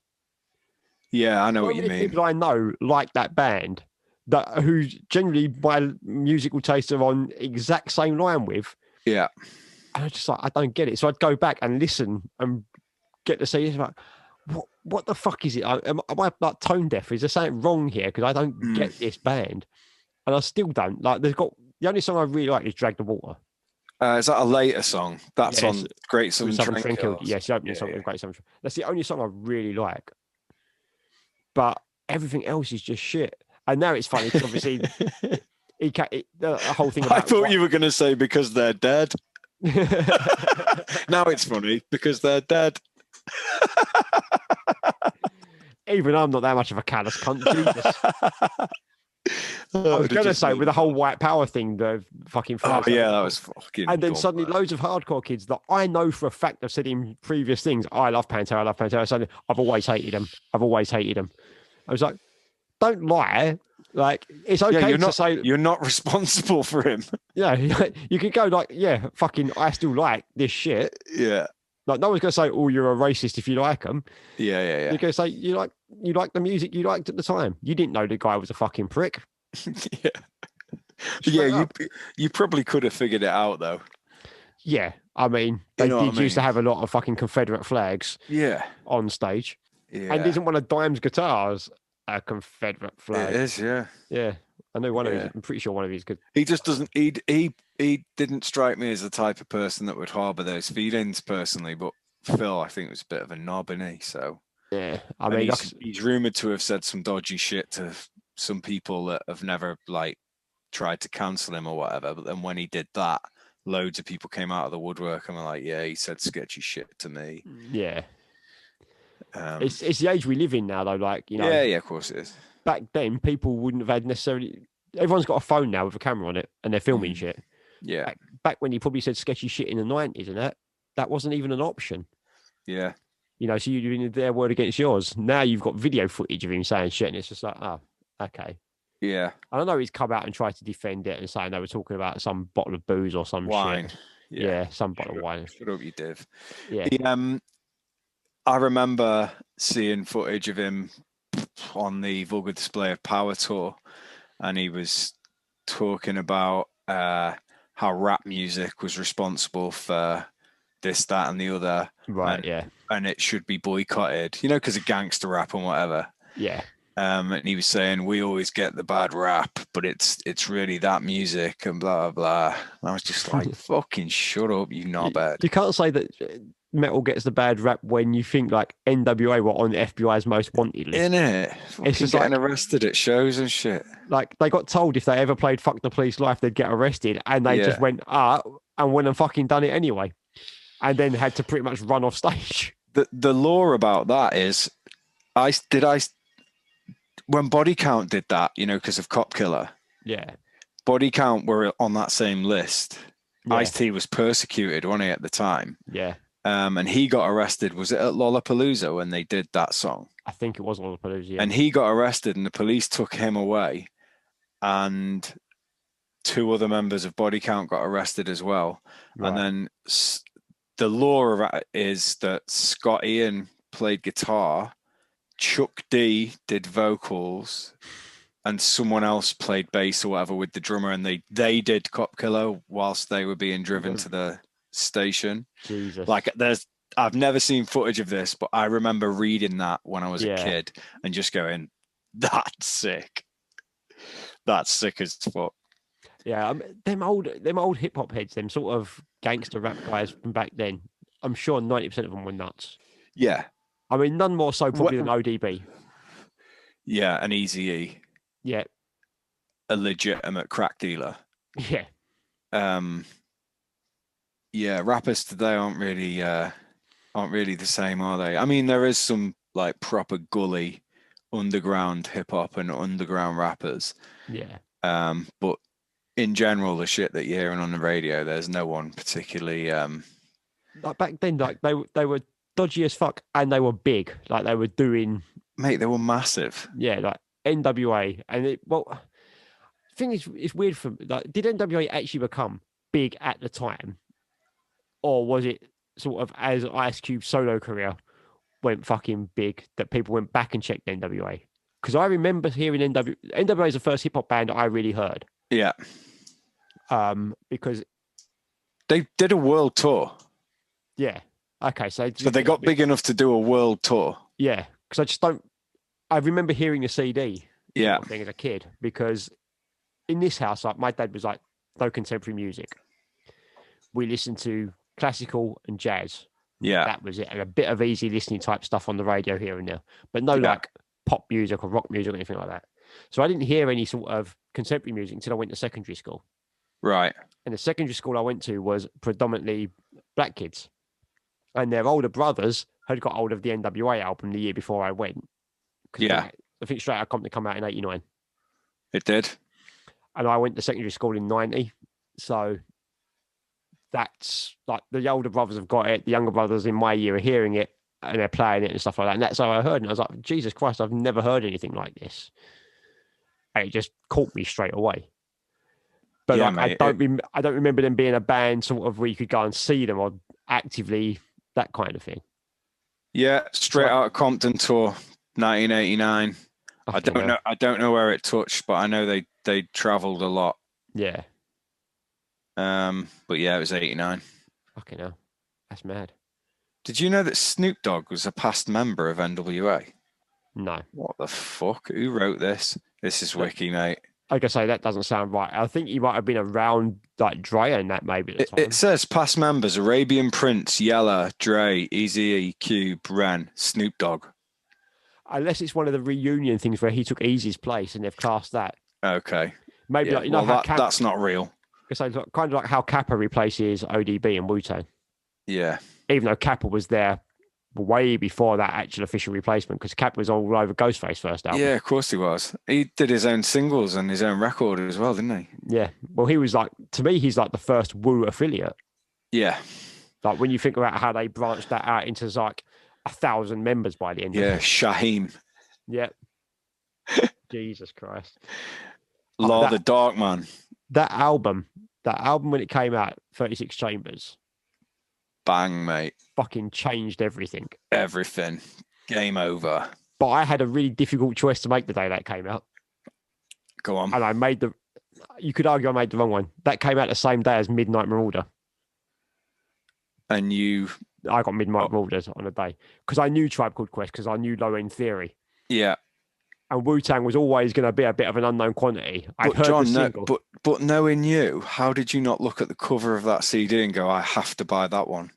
Yeah, I know what you mean. People I know like that band, who generally my musical tastes are on exact same line with. Yeah. And I just like, I don't get it. So I'd go back and listen and get to see it's like, what the fuck is it? Am I like tone deaf? Is there something wrong here? Because I don't get this band. And I still don't. Like the only song I really like is Drag the Water. Is that a later song? That's on Great Southern Trendkill. Yes, the opening song of Great Southern Trendkill. That's the only song I really like. But everything else is just shit. And now it's funny because obviously the whole thing about... I thought you were going to say because they're dead. Now it's funny because they're dead. Even I'm not that much of a callous cunt. Jesus. I was going to say with the whole white power thing, the fucking. Oh yeah, that was fucking. And then suddenly, loads of hardcore kids that I know for a fact have said in previous things, I love Pantera, I love Pantera. Suddenly, I've always hated them. I've always hated them. I was like, don't lie. Like, it's okay to say you're not responsible for him. Yeah, you could go like, yeah, fucking, I still like this shit. Yeah. Like, no one's gonna say, "Oh, you're a racist" if you like them. Yeah. You're gonna say you like the music you liked at the time. You didn't know the guy was a fucking prick. Yeah, you probably could have figured it out though. Yeah, I mean, they used to have a lot of fucking Confederate flags. Yeah, on stage. Yeah, and isn't one of Dime's guitars a Confederate flag? It is. Yeah, yeah. I know one of his. I'm pretty sure one of his good. He just doesn't. He didn't strike me as the type of person that would harbour those feelings personally. But Phil, I think, was a bit of a knob, isn't he? So yeah, I mean, he's rumoured to have said some dodgy shit to some people that have never like tried to cancel him or whatever. But then when he did that, loads of people came out of the woodwork and were like, "Yeah, he said sketchy shit to me." Yeah, it's the age we live in now, though. Like, you know, yeah, of course it is. Back then, people wouldn't have had necessarily. Everyone's got a phone now with a camera on it, and they're filming shit. Yeah. Back when he probably said sketchy shit in the 90s, and that wasn't even an option. Yeah. You know, so you're doing their word against yours. Now you've got video footage of him saying shit, and it's just like, oh, okay. Yeah. I don't know. He's come out and tried to defend it and saying they were talking about some bottle of booze or some wine. Shit. Yeah, some bottle of wine. Shut up, you div. Yeah. I remember seeing footage of him on the Vulgar Display of Power tour, and he was talking about how rap music was responsible for this, that, and the other. Right, yeah. And it should be boycotted, you know, because of gangster rap and whatever. Yeah. And he was saying, we always get the bad rap, but it's really that music and blah, blah. And I was just like, fucking shut up, you knobhead. You can't say that metal gets the bad rap when you think like NWA were on the FBI's most wanted list. Innit? It's just getting arrested at shows and shit. Like, they got told if they ever played Fuck the Police Live, they'd get arrested. And they just went, and went and fucking done it anyway. And then had to pretty much run off stage. The law about that is, when Body Count did that, you know, because of Cop Killer. Yeah. Body Count were on that same list. Yeah. Ice-T was persecuted, wasn't he, at the time? Yeah. And he got arrested. Was it at Lollapalooza when they did that song? I think it was Lollapalooza, yeah. And he got arrested and the police took him away. And 2 other members of Body Count got arrested as well. Right. And then the law of it is that Scott Ian played guitar, Chuck D did vocals, and someone else played bass or whatever with the drummer, and they did Cop Killer whilst they were being driven to the station. Jesus. Like, I've never seen footage of this, but I remember reading that when I was a kid and just going, that's sick. That's sick as fuck. Yeah, them old hip hop heads, them sort of gangster rap guys from back then. I'm sure 90% of them were nuts. Yeah, I mean, none more so probably than ODB. Yeah, an Eazy-E. Yeah, a legitimate crack dealer. Yeah. Yeah, rappers today aren't really the same, are they? I mean, there is some like proper gully underground hip hop and underground rappers. Yeah. But in general, the shit that you're hearing on the radio, there's no one particularly. Like back then, like they were dodgy as fuck, and they were big. Like they were doing. Mate, they were massive. Yeah, like NWA, and the thing is, it's weird for like, did NWA actually become big at the time, or was it sort of as Ice Cube's solo career went fucking big that people went back and checked NWA? Because I remember hearing NWA is the first hip hop band I really heard. Yeah. Because they did a world tour. Yeah. Okay. So they got big enough to do a world tour. Yeah. Because I just don't. I remember hearing a CD. Yeah. Thing as a kid, because in this house, like my dad was like, no contemporary music. We listened to classical and jazz. Yeah. That was it. And a bit of easy listening type stuff on the radio here and there, but no like pop music or rock music or anything like that. So I didn't hear any sort of contemporary music until I went to secondary school. Right. And the secondary school I went to was predominantly black kids. And their older brothers had got hold of the NWA album the year before I went. Yeah. I think Straight Outta Compton come out in 89. It did. And I went to secondary school in 90. So that's like the older brothers have got it. The younger brothers in my year are hearing it and they're playing it and stuff like that. And that's how I heard it. And I was like, Jesus Christ, I've never heard anything like this. And it just caught me straight away. But Yeah, like, mate, I don't remember them being a band sort of where you could go and see them or actively that kind of thing. Yeah, Straight Outta Compton tour, 1989. I don't know where it touched, but I know they travelled a lot. Yeah. But yeah, it was 89. Fucking hell. That's mad. Did you know that Snoop Dogg was a past member of NWA? No. What the fuck? Who wrote this? This is wiki, mate. Like I say, that doesn't sound right. I think he might have been around like Dre and that maybe at the time. It says past members: Arabian Prince, Yella, Dre, Eazy-E, Cube, Ren, Snoop Dogg. Unless it's one of the reunion things where he took Easy's place and they've classed that. Okay. Maybe Yeah, like, you know well, how that's not real. Because kind of like how Kappa replaces ODB and Wu-Tang. Yeah. Even though Kappa was there way before that actual official replacement, because Kappa was all over Ghostface's first album. Yeah, of course he was. He did his own singles and his own record as well, didn't he? Yeah. Well, he was like, to me, he's like the first Wu affiliate. Yeah. Like when you think about how they branched that out into like 1,000 members by the end of it. Shaheem. Yeah. Jesus Christ. Law the Dark Man. That album when it came out, 36 Chambers. Bang, mate. Fucking changed everything. Everything. Game over. But I had a really difficult choice to make the day that came out. Go on. And I made you could argue I made the wrong one. That came out the same day as Midnight Marauder. And I got Midnight Marauders on a day. Because I knew Tribe Called Quest, because I knew Low End Theory. Yeah. And Wu-Tang was always going to be a bit of an unknown quantity. But John, but knowing you, how did you not look at the cover of that CD and go, I have to buy that one?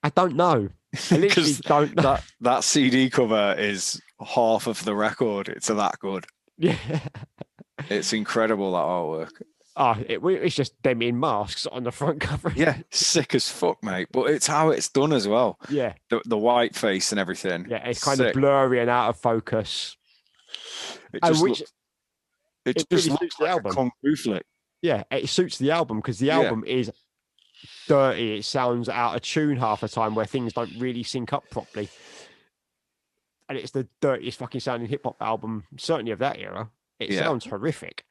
I don't know. I literally don't know. That CD cover is half of the record. It's that good. Yeah. It's incredible, that artwork. It's just them in masks on the front cover. Yeah, sick as fuck, mate. But it's how it's done as well. Yeah. The white face and everything. Yeah, it's kind of blurry and out of focus. It just looks really suits the album. Kung Fu flick. Yeah, it suits the album because the album is dirty. It sounds out of tune half the time where things don't really sync up properly. And it's the dirtiest fucking sounding hip hop album, certainly of that era. It sounds horrific.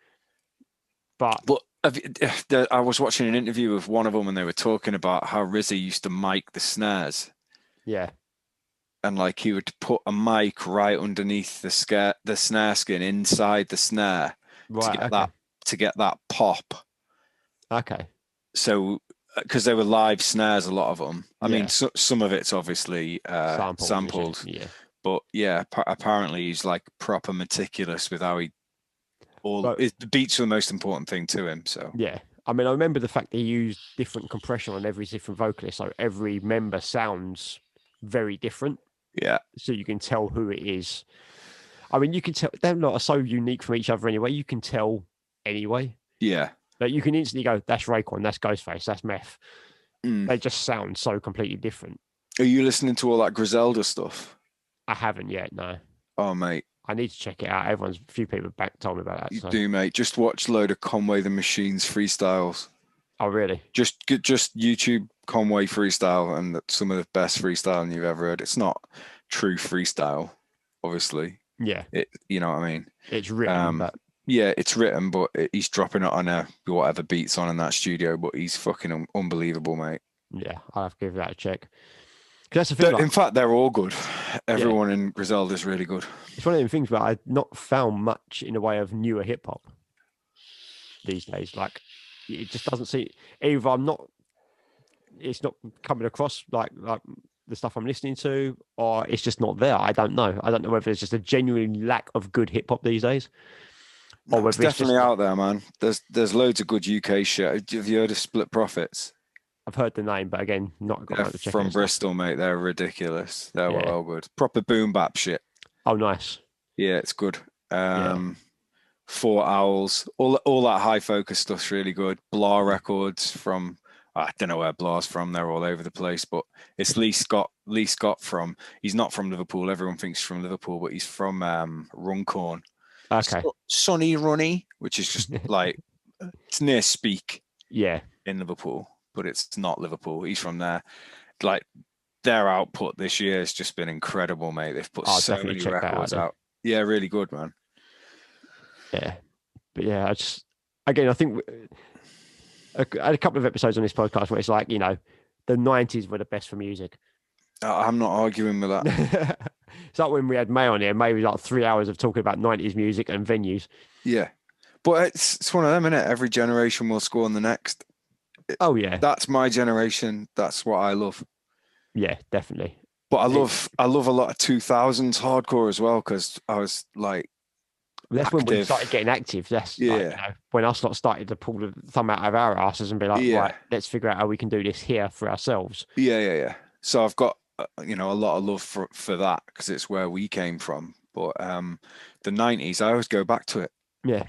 But I was watching an interview with one of them and they were talking about how RZA used to mic the snares. Yeah. And like he would put a mic right underneath the snare skin inside the snare to get that pop. Okay. So because they were live snares, a lot of them. I mean, some of it's obviously sampled. Yeah. But yeah, apparently he's like proper meticulous with how the beats are the most important thing to him. So yeah. I mean, I remember the fact that he used different compression on every different vocalist. So every member sounds very different. Yeah. So you can tell who it is. I mean, you can tell they're not so unique from each other anyway. You can tell anyway. Yeah. Like you can instantly go, that's Raekwon, that's Ghostface, that's Meth. They just sound so completely different. Are you listening to all that Griselda stuff? I haven't yet, no. Oh, mate. I need to check it out. A few people told me about that. You do, mate. Just watch a load of Conway the Machine's freestyles. Oh, really? Just YouTube Conway freestyle, and that's some of the best freestyling you've ever heard. It's not true freestyle, obviously. Yeah. You know what I mean? It's written, but... Yeah, it's written, but he's dropping it on whatever beats on in that studio, but he's fucking unbelievable, mate. Yeah, I'll have to give that a check. That's the thing. In fact, they're all good. Everyone in Griselda is really good. It's one of them things where I've not found much in the way of newer hip hop these days. Like, it just doesn't seem. Either it's not coming across like the stuff I'm listening to, or it's just not there. I don't know. I don't know whether there's just a genuine lack of good hip hop these days. Or it's definitely out there, man. There's loads of good UK shit. Have you heard of Split Profits? I've heard the name, but again, not got to check. From Bristol, mate. They're ridiculous. They're well good. Proper boom bap shit. Oh, nice. Yeah, it's good. Four Owls, all that high focus stuff's really good. Blah Records from, I don't know where Blah's from. They're all over the place, but it's Lee Scott from. He's not from Liverpool. Everyone thinks he's from Liverpool, but he's from Runcorn. Okay. Sunny Runny, which is just like it's near Speak. Yeah. In Liverpool, but it's not Liverpool. He's from there. Like their output this year has just been incredible, mate. They've put so many records out. Yeah, really good, man. Yeah, but yeah, I think I had a couple of episodes on this podcast where it's like, you know, the 90s were the best for music. I'm not arguing with that. It's like when we had May on here, maybe like 3 hours of talking about 90s music and venues. Yeah, but it's one of them, isn't it? Every generation will score on the next. Oh yeah, that's my generation. That's what I love. Yeah, definitely. But I love a lot of 2000s hardcore as well, because I was like, that's active. When we started getting active. That's like, you know, when I started to pull the thumb out of our asses and be like, right, let's figure out how we can do this here for ourselves. Yeah. So I've got a lot of love for that, because it's where we came from. But the 90s, I always go back to it. Yeah,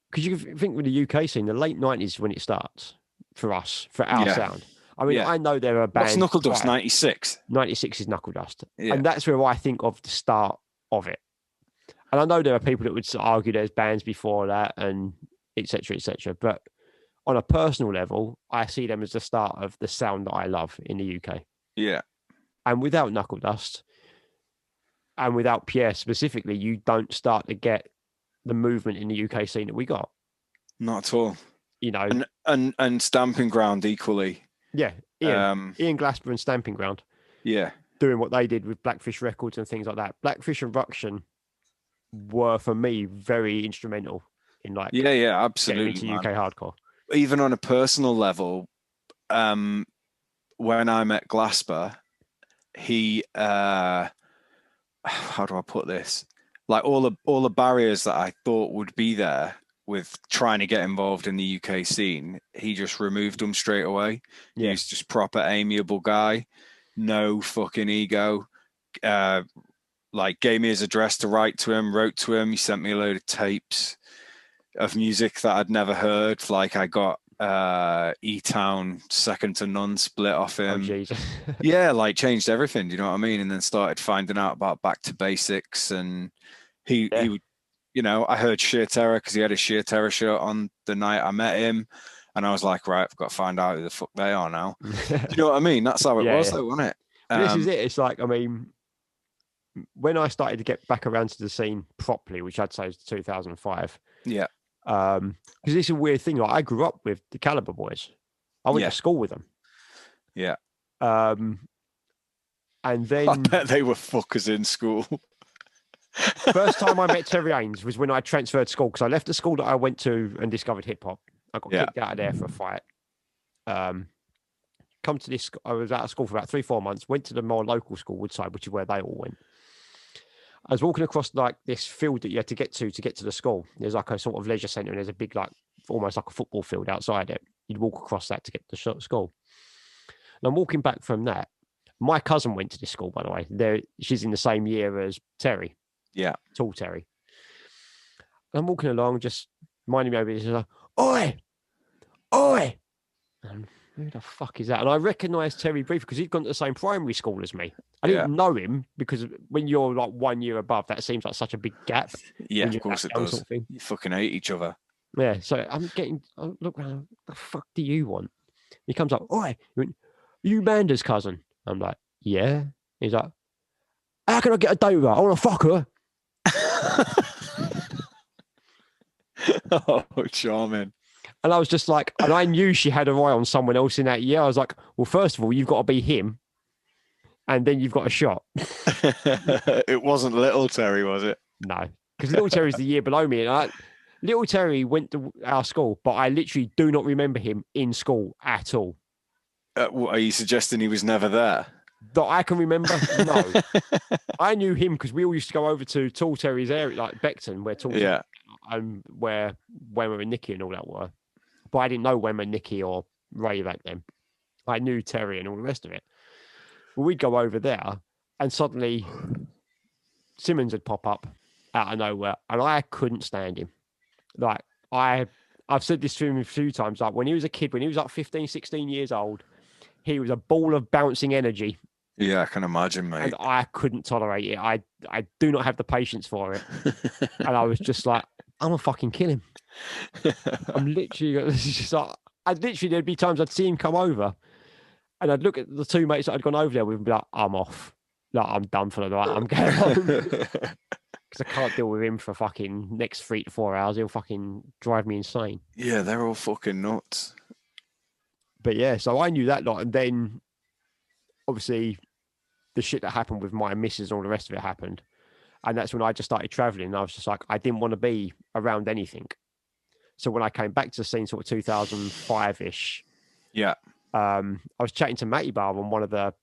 because you think with the UK scene, the late 90s when it starts for us, for our sound. I mean, I know there are bands. What's Knuckle Dust? 96. 96 is Knuckle Dust, and that's where I think of the start of it. And I know there are people that would argue there's bands before that, and etc. But on a personal level, I see them as the start of the sound that I love in the UK. Yeah. And without Knuckle Dust, and without Pierre specifically, you don't start to get the movement in the UK scene that we got. Not at all. You know, and Stamping Ground equally. Yeah, Ian Glasper and Stamping Ground. Yeah, doing what they did with Blackfish Records and things like that. Blackfish and Ruction were, for me, very instrumental in like absolutely getting into UK hardcore. Even on a personal level, when I met Glasper, he how do I put this? Like all the barriers that I thought would be there with trying to get involved in the UK scene, he just removed them straight away. Yeah. He's just proper amiable guy, no fucking ego. Like gave me his address to write to him, wrote to him. He sent me a load of tapes of music that I'd never heard. Like I got E-Town Second to None split off him. Oh, yeah, like changed everything. Do you know what I mean? And then started finding out about Back to Basics, and he would. You know, I heard Sheer Terror because he had a Sheer Terror shirt on the night I met him. And I was like, right, I've got to find out who the fuck they are now. Do you know what I mean? That's how it was, though, wasn't it? This is it. It's like, I mean, when I started to get back around to the scene properly, which I'd say is 2005. Yeah. Because it's a weird thing. Like, I grew up with the Calibre Boys. I went to school with them. Yeah. And then... I bet they were fuckers in school. First time I met Terry Haynes was when I transferred school, because I left the school that I went to and discovered hip hop. I got kicked out of there for a fight. Come to this, I was out of school for about 3-4 months, went to the more local school, Woodside, which is where they all went. I was walking across like this field that you had to get to the school. There's like a sort of leisure centre, and there's a big, like almost like a football field outside it. You'd walk across that to get to the school. And I'm walking back from that. My cousin went to this school, by the way. She's in the same year as Terry. Yeah. Tall Terry. And I'm walking along, just minding me over this. Like, oi! And who the fuck is that? And I recognised Terry briefly because he'd gone to the same primary school as me. I didn't know him because when you're like 1 year above, that seems like such a big gap. Yeah, of course it does. Sort of you fucking hate each other. Yeah, so I look around, what the fuck do you want? He comes up, oi! He went, you Manda's cousin? I'm like, yeah. He's like, how can I get a date with her? I want to fuck her. Oh, charming. And I was just like, and I knew she had her eye on someone else in that year. I was like, well, first of all, you've got to be him, and then you've got a shot. It wasn't Little Terry, was it? No, because Little Terry's the year below me. And Little Terry went to our school, but I literally do not remember him in school at all. Are you suggesting he was never there? That I can remember? No. I knew him because we all used to go over to Tall Terry's area, like Beckton, where Tall Terry, where Wemmer and Nicky and all that were. But I didn't know Wemmer, Nicky, or Ray back then. I knew Terry and all the rest of it. But we'd go over there, and suddenly Simmons would pop up out of nowhere, and I couldn't stand him. Like I've said this to him a few times. Like when he was a kid, when he was like 15, 16 years old, he was a ball of bouncing energy. Yeah, I can imagine, mate. And I couldn't tolerate it. I do not have the patience for it. And I was just like, I'm gonna fucking kill him. I'm literally just like, there'd be times I'd see him come over and I'd look at the two mates that I'd gone over there with and be like, I'm off. Like, I'm done for the night. I'm going home. Because I can't deal with him for fucking next 3 to 4 hours. He'll fucking drive me insane. Yeah, they're all fucking nuts. But yeah, so I knew that lot. And then obviously the shit that happened with my missus and all the rest of it happened. And that's when I just started traveling. And I was just like, I didn't want to be around anything. So when I came back to the scene, sort of 2005-ish, yeah, I was chatting to Matty Bar on one of the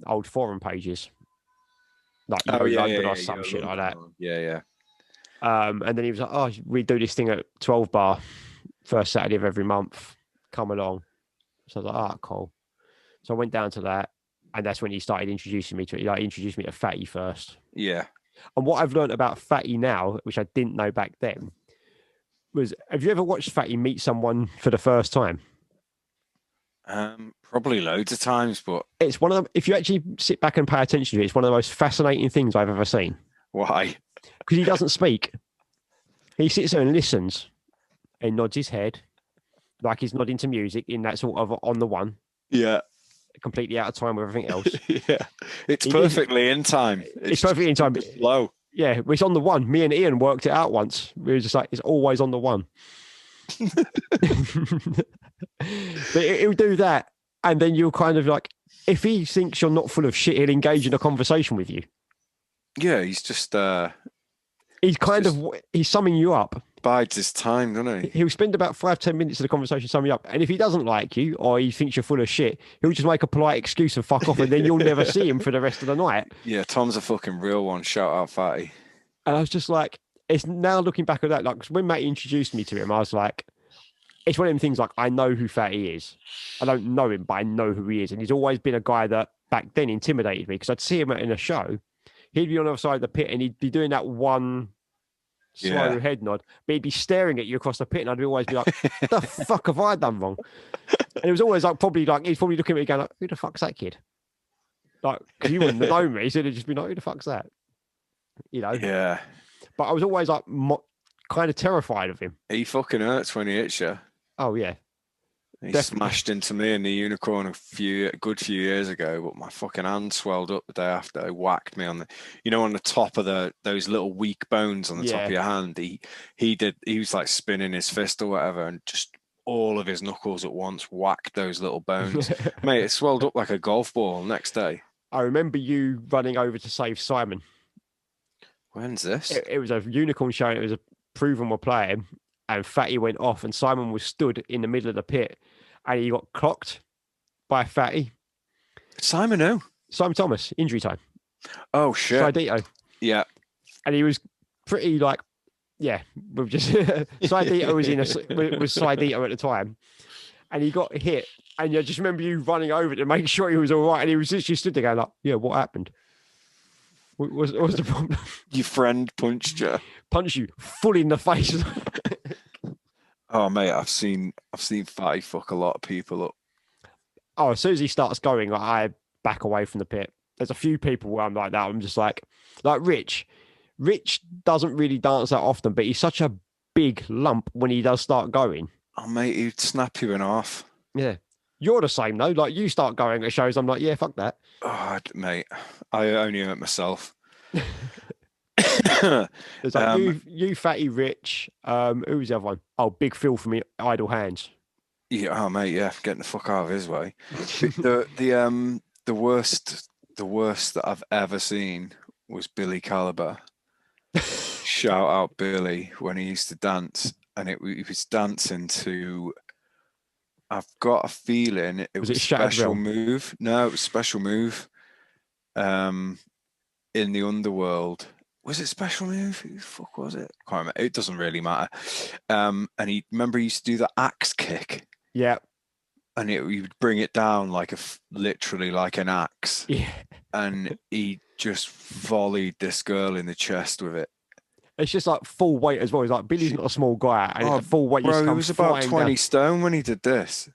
old forum pages. Like, London or some shit like that. Yeah. And then he was like, oh, we do this thing at 12 Bar, first Saturday of every month. Come along. So I was like, cool. So I went down to that. And that's when he started introducing me to it. He introduced me to Fatty first. Yeah. And what I've learned about Fatty now, which I didn't know back then, was, have you ever watched Fatty meet someone for the first time? Probably loads of times, but it's one of them. If you actually sit back and pay attention to it, it's one of the most fascinating things I've ever seen. Why? Because he doesn't speak. He sits there and listens and nods his head like he's nodding to music in that sort of on the one. Yeah. Completely out of time with everything else. Yeah. It's perfectly in time. It's perfectly in time. Low. Yeah, it's on the one. Me and Ian worked it out once. We were just like, it's always on the one. But he'll do that. And then you're kind of like, if he thinks you're not full of shit, he'll engage in a conversation with you. Yeah, he's just... he's summing you up. Bides his time, doesn't he? He'll spend about 5-10 minutes of the conversation summing you up. And if he doesn't like you or he thinks you're full of shit, he'll just make a polite excuse and fuck off. And then you'll never see him for the rest of the night. Yeah, Tom's a fucking real one. Shout out, Fatty. And I was just like, it's now looking back at that, like when Matty introduced me to him, I was like, it's one of them things like, I know who Fatty is. I don't know him, but I know who he is. And he's always been a guy that back then intimidated me because I'd see him in a show. He'd be on the other side of the pit and he'd be doing that one slow head nod, but he'd be staring at you across the pit and I'd always be like, the fuck have I done wrong? And it was always like, he's probably looking at me going like, who the fuck's that kid? Like, because you wouldn't know me, so it'd just be like, who the fuck's that? You know? Yeah. But I was always like kind of terrified of him. He fucking hurts when he hits you. Oh, yeah. He smashed into me in the Unicorn a good few years ago, but my fucking hand swelled up the day after. He whacked me on the top of those little weak bones on the top of your hand. He was like spinning his fist or whatever, and just all of his knuckles at once whacked those little bones. Mate, it swelled up like a golf ball next day. I remember you running over to save Simon. When's this? It was a Unicorn show, and it was a Proven were playing, and Fatty went off, and Simon was stood in the middle of the pit, and he got clocked by Fatty. Simon who? Simon Thomas, injury time. Oh, shit. Saidito. Yeah. And he was pretty like, we've just... Saidito was Saidito at the time, and he got hit, and I just remember you running over to make sure he was all right, and he was literally stood there going like, yeah, what happened? What was the problem? Your friend punched you. Punched you full in the face. Oh, mate, I've seen Fatty fuck a lot of people up. Oh, as soon as he starts going, like, I back away from the pit. There's a few people where I'm like that. I'm just like Rich. Rich doesn't really dance that often, but he's such a big lump when he does start going. Oh, mate, he'd snap you in half. Yeah. You're the same, though. Like, you start going at shows, I'm like, yeah, fuck that. Oh, mate, I only hurt myself. There's like you, Fatty, Rich. Who was the other one? Oh, Big Phil from Idle Hands. Yeah, oh mate, yeah, getting the fuck out of his way. The worst that I've ever seen was Billy Caliber. Shout out Billy when he used to dance, and he was dancing to. I've got a feeling it was Special Move. No, it was Special Move. In the Underworld. Was it Special Move? Who the fuck was it? Can't remember. It doesn't really matter. And he used to do the axe kick. Yeah. And he would bring it down literally like an axe. Yeah. And he just volleyed this girl in the chest with it. It's just like full weight as well. He's like, Billy's not a small guy, and it's full weight. Bro, he was about 20 stone when he did this.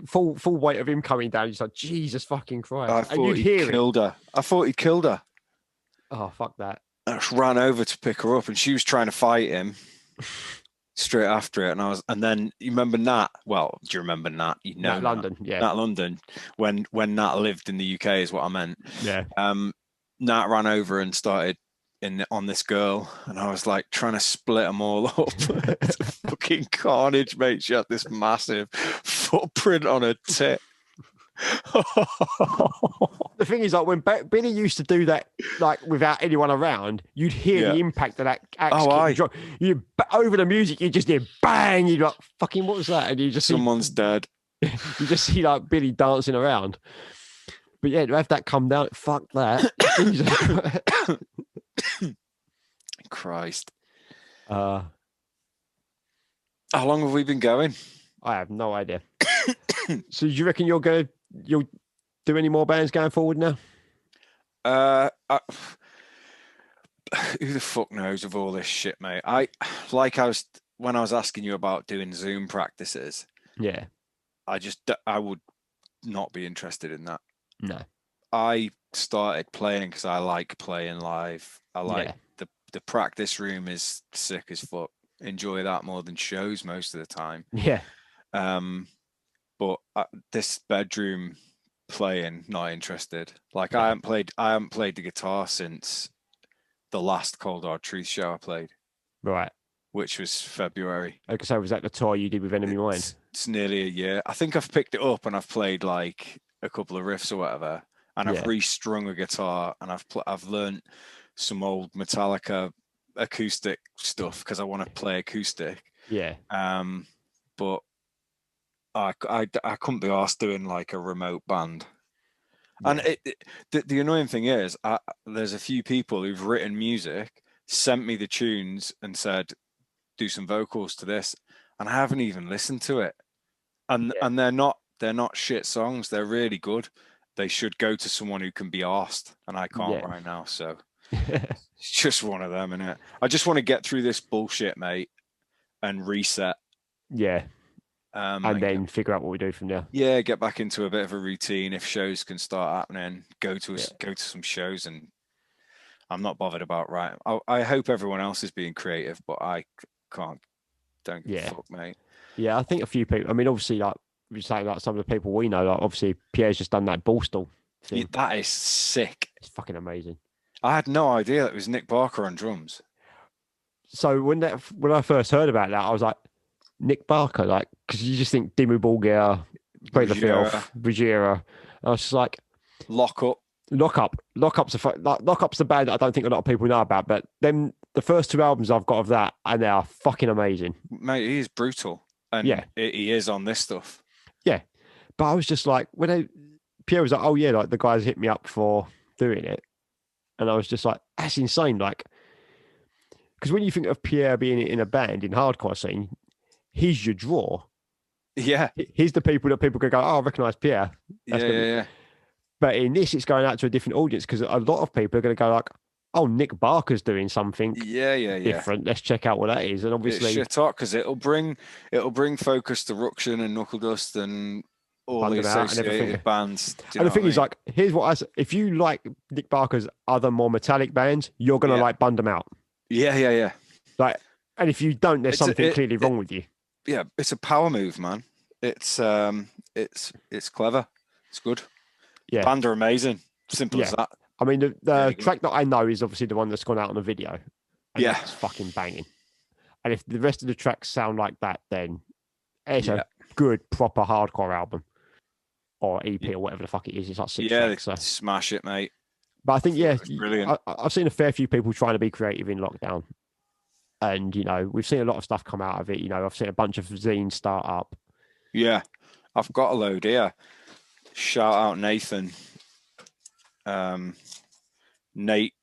Full weight of him coming down. He's like, Jesus fucking Christ. I thought he killed her. I thought he killed her. Oh, fuck that. I just ran over to pick her up, and she was trying to fight him straight after it. And then you remember Nat? Well, do you remember Nat? You know, Nat London, yeah. Nat London. When Nat lived in the UK is what I meant. Yeah. Nat ran over and started on this girl, and I was like trying to split them all up. It's fucking carnage, mate. She had this massive footprint on her tit. The thing is, like, when Billy used to do that, like without anyone around, you'd hear the impact of that axe. You over the music, you just hear bang. You'd like, fucking, what was that? And you just someone's dead. You just see like Billy dancing around. But yeah, to have that come down, fuck that. Christ. How long have we been going? I have no idea. So do you reckon you'll do any more bands going forward now? Who the fuck knows of all this shit, mate? When I was asking you about doing Zoom practices. Yeah. I would not be interested in that. No. I started playing because I like playing live. I like the practice room is sick as fuck. Enjoy that more than shows most of the time. Yeah. But this bedroom playing, not interested. Like I haven't played the guitar since the last Cold Hard Truth show I played. Right. Which was February. Okay, so was that the tour you did with Enemy Mine? It's nearly a year. I think I've picked it up and I've played like a couple of riffs or whatever, and I've restrung a guitar, and I've learned some old Metallica acoustic stuff because I want to play acoustic. Yeah. But I couldn't be asked doing like a remote band. Yeah. And the annoying thing is, there's a few people who've written music, sent me the tunes, and said, "Do some vocals to this," and I haven't even listened to it. And they're not shit songs. They're really good. They should go to someone who can be asked, and I can't right now. So it's just one of them, innit? I just want to get through this bullshit, mate, and reset. Yeah. And then figure out what we do from there. Yeah, get back into a bit of a routine. If shows can start happening, go to some shows, and I'm not bothered about right. I hope everyone else is being creative, but I can't. Don't give a fuck, mate. Yeah, I think a few people. I mean, obviously, like you're saying, like some of the people we know, like obviously Pierre's just done that Ballstall thing. Yeah, that is sick. It's fucking amazing. I had no idea that it was Nick Barker on drums. So when I first heard about that, I was like, Nick Barker, like, because you just think Dimmu Borgir, Break the Filth, Ruggiero. I was just like, Lockup's the band that I don't think a lot of people know about, but the first two albums I've got of that, and they are fucking amazing. Mate, he is brutal. And he is on this stuff. Yeah. But I was just like, Pierre was like, oh yeah, like the guys hit me up for doing it. And I was just like, that's insane. Like, because when you think of Pierre being in a band in hardcore scene, he's your draw. Yeah. He's the people that people could go, oh, I recognise Pierre. Yeah. But in this, it's going out to a different audience because a lot of people are going to go like, oh, Nick Barker's doing something different. Let's check out what that is. And obviously, it's shit talk because it'll bring focus to Ruction and Knuckle Dust and all the associated bands. And the thing is, like, here's what if you like Nick Barker's other more metallic bands, you're gonna like Bund 'Em Out. Yeah. Like, and if you don't, there's something clearly wrong with you. Yeah, it's a power move, man. It's clever. It's good. Yeah, the band are amazing. Simple as that. I mean, the track that I know is obviously the one that's gone out on the video. And it's fucking banging. And if the rest of the tracks sound like that, then it's a good, proper hardcore album. Or EP or whatever the fuck it is. It's like 6 tracks. So. Smash it, mate. But I think, brilliant. I've seen a fair few people trying to be creative in lockdown. And, you know, we've seen a lot of stuff come out of it. You know, I've seen a bunch of zines start up. Yeah, I've got a load here. Shout out Nathan. Nate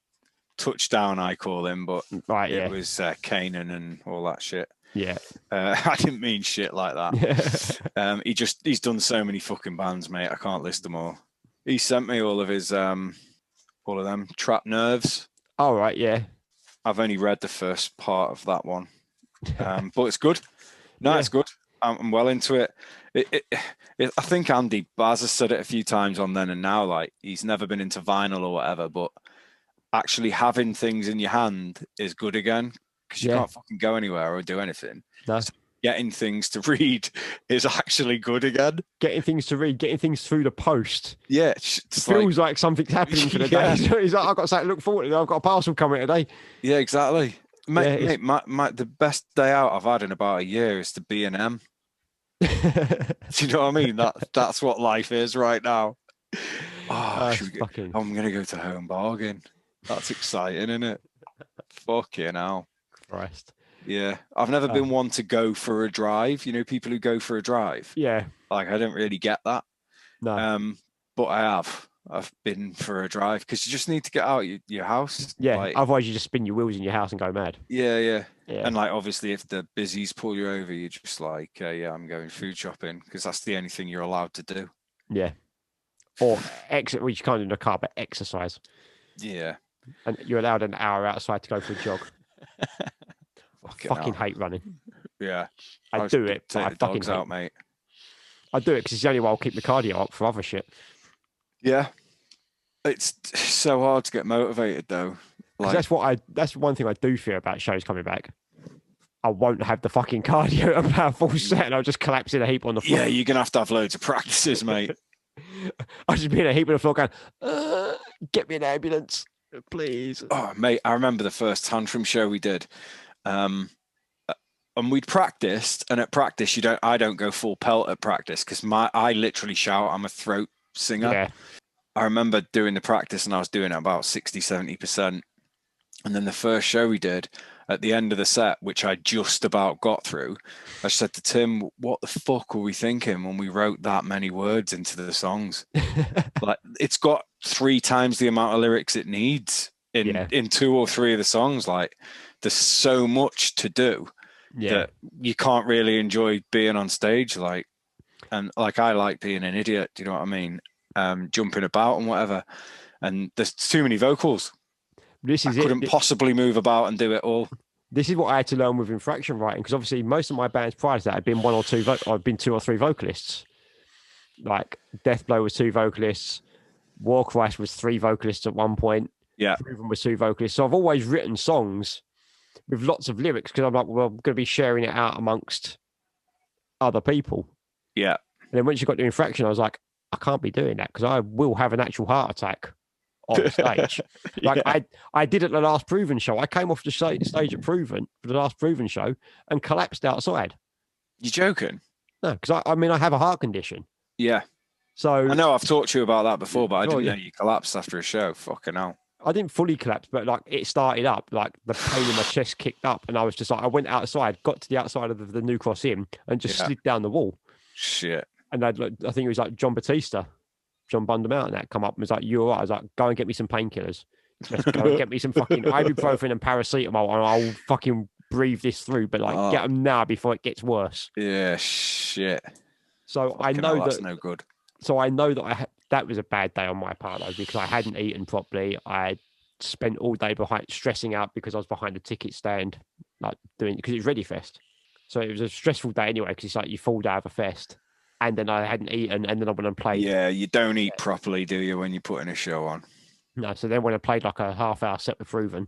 Touchdown, I call him, but it was Kanan and all that shit. Yeah, I didn't mean shit like that. He's done so many fucking bands, mate. I can't list them all. He sent me all of his all of them Trap Nerves. Oh right, yeah. I've only read the first part of that one, but it's good. No, it's good. I'm well into it. I think Andy Baz has said it a few times on Then and Now, like he's never been into vinyl or whatever, but actually having things in your hand is good again, because you can't fucking go anywhere or do anything. No. So getting things to read is actually good again. Getting things to read, getting things through the post. Yeah, it feels like something's happening for the day. He's like, I've got something to look forward to. I've got a parcel coming today. Yeah, exactly. Mate, the best day out I've had in about a year is to B&M. Do you know what I mean? That's what life is right now. I'm gonna go to Home Bargain. That's exciting, isn't it? Fucking hell. Christ. Yeah. I've never been one to go for a drive. You know, people who go for a drive. Yeah. Like I don't really get that. No. But I have. I've been for a drive because you just need to get out your house. Yeah. Like, otherwise you just spin your wheels in your house and go mad. Yeah. And like obviously if the busies pull you over, you're just like, I'm going food shopping, because that's the only thing you're allowed to do. Yeah. Or exit, which you can't do in the car, but exercise. Yeah. And you're allowed an hour outside to go for a jog. I fucking hate running. Yeah. I do it, but I fucking hate out, mate. I do it because it's the only way I'll keep the cardio up for other shit. Yeah. It's so hard to get motivated though. Like, that's one thing I do fear about shows coming back. I won't have the fucking cardio about full set and I'll just collapse in a heap on the floor. Yeah, you're going to have loads of practices, mate. I'll just be in a heap on the floor going, get me an ambulance, please. Oh, mate, I remember the first Tantrum show we did. And we'd practiced, and at practice, I don't go full pelt at practice because I literally shout. I'm a throat singer. Yeah. I remember doing the practice and I was doing it about 60-70%. And then the first show we did, at the end of the set, which I just about got through, I said to Tim, what the fuck were we thinking when we wrote that many words into the songs? Like, it's got 3 times the amount of lyrics it needs in 2 or 3 of the songs. Like, there's so much to do that you can't really enjoy being on stage. Like, and like, I like being an idiot. Do you know what I mean? Jumping about and whatever. And there's too many vocals. I couldn't possibly move about and do it all. This is what I had to learn with infraction writing, because obviously most of my bands prior to that had been 1 or 2. I've been 2 or 3 vocalists. Like Deathblow was 2 vocalists, Warcry was 3 vocalists at one point. Yeah, Proven was 2 vocalists. So I've always written songs with lots of lyrics because I'm like, well, I'm going to be sharing it out amongst other people. Yeah. And then once you got to infraction, I was like, I can't be doing that because I will have an actual heart attack on stage. Like I did at the last Proven show. I came off the stage at Proven for the last Proven show and collapsed outside. You're joking? No, because I mean I have a heart condition. Yeah. So I know I've talked to you about that before, but I didn't know you collapsed after a show. Fucking hell. I didn't fully collapse, but like it started up, like the pain in my chest kicked up, and I was just like, I went outside, got to the outside of the New Cross Inn, and just slid down the wall. Shit. And I think it was like John Bundam out and that come up and was like, you're all right. I was like, go and get me some painkillers. Let's go and get me some fucking ibuprofen and paracetamol and I'll fucking breathe this through, but like get them now before it gets worse. Yeah, shit. So I know that's no good. So I know that that was a bad day on my part though, because I hadn't eaten properly. I spent all day stressing out because I was behind the ticket stand, like because it was Ready Fest. So it was a stressful day anyway, because it's like you fall out of a fest. And then I hadn't eaten, and then I went and played. Yeah, you don't eat properly, do you, when you're putting a show on? No, so then when I played like a half-hour set with Proven,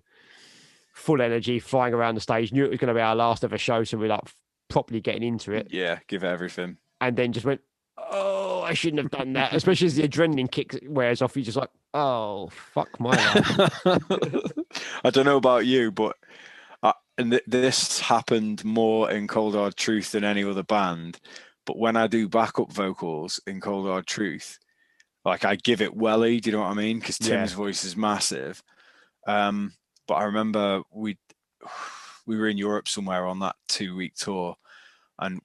full energy, flying around the stage, knew it was going to be our last ever show, so we were like properly getting into it. Yeah, give it everything. And then just went, oh, I shouldn't have done that. Especially as the adrenaline kick wears off, you're just like, oh, fuck my life. I don't know about you, but this happened more in Cold Hard Truth than any other band. But when I do backup vocals in Cold Hard Truth, like I give it welly, do you know what I mean? Because Tim's voice is massive. But I remember we were in Europe somewhere on that 2-week tour, and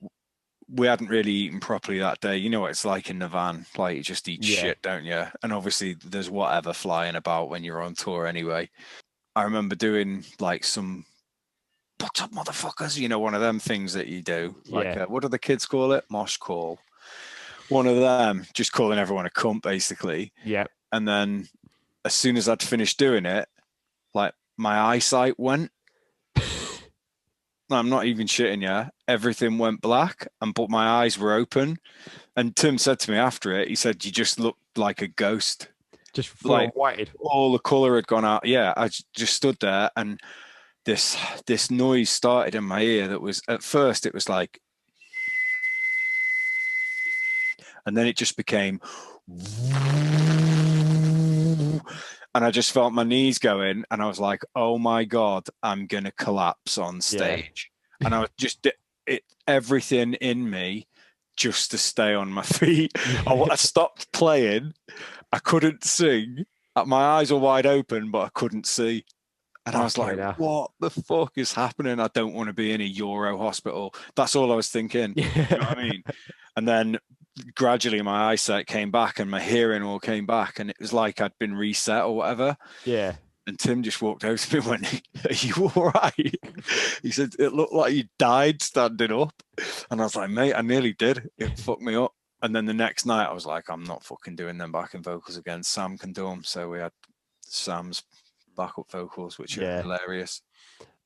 we hadn't really eaten properly that day. You know what it's like in the van, like you just eat shit, don't you? And obviously there's whatever flying about when you're on tour anyway. I remember doing like some "What's up, motherfuckers?" You know, one of them things that you do. Like, what do the kids call it? Mosh call. One of them, just calling everyone a cunt, basically. Yeah. And then as soon as I'd finished doing it, like my eyesight went. I'm not even shitting you. Everything went black, but my eyes were open. And Tim said to me after it, he said, "You just looked like a ghost." Just full on whited. All the colour had gone out. Yeah, I just stood there, and this noise started in my ear that was, at first it was like, and then it just became, and I just felt my knees going, and I was like, "Oh my God, I'm gonna collapse on stage." Yeah. And I was just everything in me just to stay on my feet. I stopped playing. I couldn't sing. My eyes were wide open, but I couldn't see. And I was like, what the fuck is happening? I don't want to be in a Euro hospital. That's all I was thinking. You know what I mean? And then gradually my eyesight came back and my hearing all came back, and it was like I'd been reset or whatever. Yeah. And Tim just walked over to me and went, "Are you all right?" He said, "It looked like you died standing up." And I was like, "Mate, I nearly did. It fucked me up." And then the next night I was like, "I'm not fucking doing them backing vocals again. Sam can do them." So we had Sam's backup vocals, which are hilarious.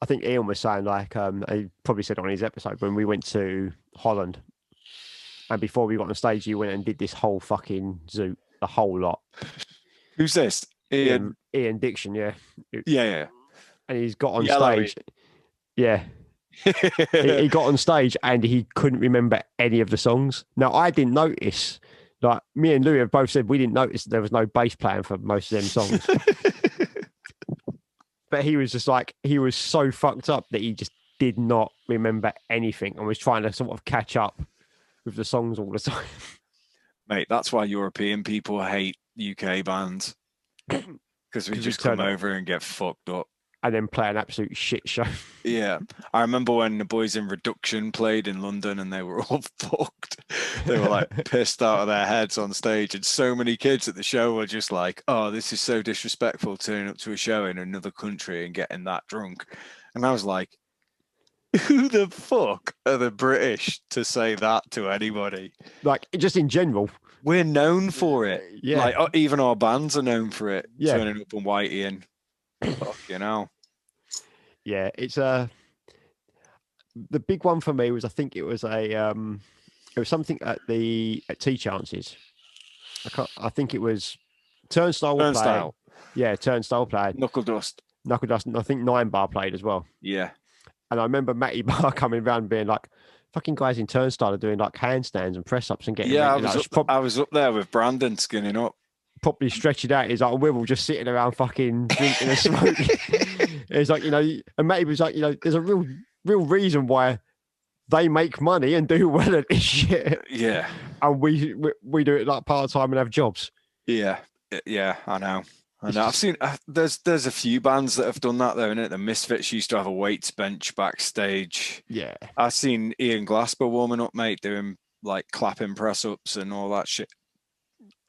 I think Ian was saying, like, he probably said on his episode, when we went to Holland, and before we got on stage, you went and did this whole fucking zoot, the whole lot. Who's this? Ian Diction, yeah. Yeah. And he's got on stage. Yeah. he got on stage and he couldn't remember any of the songs. Now, I didn't notice. Like, me and Louis have both said we didn't notice there was no bass playing for most of them songs. But he was just like, he was so fucked up that he just did not remember anything and was trying to sort of catch up with the songs all the time. Mate, that's why European people hate UK bands. Because we just come over and get fucked up. And then play an absolute shit show. Yeah. I remember when the boys in Reduction played in London and they were all fucked. They were like pissed out of their heads on stage. And so many kids at the show were just like, "Oh, this is so disrespectful, turning up to a show in another country and getting that drunk." And I was like, who the fuck are the British to say that to anybody? Like, just in general. We're known for it. Yeah. Like, even our bands are known for it. Yeah. Turning up on Whitey and fucking hell. Yeah, it's the big one for me was, I think it was something at Tea Chances. I think it was Turnstile. Played. Yeah, Turnstile played. Knuckle Dust. And I think 9 Bar played as well. Yeah. And I remember Matty Barr coming around being like, "Fucking guys in Turnstile are doing like handstands and press ups and getting." Yeah, I was up there with Brandon skinning up. Properly stretched it out. He's like, we're all just sitting around fucking drinking and smoking. It's like, and Matty was like, there's a real reason why they make money and do well at this shit. Yeah. And we do it like part time and have jobs. Yeah. Yeah, I know. I've seen there's a few bands that have done that though, innit? The Misfits used to have a weights bench backstage. Yeah. I've seen Ian Glasper warming up, mate, doing like clapping press ups and all that shit.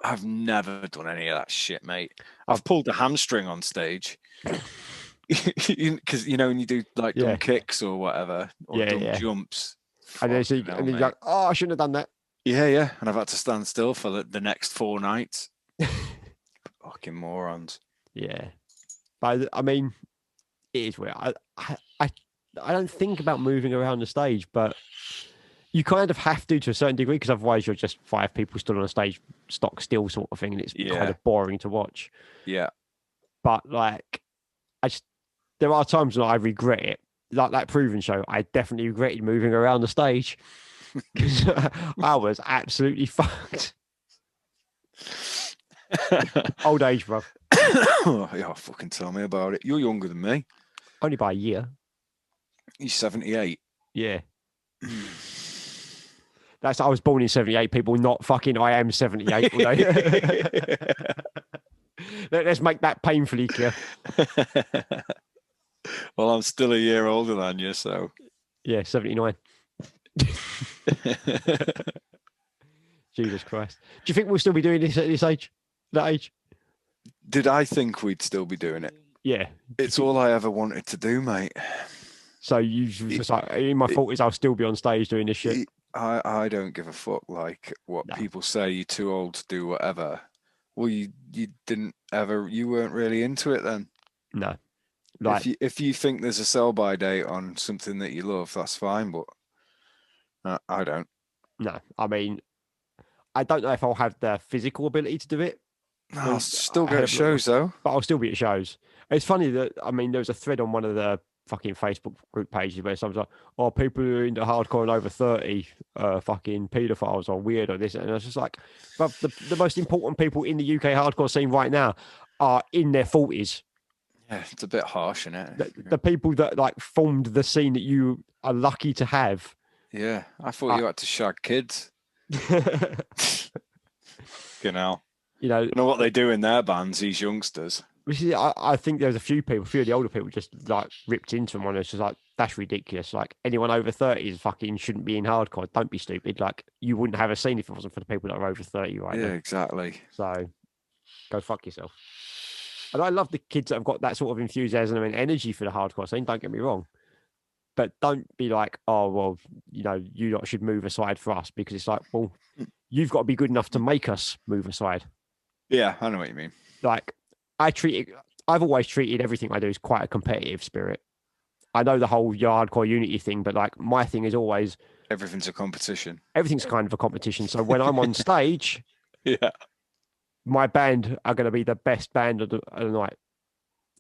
I've never done any of that shit, mate. I've pulled a hamstring on stage. Because when you do like dumb kicks or whatever, or dumb jumps. And then you're like, "Oh, I shouldn't have done that." Yeah. And I've had to stand still for the next 4 nights. Fucking morons. Yeah. But I mean, it is weird. I don't think about moving around the stage, but you kind of have to a certain degree, because otherwise you're just 5 people stood on a stage stock still sort of thing, and it's kind of boring to watch. Yeah. But like, there are times when I regret it. Like that Proven show, I definitely regretted moving around the stage because I was absolutely fucked. Old age, bro. Yeah, fucking tell me about it. You're younger than me. Only by a year. You're 78. Yeah. I was born in 78, people, not fucking I am 78. Let's make that painfully clear. Well, I'm still a year older than you, so. Yeah, 79. Jesus Christ. Do you think we'll still be doing this at this age? That age? Did I think we'd still be doing it? Yeah. It's all I ever wanted to do, mate. So you just like, my fault is I'll still be on stage doing this shit. I don't give a fuck like what people say. You're too old to do whatever. Well, you didn't ever, you weren't really into it then. No. Like, if you think there's a sell by date on something that you love, that's fine, but I don't. no, I mean, I don't know if I'll have the physical ability to do it. I'll still go Ahead to of shows though. but I'll still be at shows. It's funny that, I mean, there was a thread on one of the fucking Facebook group pages where someone's like, "Oh, people who are into hardcore and over 30, fucking paedophiles or weird or this," and I was just like, but the most important people in the UK hardcore scene right now are in their 40s. Yeah, it's a bit harsh, isn't it? The people that like formed the scene that you are lucky to have. Yeah, I thought you had to shag kids. You know what they do in their bands, these youngsters. Which is, I think there's a few of the older people just like ripped into them. And it's just like, that's ridiculous. Like, anyone over 30 is fucking shouldn't be in hardcore. Don't be stupid. Like, you wouldn't have a scene if it wasn't for the people that are over 30 right now. Yeah, exactly. So go fuck yourself. And I love the kids that have got that sort of enthusiasm and energy for the hardcore scene. Don't get me wrong. But don't be like, oh, well, you lot should move aside for us, because it's like, well, you've got to be good enough to make us move aside. Yeah, I know what you mean. Like, I've always treated everything I do as quite a competitive spirit. I know the whole hardcore unity thing, but like, my thing is always everything's a competition. Everything's kind of a competition. So when I'm on stage, yeah, my band are going to be the best band of the night.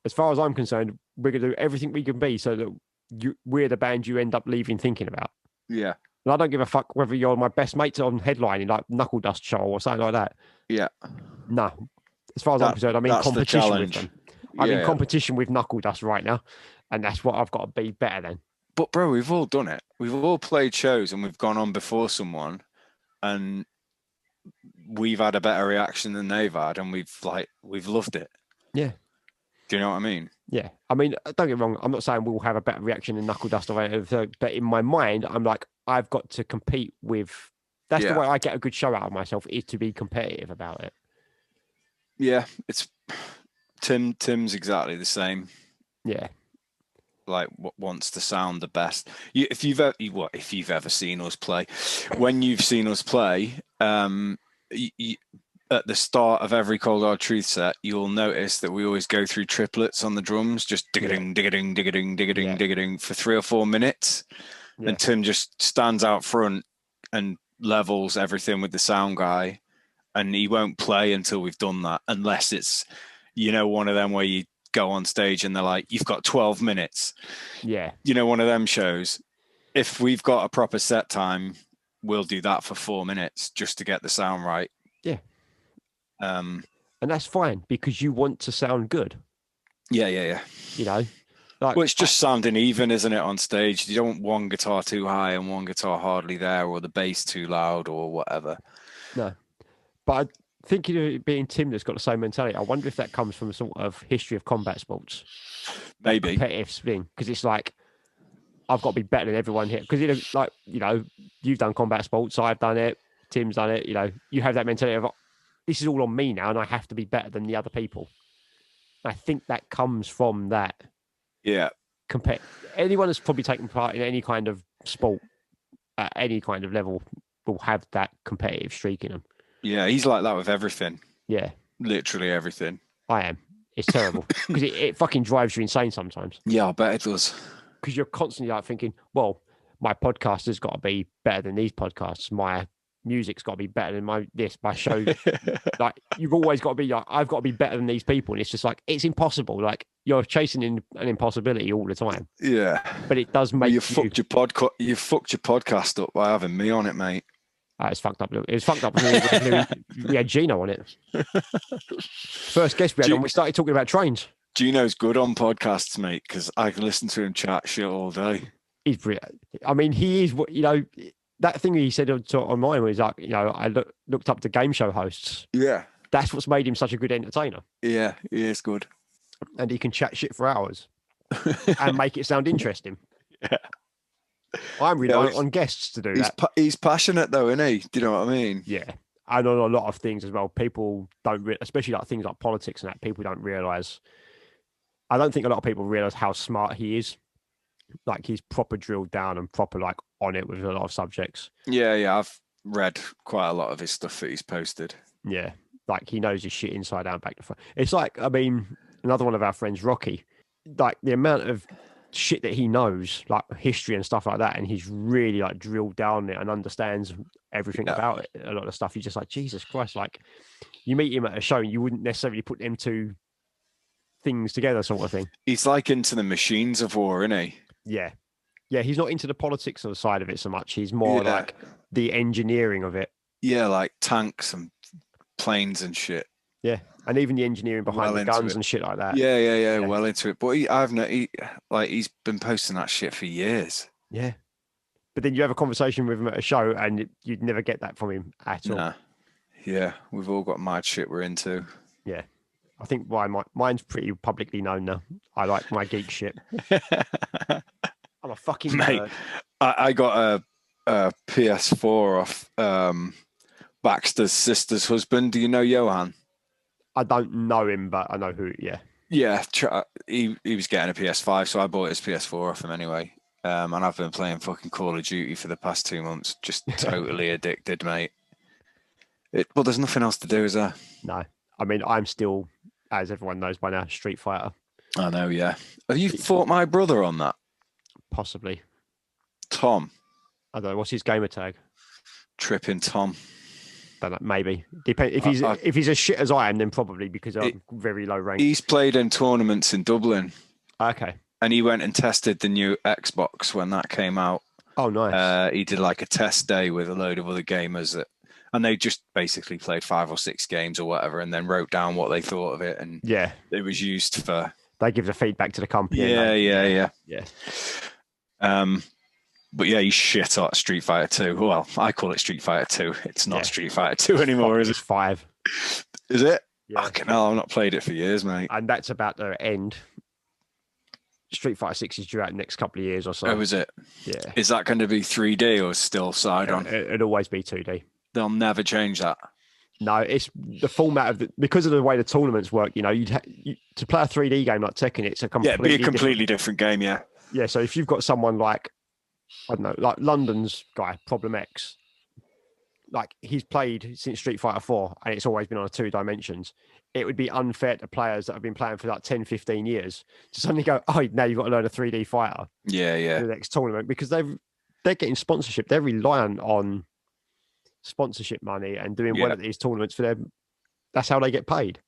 As far as I'm concerned, we're going to do everything we can be so that we're the band you end up leaving thinking about. Yeah. And I don't give a fuck whether you're my best mates on headlining, like Knuckle Dust show or something like that. Yeah. No. As far as I'm concerned, I'm in competition with them. I'm in competition with Knuckle Dust right now. And that's what I've got to be better than. But bro, we've all done it. We've all played shows and we've gone on before someone and we've had a better reaction than they've had, and we've loved it. Yeah. Do you know what I mean? Yeah. I mean, don't get me wrong. I'm not saying we'll have a better reaction than Knuckle Dust or anything, but in my mind, I'm like, I've got to compete with. That's the way I get a good show out of myself, is to be competitive about it. Yeah, it's Tim's exactly the same. Yeah. Like, wants to sound the best. If you've ever seen us play, when you've seen us play, at the start of every Cold Hard Truth set, you'll notice that we always go through triplets on the drums, just dig-a-ding, dig-a-ding, dig-a-ding, dig-a-ding, dig-a-ding for 3 or 4 minutes. Yeah. And Tim just stands out front and levels everything with the sound guy, and he won't play until we've done that, unless it's, one of them where you go on stage and they're like, you've got 12 minutes. Yeah. One of them shows. If we've got a proper set time, we'll do that for 4 minutes just to get the sound right. Yeah. And that's fine, because you want to sound good. Yeah. Like, well, it's just sounding even, isn't it, on stage? You don't want one guitar too high and one guitar hardly there, or the bass too loud or whatever. No. But thinking of it being Tim that's got the same mentality, I wonder if that comes from a sort of history of combat sports. Maybe. Competitive thing. Because it's like, I've got to be better than everyone here. Because, you've done combat sports, I've done it, Tim's done it, you have that mentality of, this is all on me now and I have to be better than the other people. I think that comes from that. Yeah. Anyone that's probably taken part in any kind of sport at any kind of level will have that competitive streak in them. Yeah, he's like that with everything. Yeah. Literally everything. I am. It's terrible. Because it fucking drives you insane sometimes. Yeah, I bet it does. Because you're constantly like thinking, well, my podcast has got to be better than these podcasts. My music's got to be better than my show. Like, you've always got to be like, I've got to be better than these people. And it's just like, it's impossible. Like, you're chasing an impossibility all the time. Yeah. But it does make you fucked your podcast up by having me on it, mate. It's fucked up. It was fucked up. We had Gino on it. First guest we had on, we started talking about trains. Gino's good on podcasts, mate, because I can listen to him chat shit all day. He's brilliant. I mean, he is, that thing he said on mine was like, I looked up to game show hosts. Yeah. That's what's made him such a good entertainer. Yeah, he is good. And he can chat shit for hours and make it sound interesting. Yeah. I'm relying on guests to do that. He's passionate though, isn't he? Do you know what I mean? Yeah. And on a lot of things as well. People don't, especially like things like politics and that, people don't realise. I don't think a lot of people realise how smart he is. Like, he's proper drilled down and proper like on it with a lot of subjects. Yeah. I've read quite a lot of his stuff that he's posted. Yeah. Like, he knows his shit inside out, back to front. It's like, I mean, another one of our friends, Rocky, like the amount of shit that he knows, like history and stuff like that, and he's really like drilled down it and understands everything about it. A lot of stuff, you're just like, Jesus Christ, like you meet him at a show, you wouldn't necessarily put them two things together, sort of thing. He's like into the machines of war, isn't he? Yeah. Yeah, he's not into the politics of the side of it so much. He's more like the engineering of it. Yeah, like tanks and planes and shit. Yeah, and even the engineering behind the guns and shit like that. Yeah, well into it. But he's been posting that shit for years. Yeah, but then you have a conversation with him at a show, and you'd never get that from him at all. Nah. Yeah, we've all got mad shit we're into. Yeah, I think mine's pretty publicly known now. I like my geek shit. I'm a fucking nerd. I got a PS4 off Baxter's sister's husband. Do you know Johan? I don't know him, but I know who. Yeah. Yeah, he was getting a PS5, so I bought his PS4 off him anyway. And I've been playing fucking Call of Duty for the past 2 months. Just totally addicted, mate. Well, there's nothing else to do, is there? No. I mean, I'm still, as everyone knows by now, Street Fighter. I know, yeah. Have you fought my brother on that? Possibly. Tom. I don't know. What's his gamer tag? Tripping Tom. Don't know, maybe. Depend if he's as shit as I am, then probably because I'm very low rank. He's played in tournaments in Dublin. Okay. And he went and tested the new Xbox when that came out. Oh, nice. He did like a test day with a load of other gamers and they just basically played 5 or 6 games or whatever, and then wrote down what they thought of it, and it was used for. They give the feedback to the company. Yeah. But yeah, he's shit at Street Fighter 2. Well, I call it Street Fighter 2. It's not Street Fighter 2 anymore, is it? It's 5. Is it? Yeah. Fucking hell, I've not played it for years, mate. And that's about to end. Street Fighter 6 is due out in the next couple of years or so. Oh, is it? Yeah. Is that going to be 3D or still side on? It'll always be 2D. They'll never change that. No, it's the format of because of the way the tournaments work. You know, to play a 3D game like Tekken, it's a completely different game. Yeah. Yeah. So if you've got someone like, I don't know, like London's guy, Problem X, like he's played since Street Fighter 4 and it's always been on 2 dimensions. It would be unfair to players that have been playing for like 10, 15 years to suddenly go, oh, now you've got to learn a 3D fighter. Yeah. For the next tournament, because they're getting sponsorship. They're reliant on sponsorship money and doing well at these tournaments for them. That's how they get paid.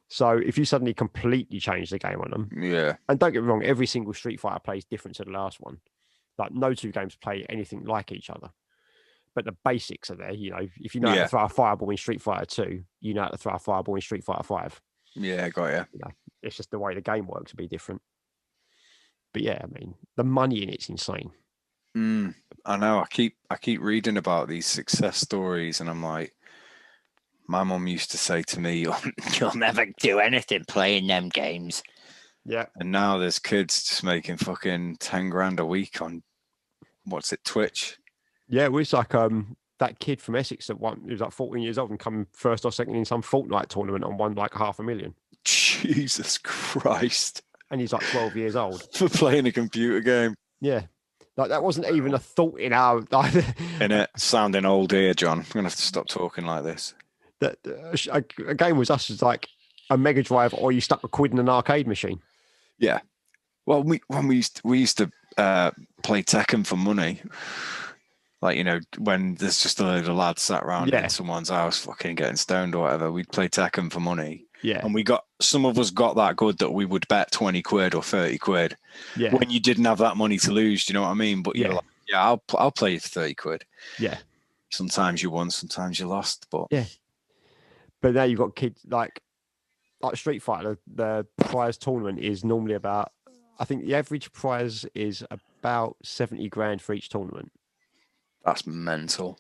So if you suddenly completely change the game on them, and don't get me wrong, every single Street Fighter plays different to the last one. Like no 2 games play anything like each other, but the basics are there. You know, if you know how to throw a fireball in Street Fighter 2, you know how to throw a fireball in Street Fighter 5. Yeah, got you. You know, it's just the way the game works to be different. But yeah, I mean, the money in it's insane. I know. I keep reading about these success stories, and I'm like, my mum used to say to me, "You'll never do anything playing them games." Yeah. And now there's kids just making fucking 10 grand a week on Twitch. Yeah, it was like that kid from Essex that won. He was like 14 years old and come first or second in some Fortnite tournament and won like $500,000. Jesus Christ! And he's like 12 years old for playing a computer game. Yeah. Like that wasn't even a thought in our. In it, sounding old here, John. I'm gonna have to stop talking like this. That a game was us as like a Mega Drive, or you stuck a quid in an arcade machine. Yeah. Well, we used to play Tekken for money. Like, you know, when there's just a load of lads sat around in someone's house, fucking getting stoned or whatever, we'd play Tekken for money. Yeah. And some of us got that good that we would bet 20 quid or 30 quid when you didn't have that money to lose. Do you know what I mean? But you're like, I'll play you for 30 quid. Yeah. Sometimes you won, sometimes you lost. But but now you've got kids like Street Fighter, the prize tournament is normally about, I think the average prize is about 70 grand for each tournament. That's mental.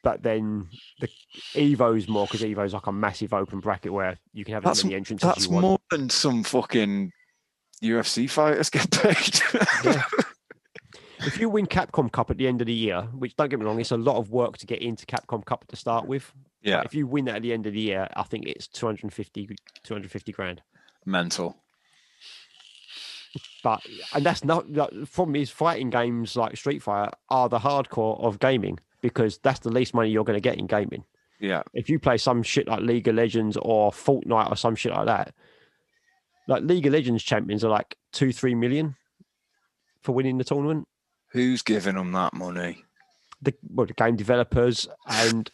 But then the Evo's more, because Evo's like a massive open bracket where you can have as many entrances as you want. That's more than some fucking UFC fighters get paid. If you win Capcom Cup at the end of the year, which don't get me wrong, it's a lot of work to get into Capcom Cup to start with. Yeah. But if you win that at the end of the year, I think it's 250 grand. Mental. And that's not, the problem is fighting games like Street Fighter are the hardcore of gaming, because that's the least money you're going to get in gaming. Yeah. If you play some shit like League of Legends or Fortnite or some shit like that, Like League of Legends champions are like 2-3 million for winning the tournament. Who's giving them that money? The game developers and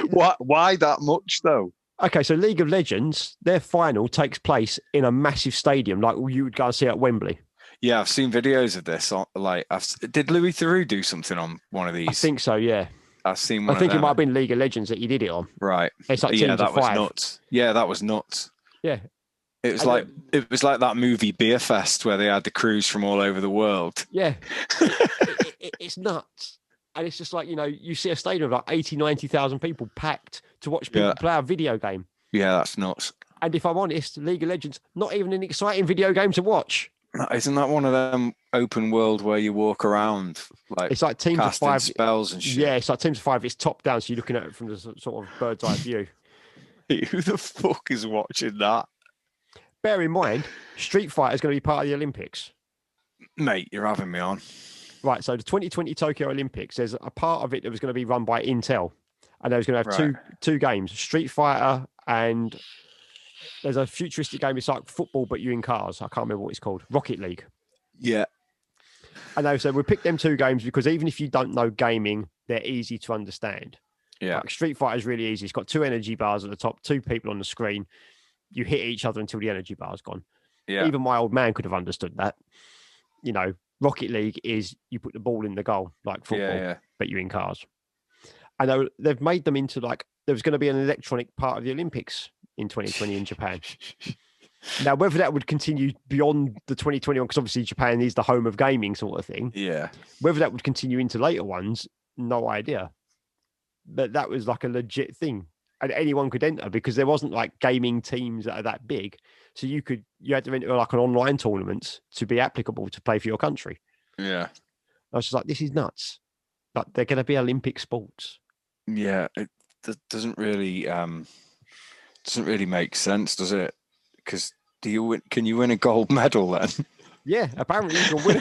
Why that much though? okay, so League of Legends, their final takes place in a massive stadium, like you would go and see at Wembley. Yeah, I've seen videos of this. Like, did Louis Theroux do something on one of these? I think so. Yeah, I've seen one. I think it might have been League of Legends that he did it on. Right. It's like yeah, teams that of was 5. nuts. Yeah, that was nuts. Yeah, it was like that movie Beer Fest where they had the crews from all over the world. Yeah, it's nuts. And it's just like, you see a stadium of like 80, 90,000 people packed to watch people play a video game. Yeah, that's nuts. And if I'm honest, League of Legends, not even an exciting video game to watch. Isn't that one of them open world where you walk around? It's like teams of 5 spells and shit. Yeah, it's like teams of 5. It's top down, so you're looking at it from the sort of bird's eye view. Who the fuck is watching that? Bear in mind, Street Fighter is going to be part of the Olympics. Mate, you're having me on. Right, so the 2020 Tokyo Olympics, there's a part of it that was going to be run by Intel. And they was going to have two games, Street Fighter and there's a futuristic game. It's like football, but you're in cars. I can't remember what it's called. Rocket League. Yeah. And they said, we picked them 2 games because even if you don't know gaming, they're easy to understand. Yeah. Like Street Fighter is really easy. It's got 2 energy bars at the top, 2 people on the screen. You hit each other until the energy bar's gone. Yeah. Even my old man could have understood that. Rocket League is you put the ball in the goal, like football, but you're in cars. And they've made them into like, there was going to be an electronic part of the Olympics in 2020 in Japan. Now, whether that would continue beyond the 2021, because obviously Japan is the home of gaming sort of thing. Yeah. Whether that would continue into later ones, no idea. But that was like a legit thing. And anyone could enter because there wasn't like gaming teams that are that big. So you had to enter like an online tournament to be applicable to play for your country. Yeah. I was just like, this is nuts. Like they're going to be Olympic sports. Yeah. It doesn't really make sense, does it? Because can you win a gold medal then? Yeah, apparently you can win.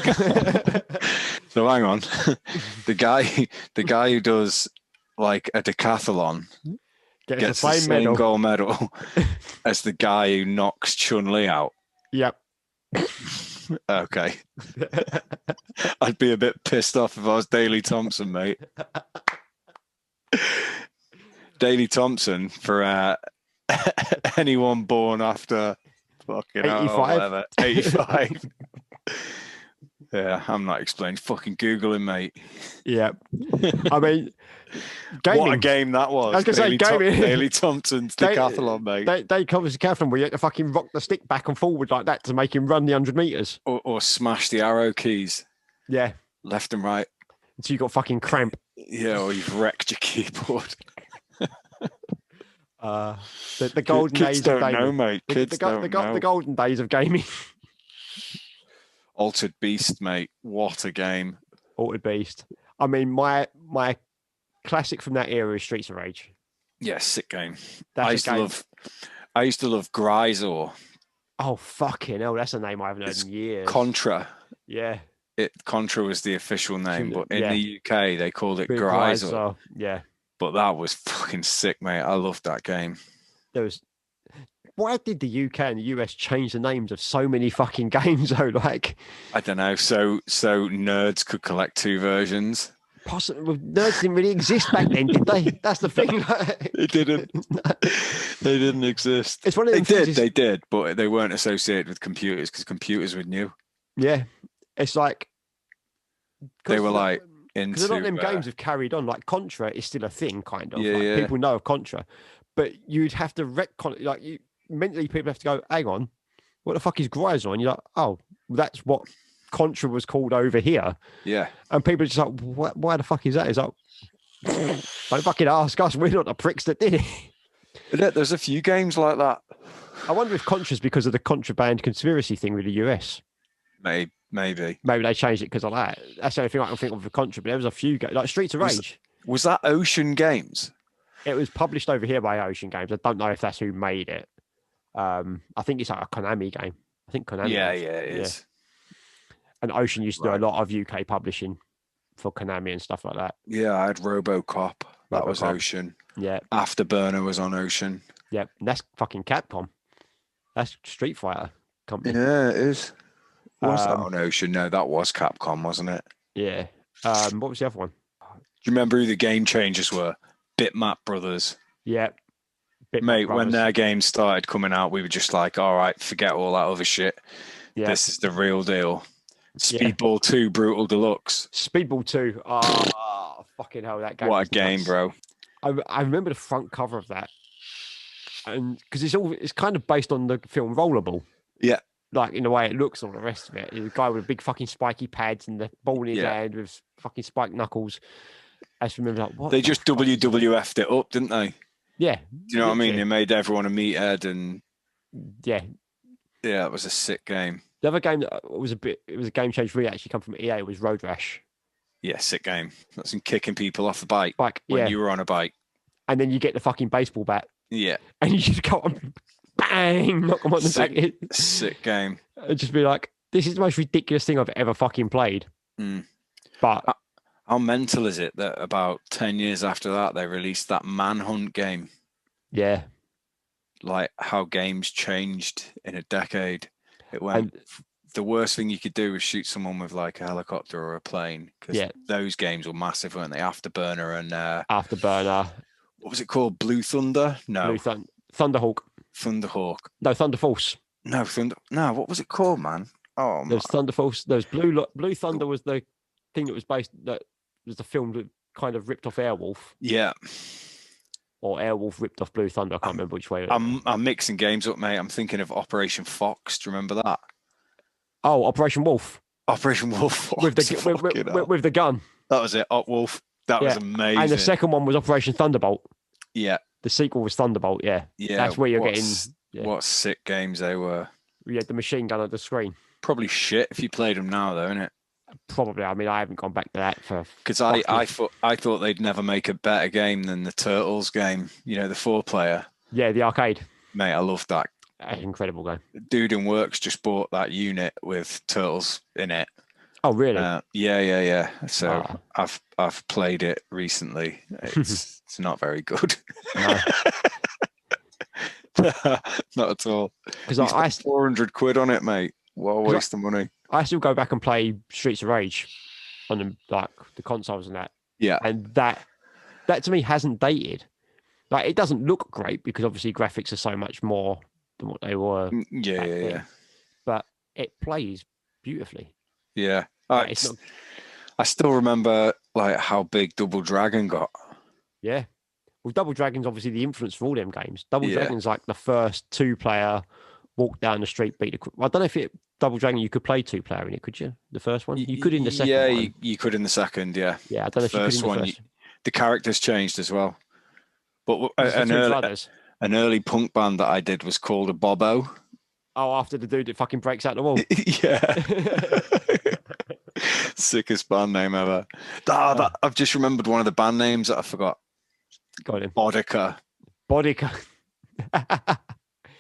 So hang on. the guy who does like a decathlon gets the same gold medal as the guy who knocks Chun-Li out. Yep. Okay. I'd be a bit pissed off if I was Daley Thompson, mate. Daley Thompson for anyone born after fucking 85. 85. Yeah, I'm not explaining. Fucking Googling, mate. Yeah. I mean, gaming. What a game that was. I was going to say, gaming. Daley Thompson's decathlon, mate. They covers the decathlon where you had to fucking rock the stick back and forward like that to make him run the 100 meters. Or smash the arrow keys. Yeah. Left and right. So you got fucking cramp. Yeah, or you've wrecked your keyboard. The golden Kids days of don't gaming. know, mate. Kids don't know. The golden days of gaming. Altered Beast, mate. What a game. Altered Beast. I mean, my classic from that era is Streets of Rage. Yeah, sick game. That's I used to love Grisor. Oh, fucking hell. That's a name I haven't heard in years. Contra. Yeah. Contra was the official name, but in the UK, they called it Grisor. Yeah. But that was fucking sick, mate. I loved that game. Why did the UK and the US change the names of so many fucking games though? Like, I don't know. So nerds could collect 2 versions. Possibly, nerds didn't really exist back then, did they? That's the thing. They didn't. They didn't exist. It's one of them They did, but they weren't associated with computers because computers were new. Yeah, it's like they were like into. Because a lot of them games have carried on. Like Contra is still a thing, kind of. Yeah, like, yeah. People know of Contra, but you'd have to mentally people have to go, hang on, what the fuck is Grisor? And you're like, oh, that's what Contra was called over here. Yeah. And people are just like, why the fuck is that? It's like, don't fucking ask us. We're not the pricks that did it. There's a few games like that. I wonder if Contra's because of the contraband conspiracy thing with the US. Maybe. Maybe they changed it because of that. That's the only thing I can think of for Contra. But there was a few games, like Streets of Rage. Was that Ocean Games? It was published over here by Ocean Games. I don't know if that's who made it. I think it's like a Konami game. I think Konami. Yeah, it is. And Ocean used to do a lot of UK publishing for Konami and stuff like that. Yeah, I had RoboCop. That was Ocean. Yeah. Afterburner was on Ocean. Yeah, and that's fucking Capcom. That's Street Fighter company. Yeah, it is. Was that Um, on Ocean? No, that was Capcom, wasn't it? yeah. What was the other one? Do you remember who the game changers were? Bitmap Brothers. Yeah, Bitmap Mate, when Brothers. their games started coming out, we were just like, all right, forget all that other shit. Yeah, This is the real deal. yeah. Speedball 2 Brutal Deluxe. Speedball 2. Oh, fucking hell, that game. What a was game, nuts. bro. I remember the front cover of that, and because it's kind of based on the film Rollerball. Yeah. Like in the way it looks, all the rest of it. The guy with big fucking spiky pads and the ball in his Yeah. hand with fucking spiked knuckles. I just remember like, what? They the just fuck? WWF'd it up, didn't they? Yeah. Do you know what I mean? literally. They made everyone a meathead, and Yeah. yeah, it was a sick game. The other game that was it was a game change for me actually come from EA was Road Rash. Yeah, sick game. That's in kicking people off the bike Like, when yeah. you were on a bike. And then you get the fucking baseball bat Yeah, and you just go on, bang, knock them on the back. sick game. And just be like, this is the most ridiculous thing I've ever fucking played. Mm. But How mental is it that about 10 years after that, they released that Manhunt game? yeah. Like how games changed in a decade. It went, the worst thing you could do was shoot someone with like a helicopter or a plane, because those games were massive, weren't they? Afterburner and Afterburner. What was it called? Blue Thunder? No. Thunderhawk. Thunderhawk. No, Thunder Force. No, No, what was it called, man? Oh, There's Thunder Force. There's Blue Thunder was the thing that was that was the film that kind of ripped off Airwolf. Yeah. Or Airwolf ripped off Blue Thunder. I can't remember which way. I'm mixing games up, mate. I'm thinking of Operation Fox. Do you remember that? Oh, Operation Wolf. Operation Wolf. With the gun. That was it. Op Wolf. That was amazing. And the second one was Operation Thunderbolt. Yeah. The sequel was Thunderbolt. Yeah. Yeah. That's where you're getting. Yeah. What sick games they were. You had the machine gun on the screen. Probably shit if you played them now, though, innit? Probably. I mean, I haven't gone back to that for. Because I thought they'd never make a better game than the Turtles game. You know, the 4-player. Yeah, the arcade. Mate, I loved that. Incredible game. Dude in Works just bought that unit with Turtles in it. Oh, really? Yeah. So I've played it recently. It's not very good. No. Not at all. Because I 400 quid on it, mate. What a waste of money. I still go back and play Streets of Rage on the consoles and that. Yeah. And that to me hasn't dated. Like, it doesn't look great because obviously graphics are so much more than what they were. Yeah. But it plays beautifully. Yeah. I still remember like how big Double Dragon got. Yeah. Well, Double Dragon's obviously the influence for all them games. Double Dragon's like the first 2-player walk down the street, beat the. I don't know if Double Dragon you could play 2-player in it, could you? The first one, you could in the second. Yeah, one. You could in the second. Yeah. Yeah, I don't know if you could in the first. The characters changed as well. But an early punk band that I did was called a Bobo. Oh, after the dude that fucking breaks out the wall. Yeah. Sickest band name ever. I've just remembered one of the band names that I forgot. Got him. Bodica.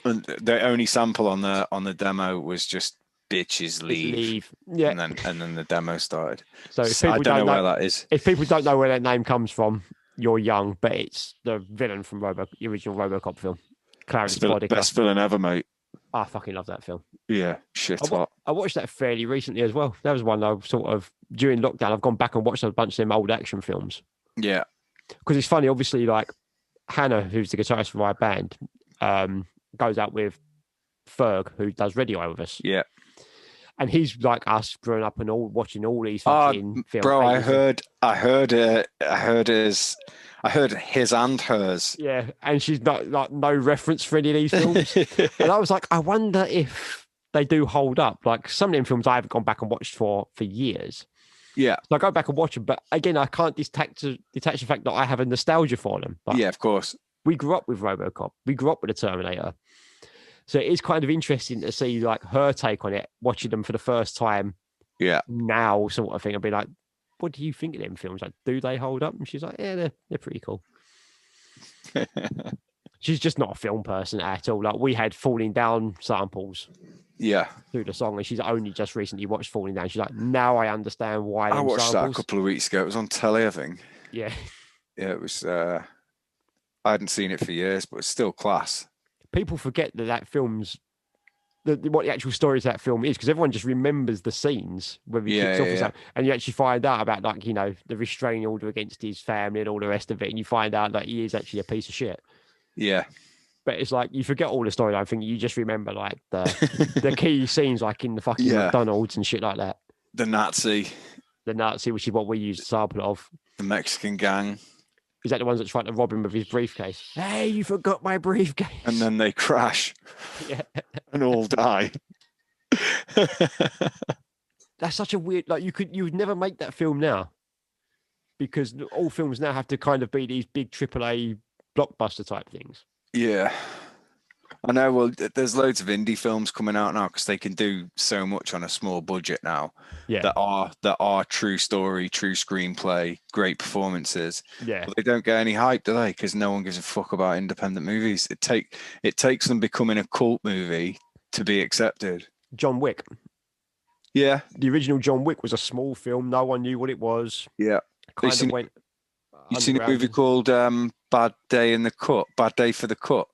And the only sample on the demo was just bitches leave. Yeah. And then the demo started. So if people I don't know where that is. If people don't know where that name comes from, you're young, but it's the villain from the original RoboCop film. Clarence Bodica. Best villain ever, mate. I fucking love that film. Yeah, shit hot. I watched that fairly recently as well. That was one I sort of, during lockdown, I've gone back and watched a bunch of them old action films. Yeah. Because it's funny, obviously, like Hannah, who's the guitarist for my band, goes out with Ferg, who does Radio with us. Yeah. And he's like us, growing up and all watching all these fucking films. Bro, I heard his and hers. Yeah, and she's not like no reference for any of these films. And I was like, I wonder if they do hold up. Like some of them films I haven't gone back and watched for years. Yeah. So I go back and watch them, but again, I can't detach the fact that I have a nostalgia for them. But yeah, of course. We grew up with RoboCop. We grew up with the Terminator. So it is kind of interesting to see like her take on it, watching them for the first time. Yeah. Now, sort of thing. I'd be like, what do you think of them films? Like, do they hold up? And she's like, yeah, they're pretty cool. She's just not a film person at all. Like we had Falling Down samples. Yeah. Through the song, and she's only just recently watched Falling Down. She's like, now I understand why. I watched samples. that a couple of weeks ago. It was on telly, I think. Yeah. Yeah, it was. I hadn't seen it for years, but it's still class. People forget that film's what the actual story to that film is, because everyone just remembers the scenes where he kicks off and stuff, and you actually find out about, like, you know, the restraining order against his family and all the rest of it, and you find out that he is actually a piece of shit. Yeah. But it's like you forget all the storyline thing. You just remember like the key scenes, like in the fucking McDonald's and shit like that. The Nazi, which is what we used sample of. The Mexican gang. Is that the ones that tried to rob him of his briefcase? Hey, you forgot my briefcase. And then they crash. Yeah. And all die. That's such a weird, like you would never make that film now, because all films now have to kind of be these big AAA blockbuster type things. Yeah. I know. Well, there's loads of indie films coming out now because they can do so much on a small budget now. Yeah. That are true story, true screenplay, great performances. Yeah. But they don't get any hype, do they? Because no one gives a fuck about independent movies. It takes them becoming a cult movie to be accepted. John Wick. Yeah. The original John Wick was a small film. No one knew what it was. Yeah. Kind of went. You seen a movie called Bad Day for the Cut?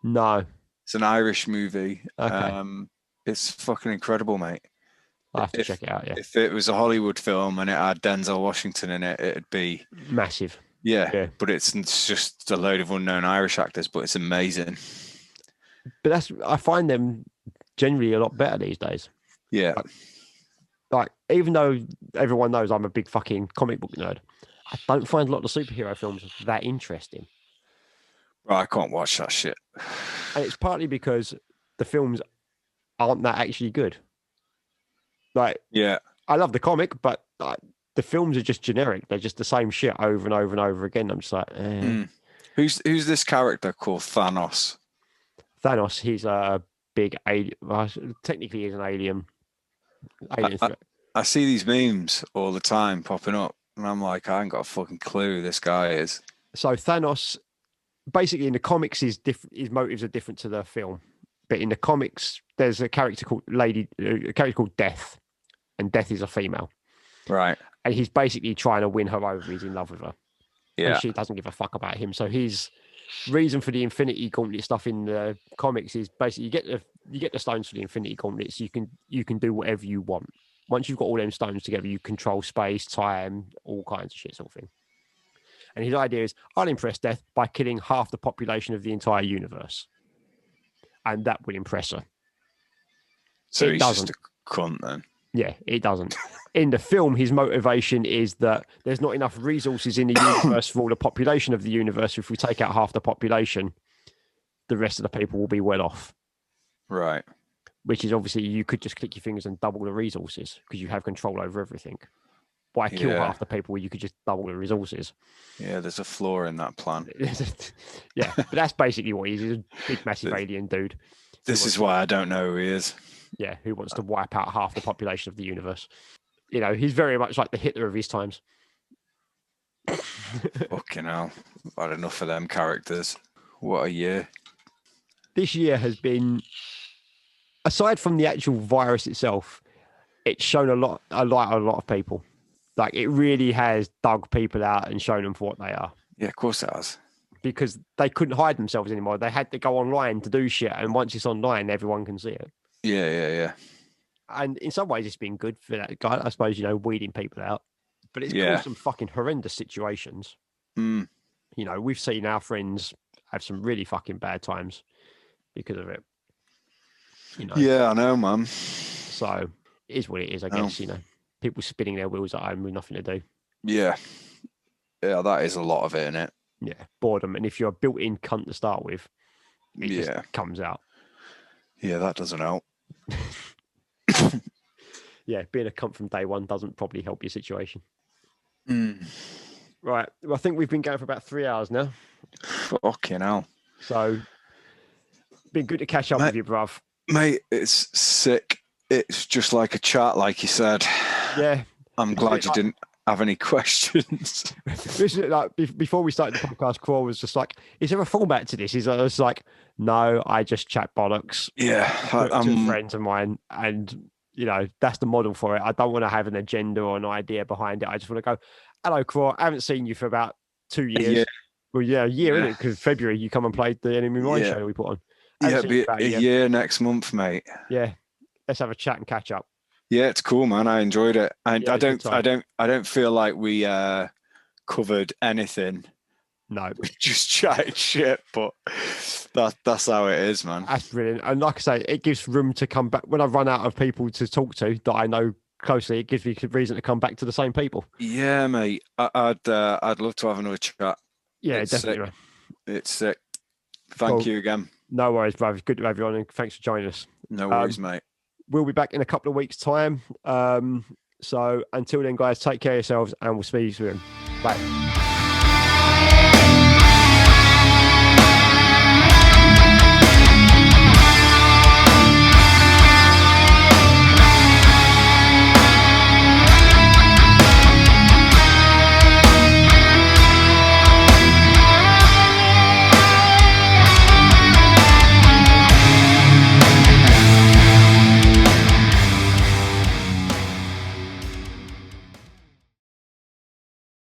No. It's an Irish movie. Okay. It's fucking incredible, mate. I'll have to check it out, yeah. If it was a Hollywood film and it had Denzel Washington in it, it'd be massive. Yeah. But it's just a load of unknown Irish actors, but it's amazing. But I find them generally a lot better these days. Yeah. Like even though everyone knows I'm a big fucking comic book nerd, I don't find a lot of the superhero films that interesting. Right, I can't watch that shit. And it's partly because the films aren't that actually good. Like, yeah, I love the comic, but the films are just generic. They're just the same shit over and over and over again. I'm just like, Who's this character called Thanos? Thanos, he's a big alien. Well, technically, he's an alien. I see these memes all the time popping up, and I'm like, I ain't got a fucking clue who this guy is. So Thanos, basically in the comics, his motives are different to the film. But in the comics, there's a character called Death, and Death is a female. Right. And he's basically trying to win her over. He's in love with her. Yeah. And she doesn't give a fuck about him. So his reason for the Infinity Gauntlet stuff in the comics is basically you get the stones for the Infinity Gauntlets. You can do whatever you want. Once you've got all them stones together, you control space, time, all kinds of shit, sort of thing. And his idea is, I'll impress Death by killing half the population of the entire universe. And that will impress her. So he's just a cunt then? Yeah, it doesn't. In the film, his motivation is that there's not enough resources in the universe for all the population of the universe. If we take out half the population, the rest of the people will be well off. Right. Which is obviously, you could just click your fingers and double the resources because you have control over everything. Why kill half the people where you could just double the resources? Yeah, there's a flaw in that plan. Yeah, but that's basically what he is. He's a big, massive alien dude. This is why I don't know who he is. Yeah, who wants to wipe out half the population of the universe. You know, he's very much like the Hitler of his times. Fucking hell. I've had enough of them characters. What a year. This year has been, aside from the actual virus itself, it's shown a lot of people. Like, it really has dug people out and shown them for what they are. Yeah, of course it has. Because they couldn't hide themselves anymore. They had to go online to do shit. And once it's online, everyone can see it. Yeah. And in some ways, it's been good for that guy, I suppose, weeding people out. But it's caused some fucking horrendous situations. Mm. You know, we've seen our friends have some really fucking bad times because of it. Yeah, I know, man. So it is what it is, I guess, People spinning their wheels at home with nothing to do. Yeah. Yeah, that is a lot of it, isn't it? Yeah, boredom. And if you're a built-in cunt to start with, it just comes out. Yeah, that doesn't help. Yeah, being a cunt from day one doesn't probably help your situation. Mm. Right. Well, I think we've been going for about 3 hours now. Fucking hell. So, been good to catch up with you, bruv. Mate, it's sick. It's just like a chat, like you said. Yeah. I'm glad you didn't have any questions. Before we started the podcast, Craw was just like, is there a format to this? I was like, no, I just chat bollocks. Yeah. To friends of mine. And, that's the model for it. I don't want to have an agenda or an idea behind it. I just want to go, hello, Craw. I haven't seen you for about 2 years. Yeah. Well, yeah, a year, isn't it? Because February you come and played the Enemy Mine show we put on. Yeah, it'll be a year next month, mate. Yeah, let's have a chat and catch up. Yeah, it's cool, man. I enjoyed it. And Yeah, I don't feel like we covered anything. No, We just chatted shit, but that's how it is, man. that's brilliant. And like I say, it gives room to come back. When I run out of people to talk to that I know closely, it gives me reason to come back to the same people. Yeah, mate. I'd love to have another chat. Yeah, definitely. Sick. It's sick. Thank you again. No worries, brother. Good to have you on, and thanks for joining us. No worries, mate. We'll be back in a couple of weeks' time. So until then, guys, take care of yourselves, and we'll speak soon. Bye.